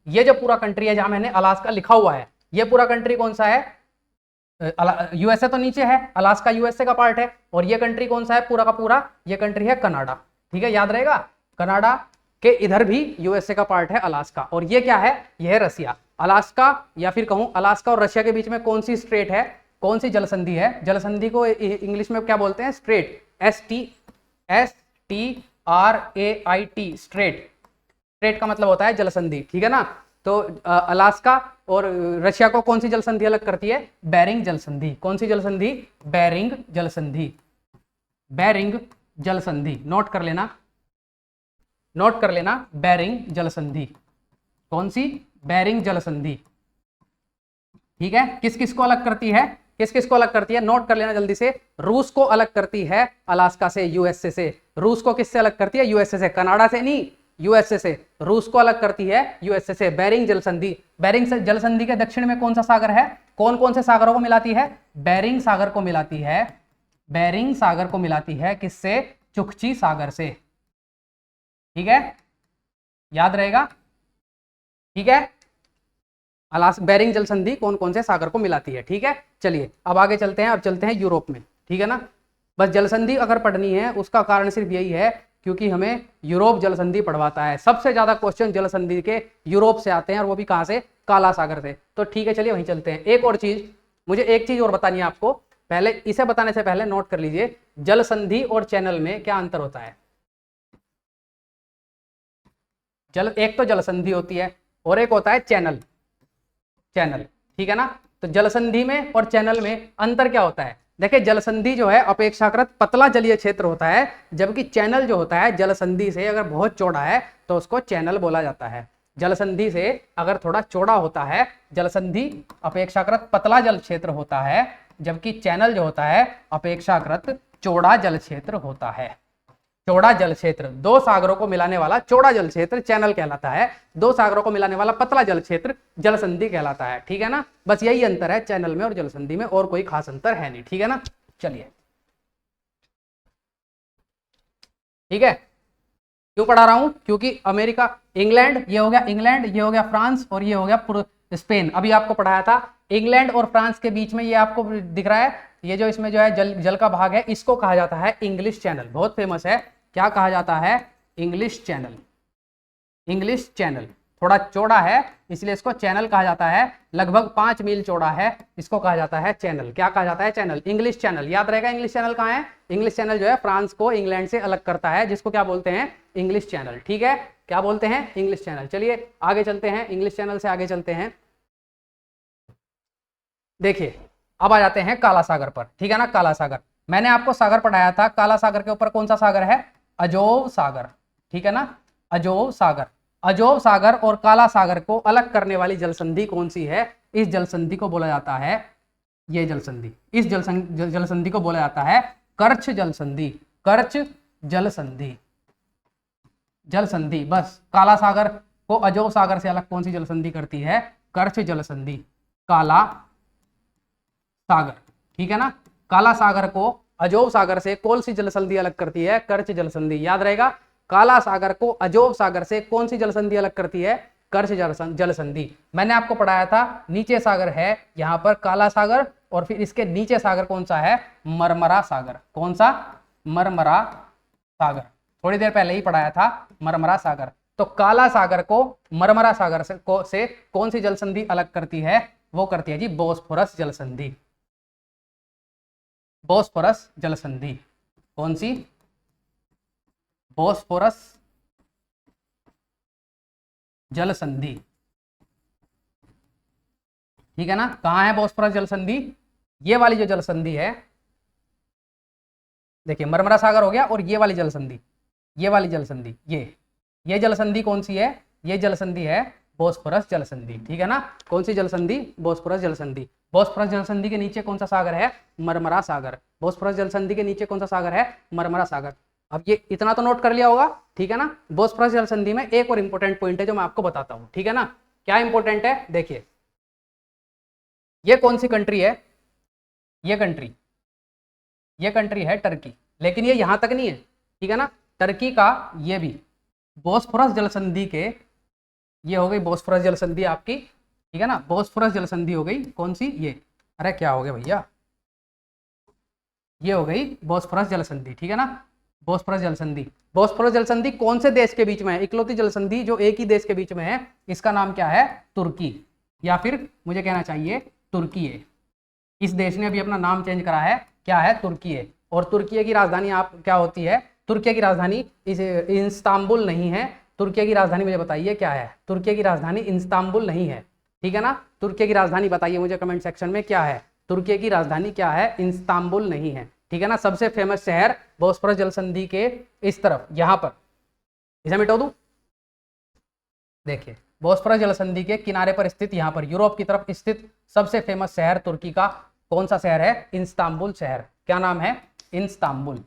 ये जो पूरा कंट्री है जहां मैंने अलास्का लिखा हुआ है, ये पूरा कंट्री कौन सा है, यूएसए तो नीचे है, अलास्का यूएसए का पार्ट है। और ये कंट्री कौन सा है पूरा का पूरा, ये कंट्री है कनाडा, ठीक है, याद रहेगा। कनाडा के इधर भी यूएसए का पार्ट है अलास्का। और ये क्या है, ये है रसिया। अलास्का या फिर कहूं अलास्का और रशिया के बीच में कौन सी स्ट्रेट है, कौन सी जलसंधि है, जलसंधि को इंग्लिश में क्या बोलते हैं, स्ट्रेट, STRAIT, स्ट्रेट। स्ट्रेट का मतलब होता है जलसंधि, ठीक है ना। तो अलास्का और रशिया को कौन सी जलसंधि अलग करती है, बेरिंग जलसंधि। कौन सी जलसंधि, बेरिंग जलसंधि, बेरिंग जलसंधि, नोट कर लेना, नोट कर लेना, बेरिंग जलसंधि। कौन सी, बेरिंग जलसंधि, ठीक है। किस किस को अलग करती है, किस किस को अलग करती है, नोट कर लेना जल्दी से। रूस को अलग करती है अलास्का से, यूएसए से। रूस को किससे अलग करती है, यूएसए से, कनाडा से नहीं, यूएसए से। रूस को अलग करती है यूएसए से, बेरिंग जलसंधि। बेरिंग जलसंधि के दक्षिण में कौन सा सागर है, कौन कौन से सागरों को मिलाती है, बेरिंग सागर को मिलाती है, बेरिंग सागर को मिलाती है किससे, चुकची सागर से, ठीक है, याद रहेगा, ठीक है। बेरिंग जलसंधि कौन कौन से सागर को मिलाती है, ठीक है। चलिए अब आगे चलते हैं, अब चलते हैं यूरोप में, ठीक है ना। बस जलसंधि अगर पढ़नी है उसका कारण सिर्फ यही है क्योंकि हमें यूरोप जलसंधि पढ़वाता है। सबसे ज्यादा क्वेश्चन जलसंधि के यूरोप से आते हैं, और वो भी कहां से, काला सागर से। तो ठीक है, चलिए वहीं चलते हैं। एक और चीज, मुझे एक चीज और बतानी है आपको, पहले इसे बताने से पहले नोट कर लीजिए, जलसंधि और चैनल में क्या अंतर होता है। एक तो जलसंधि होती है और एक होता है चैनल, चैनल, ठीक है ना। तो जलसंधि में और चैनल में अंतर क्या होता है, देखिए जलसंधि जो है अपेक्षाकृत पतला जलीय क्षेत्र होता है, जबकि चैनल जो होता है जलसंधि से अगर बहुत चौड़ा है तो उसको चैनल बोला जाता है। जलसंधि से अगर थोड़ा चौड़ा होता है, जलसंधि अपेक्षाकृत पतला जल क्षेत्र होता है, जबकि चैनल जो होता है अपेक्षाकृत चौड़ा जल क्षेत्र होता है। चौड़ा जल क्षेत्र, दो सागरों को मिलाने वाला चौड़ा जल क्षेत्र चैनल कहलाता है, दो सागरों को मिलाने वाला पतला जल क्षेत्र जलसंधि कहलाता है, ठीक है ना। बस यही अंतर है चैनल में और जलसंधि में, और कोई खास अंतर है नहीं, ठीक है ना। चलिए, ठीक है। क्यों पढ़ा रहा हूं, क्योंकि अमेरिका, इंग्लैंड, ये हो गया इंग्लैंड, ये हो गया फ्रांस, और ये हो गया स्पेन। अभी आपको पढ़ाया था इंग्लैंड और फ्रांस के बीच में, ये आपको दिख रहा है, ये जो इसमें जो है जल का भाग है, इसको कहा जाता है इंग्लिश चैनल, बहुत फेमस है। क्या कहा जाता है, इंग्लिश चैनल। इंग्लिश चैनल थोड़ा चौड़ा है इसलिए इसको चैनल कहा जाता है, लगभग 5 मील चौड़ा है, इसको कहा जाता है चैनल। क्या कहा जाता है, चैनल, इंग्लिश चैनल। याद रहेगा इंग्लिश चैनल कहाँ है, इंग्लिश चैनल जो है फ्रांस को इंग्लैंड से अलग करता है, जिसको क्या बोलते हैं, इंग्लिश चैनल, ठीक है। क्या बोलते हैं, इंग्लिश चैनल। चलिए आगे चलते हैं, इंग्लिश चैनल से आगे चलते हैं। देखिए अब आ जाते हैं काला सागर पर, ठीक है ना। काला सागर, मैंने आपको सागर पढ़ाया था, काला सागर के ऊपर कौन सा सागर है, अजोव सागर, ठीक है ना, अजोव सागर। अजोव सागर और काला सागर को अलग करने वाली जलसंधि कौन सी है, इस जलसंधि को बोला जाता है, ये जलसंधि, इस जलसंधि को बोला जाता है कर्च जलसंधि, कर्च जलसंधि, जलसंधि। बस काला सागर को अजोव सागर से अलग कौन सी जलसंधि करती है, कर्च जलसंधि, काला सागर, ठीक है ना। काला सागर को अजोव सागर से कौन सी जलसंधि अलग करती है, कर्च जलसंधि। याद रहेगा, काला सागर को अजोव सागर से कौन सी जलसंधि अलग करती है, कर्च जलसंधि। मैंने आपको पढ़ाया था, नीचे सागर है यहां पर काला सागर, और फिर इसके नीचे सागर कौन सा है, मरमरा सागर। कौन सा, मरमरा सागर, थोड़ी देर पहले ही पढ़ाया था, मरमरा सागर। तो काला सागर को मरमरा सागर से कौन सी जलसंधि अलग करती है, वो करती है जी बोस्फोरस जलसंधि, बोस्फोरस जलसंधि। कौन सी, बोस्फोरस जल संधि, ठीक है ना। कहाँ है बोस्फोरस जल संधि? ये वाली जो जल संधि है, देखिए मरमरा सागर हो गया, और ये वाली जल संधि, ये वाली जल संधि, ये जल संधि कौन सी है? ये जल संधि है बोस्फोरस जल संधि, ठीक है ना। कौन सी जल संधि? बोस्फोरस जल संधि। बोस्फोरस जल संधि के नीचे कौन सा सागर है? मरमरा सागर। बोस्फोरस जल संधि के नीचे कौन सा सागर है? मरमरा सागर। अब ये इतना तो नोट कर लिया होगा, ठीक है ना। बोस्फोरस जल संधि में एक और इंपॉर्टेंट पॉइंट है जो मैं आपको बताता हूं, ठीक है ना। क्या इंपॉर्टेंट है? देखिए ये कौन सी कंट्री है? ये कंट्री है टर्की, लेकिन ये यहां तक नहीं है, ठीक है ना। टर्की का ये भी बोस्फोरस जल संधि के, ये हो गई बोस्फोरस जल संधि आपकी, ठीक है ना। बोस्फोरस जल संधि हो गई कौन सी? ये, अरे क्या हो गया भैया, ये हो गई बोस्फोरस जल संधि, ठीक है ना। बोस्फोरस जल संधि, बोस्फोरस जल संधि कौन से देश के बीच में है? इकलौती जल संधि जो एक ही देश के बीच में है, इसका नाम क्या है? तुर्की, या फिर मुझे कहना चाहिए तुर्की है। इस देश ने अभी अपना नाम चेंज करा है, क्या है? तुर्की है। और तुर्की की राजधानी आप क्या होती है? तुर्की की राजधानी इस्तांबुल नहीं है। तुर्की की राजधानी मुझे बताइए क्या है? तुर्की की राजधानी इस्तांबुल नहीं है, ठीक है ना। तुर्की की राजधानी बताइए मुझे कमेंट सेक्शन में क्या है? तुर्की की राजधानी क्या है? इस्तांबुल नहीं है, ठीक है ना। सबसे फेमस शहर बोस्फोरस जल संधि के इस तरफ, यहां पर, इसे मिटा दूं, देखिए बोस्फोरस जल संधि के किनारे पर स्थित, यहां पर यूरोप की तरफ स्थित सबसे फेमस शहर तुर्की का कौन सा शहर है? इस्तांबुल शहर। क्या नाम है? इस्तांबुल,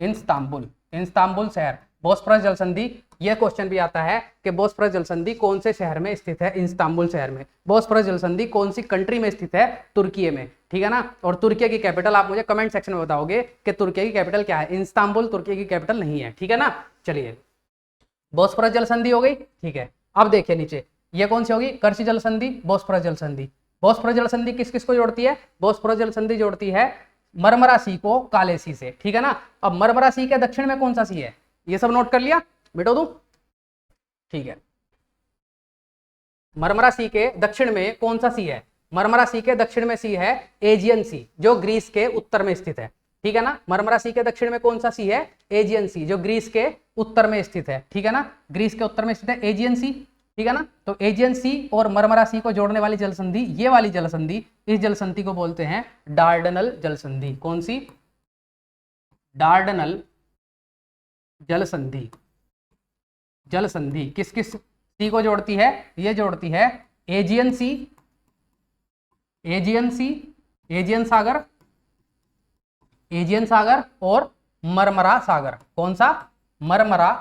इस्तांबुल, इस्तांबुल शहर। बोस्फोरस जल संधि, यह क्वेश्चन भी आता है कि बोस्फोरस जल संधि कौन से शहर में स्थित है? इस्तांबुल शहर में। बोस्फोरस जल संधि कौन सी कंट्री में स्थित है? तुर्की में, ठीक है ना। और तुर्की की कैपिटल आप मुझे कमेंट सेक्शन में बताओगे कि तुर्की की कैपिटल क्या है। इस्तांबुल तुर्की की कैपिटल नहीं है, ठीक है ना। चलिए बोस्फोरस जल संधि हो गई, ठीक है। अब देखिए नीचे, ये कौन सी होगी? कर्श जल संधि, बोस्फोरस जल संधि। बोस्फोरस जल संधि किस किस को जोड़ती है? बोस्फोरस जल संधि जोड़ती है मरमरा सी को काले सी से, ठीक है ना। अब मरमरा सी के दक्षिण में कौन सा सी है? ये सब नोट कर लिया? मिटा दूं, ठीक है। मरमरा सी के दक्षिण में कौन सा सी है? मरमरा सी के दक्षिण में सी है एजियन सी, जो ग्रीस के उत्तर में स्थित है, ठीक है ना। मरमरा सी के दक्षिण में कौन सा सी है? एजियन सी, जो ग्रीस के उत्तर में स्थित है, ठीक है ना। ग्रीस के उत्तर में स्थित है एजियन सी, ठीक है ना। तो एजियन सी और मरमरा सी को जोड़ने वाली जल संधि, ये वाली जल संधि, इस जल संधि को बोलते हैं डार्डनल जल संधि। कौन सी? डार्डनल जल संधि। जल संधि किस किस सी को जोड़ती है? ये जोड़ती है एजियन सी, एजियन सी, एजियन सागर, एजियन सागर और मरमरा सागर। कौन सा? मरमरा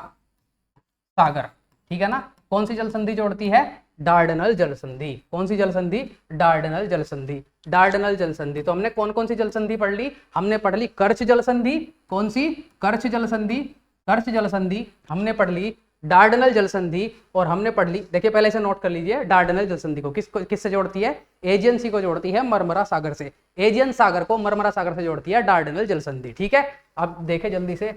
सागर, ठीक है ना। कौन सी जल संधि जोड़ती है? डार्डनल जल संधि। कौन सी जल संधि? डार्डनल जल संधि। डार्डनल जल संधि। तो हमने कौन कौन सी जल संधि पढ़ ली? हमने पढ़ ली कर्च जल संधि। कौन सी? कर्च जल संधि। कर्च जल संधि हमने पढ़ ली, डार्डनल जल संधि, और हमने पढ़ ली, देखिए पहले से नोट कर लीजिए, डार्डनल जल संधि को किससे जोड़ती है? एजियन सी को जोड़ती है मरमरा सागर से। एजियन सागर को मरमरा सागर से जोड़ती है डार्डनल जल संधि, ठीक है। अब देखें जल्दी से,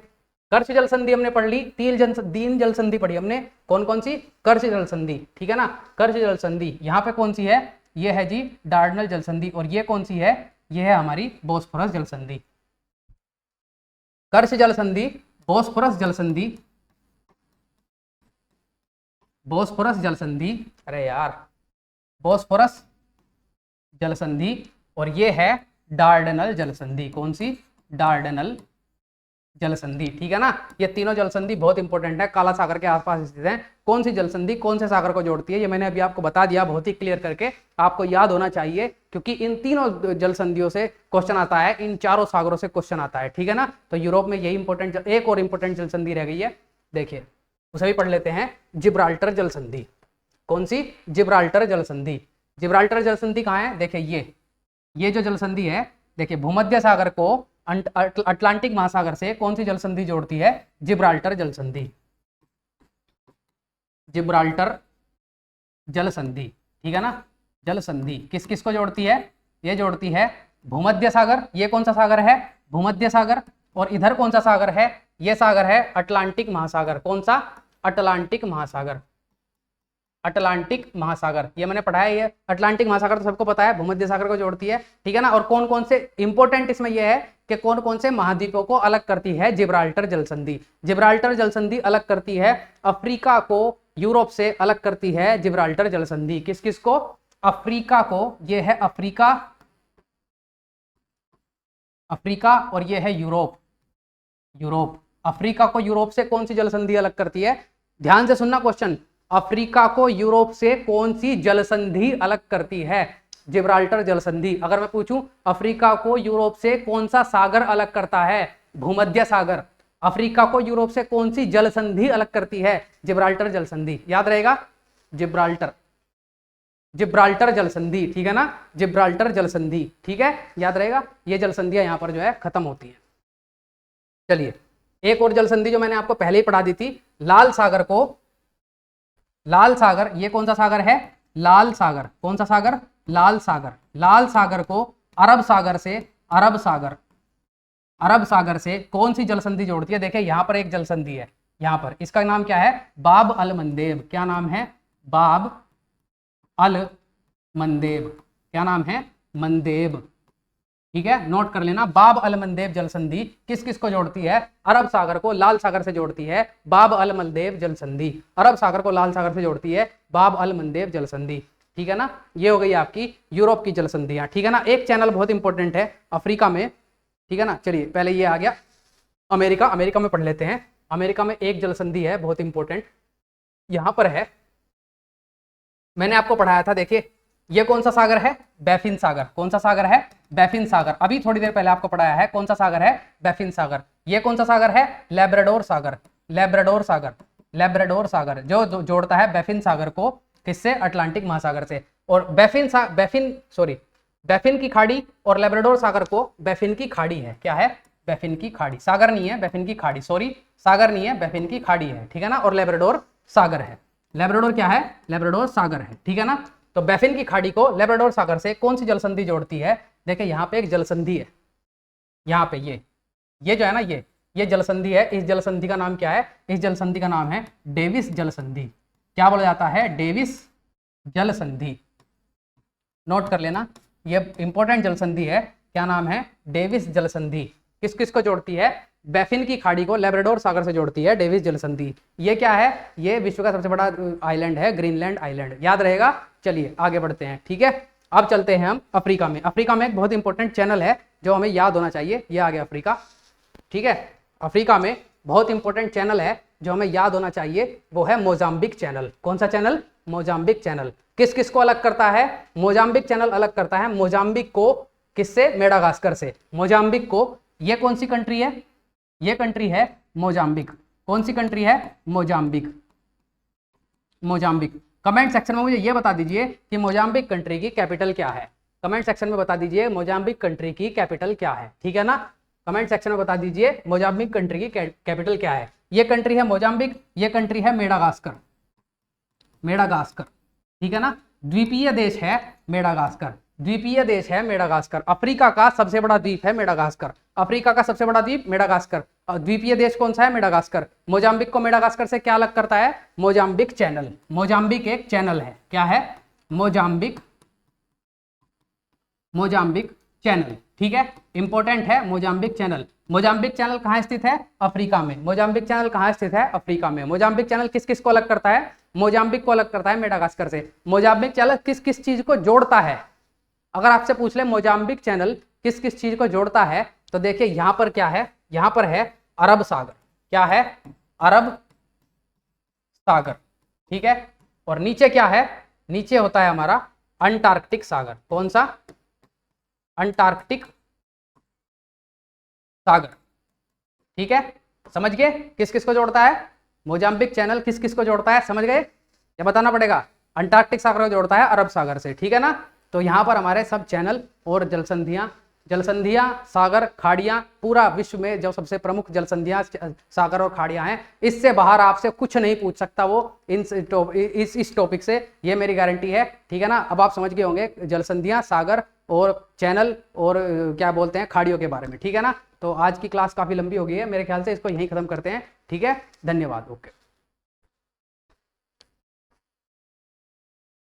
कर्च जल संधि हमने पढ़ ली, तीन जल संधि पढ़ी हमने। कौन कौन सी? कर्च जल संधि, ठीक है ना। कर्च जल संधि यहाँ पे कौन सी है? ये है जी डार्डनल जल संधि। और ये कौन सी है? ये है हमारी बोस्फोरस जल संधि। कर्च जल संधि, बोस्फोरस जल संधि, बोस्फोरस जल संधि, अरे यार, बोस्फोरस जल संधि, और ये है डार्डनल जल संधि। कौन सी? डार्डनल जल संधि, ठीक है ना। ये तीनों जल संधि बहुत इंपॉर्टेंट है, काला सागर के आसपास स्थित है। कौन सी जल संधि कौन से सागर को जोड़ती है, ये मैंने अभी आपको बता दिया, बहुत ही क्लियर करके आपको याद होना चाहिए, क्योंकि इन तीनों जल संधियों से क्वेश्चन आता है, इन चारों सागरों से क्वेश्चन आता है, ठीक है ना। तो यूरोप में यही इंपॉर्टेंट, एक और इंपॉर्टेंट जल संधि रह गई है, देखिए उसे भी पढ़ लेते हैं, जिब्राल्टर जल संधि। कौन सी? जिब्राल्टर जल संधि। जिब्राल्टर जल संधि कहाँ है? देखिए ये जो जल संधि है, देखिए भूमध्य सागर को अटलांटिक महासागर से कौन सी जल संधि जोड़ती है? जिब्राल्टर जल संधि। जिब्राल्टर जल संधि, ठीक है ना। जल संधि किस किस को जोड़ती है? ये जोड़ती है भूमध्य सागर, ये कौन सा सागर है? भूमध्य सागर। और इधर कौन सा सागर है? ये सागर है अटलांटिक महासागर। कौन सा? अटलांटिक महासागर। अटलांटिक महासागर, ये मैंने पढ़ा है। ये अटलांटिक महासागर तो सबको पता है, भूमध्य सागर को जोड़ती है, ठीक है ना। और कौन कौन से इंपॉर्टेंट इसमें यह है कि कौन कौन से महाद्वीपों को अलग करती है जिब्राल्टर जलसंधि। जिब्राल्टर जलसंधि अलग करती है अफ्रीका को यूरोप से, अलग करती है जिब्राल्टर जलसंधि। किस किस को? अफ्रीका को, ये है अफ्रीका, अफ्रीका, और ये है यूरोप, यूरोप। अफ्रीका को यूरोप से कौन सी जलसंधि अलग करती है? ध्यान से सुनना क्वेश्चन, अफ्रीका को यूरोप से कौन सी जलसंधि अलग करती है? जिब्राल्टर जलसंधि। अगर मैं पूछूं अफ्रीका को यूरोप से कौन सा सागर अलग करता है? भूमध्य सागर। अफ्रीका को यूरोप से कौन सी जलसंधि अलग करती है? जिब्राल्टर जलसंधि। याद रहेगा, जिब्राल्टर, जिब्राल्टर जलसंधि, ठीक है ना, जिब्राल्टर जलसंधि, ठीक है, याद रहेगा। ये जलसंधियां यहां पर जो है खत्म होती है। चलिए एक और जलसंधि जो मैंने आपको पहले ही पढ़ा दी थी, लाल सागर को, लाल सागर, ये कौन सा सागर है? लाल सागर। कौन सा सागर? लाल सागर। लाल सागर को अरब सागर से, अरब सागर, अरब सागर से कौन सी जलसंधि जोड़ती है? देखिए यहां पर एक जलसंधि है, यहां पर, इसका नाम क्या है? बाब अल मंदेब। क्या नाम है? बाब अल मंदेब। क्या नाम है? मंदेब, ठीक है, नोट कर लेना। बाब अल मंदेब जलसंधि किस किस को जोड़ती है? अरब सागर को लाल सागर से जोड़ती है बाब अल मंदेब जलसंधि। अरब सागर को लाल सागर से जोड़ती है बाब अल मंदेब जलसंधि, ठीक है ना। ये हो गई आपकी यूरोप की जलसंधियां, ठीक है ना। एक चैनल बहुत इंपॉर्टेंट है अफ्रीका में, ठीक है ना। चलिए पहले ये आ गया अमेरिका, अमेरिका में पढ़ लेते हैं। अमेरिका में एक जलसंधि है बहुत इंपॉर्टेंट, यहां पर है, मैंने आपको पढ़ाया था। देखिए ये कौन सा सागर है? बैफिन सागर। कौन सा सागर है? बैफिन सागर। अभी थोड़ी देर पहले आपको पढ़ाया है, कौन सा सागर है? बैफिन सागर। ये कौन सा सागर है? लैब्राडोर सागर। लैब्राडोर सागर, लैब्राडोर सागर जो जोड़ता है बैफिन सागर को किससे? अटलांटिक महासागर से। और बैफिन की खाड़ी और लैब्राडोर सागर को बैफिन की खाड़ी है। क्या है? बैफिन की खाड़ी। सागर नहीं है, बैफिन की खाड़ी, सॉरी सागर नहीं है, बैफिन की खाड़ी है, ठीक है ना। और लैब्राडोर सागर है। लैब्राडोर क्या है? लैब्राडोर सागर है, ठीक है ना। तो बैफिन की खाड़ी को लैब्राडोर सागर से कौन सी जलसंधि जोड़ती है? देखिए यहाँ पे एक जलसंधि है, यहाँ पे ये जो है ना, ये जलसंधि है। इस जलसंधि का नाम क्या है? इस जलसंधि का नाम है डेविस जलसंधि। क्या बोला जाता है? डेविस जलसंधि। नोट कर लेना, ये इंपॉर्टेंट जलसंधि है। क्या नाम है? डेविस जलसंधि। किस किस को जोड़ती है? बैफिन की खाड़ी को लैब्राडोर सागर से जोड़ती है डेविस जलसंधि। ये क्या है? ये विश्व का सबसे बड़ा आइलैंड है, ग्रीनलैंड आइलैंड, याद रहेगा। चलिए आगे बढ़ते हैं, ठीक है। अब चलते हैं हम अफ्रीका में। अफ्रीका में एक बहुत इंपॉर्टेंट चैनल है जो हमें याद होना चाहिए। ये आ गया अफ्रीका, ठीक है। अफ्रीका में बहुत इंपॉर्टेंट चैनल है जो हमें याद होना चाहिए, वो है मोजाम्बिक चैनल। कौन सा चैनल? Mozambique channel. किस किस को अलग करता है? मोजाम्बिक चैनल अलग करता है मोजाम्बिक को किससे? मेडागास्कर से। मोजाम्बिक को, ये कौन सी कंट्री है? ये कंट्री है मोजाम्बिक। कौन सी कंट्री है? मोजाम्बिक। मोजाम्बिक। कमेंट सेक्शन में मुझे ये बता दीजिए कि मोजाम्बिक कंट्री की कैपिटल क्या है। कमेंट सेक्शन में बता दीजिए मोजाम्बिक कंट्री की कैपिटल क्या है, ठीक है ना। कमेंट सेक्शन में बता दीजिए मोजाम्बिक कंट्री की कैपिटल क्या है। ये कंट्री है मोजाम्बिक, ये कंट्री है मेडागास्कर। मेडागास्कर, ठीक है ना। द्वीपीय देश है मेडागास्कर, द्वीपीय देश है मेडागास्कर। अफ्रीका का सबसे बड़ा द्वीप है मेडागास्कर। अफ्रीका का सबसे बड़ा द्वीप मेडागास्कर। द्वीपीय देश कौन सा है? मेडागास्कर। मोजाम्बिक को मेडागास्कर से क्या अलग करता है? Mozambique channel. मोजाम्बिक एक चैनल है। क्या है? मोजाम्बिक, मोजाम्बिक चैनल, ठीक है, इंपॉर्टेंट है मोजाम्बिक चैनल। मोजाम्बिक चैनल कहाँ स्थित है? अफ्रीका में। मोजाम्बिक चैनल कहाँ स्थित है? अफ्रीका में। मोजाम्बिक चैनल किस किस को अलग करता है? मोजाम्बिक को अलग करता है मेडागास्कर से। मोजाम्बिक चैनल किस किस चीज को जोड़ता है? अगर आपसे पूछ ले मोजाम्बिक चैनल किस किस चीज को जोड़ता है, तो देखिए यहां पर क्या है? यहां पर है अरब सागर। क्या है? अरब सागर, ठीक है। और नीचे क्या है? नीचे होता है हमारा अंटार्कटिक सागर। कौन सा? अंटार्कटिक सागर, ठीक है। समझ गए किस किस को जोड़ता है? मोजाम्बिक चैनल किस किस को जोड़ता है? समझ गए? ये बताना पड़ेगा। अंटार्कटिक सागर को जोड़ता है अरब सागर से, ठीक है ना। तो यहाँ पर हमारे सब चैनल और जलसंधियाँ, सागर, खाड़ियाँ, पूरा विश्व में जो सबसे प्रमुख जलसंधियाँ सागर और खाड़ियाँ हैं, इससे बाहर आपसे कुछ नहीं पूछ सकता वो इस टॉपिक से, ये मेरी गारंटी है, ठीक है ना। अब आप समझ गए होंगे जलसंधियाँ, सागर और चैनल और क्या बोलते हैं खाड़ियों के बारे में, ठीक है ना। तो आज की क्लास काफ़ी लंबी हो गई है, मेरे ख्याल से इसको यहीं ख़त्म करते हैं, ठीक है। धन्यवाद, ओके।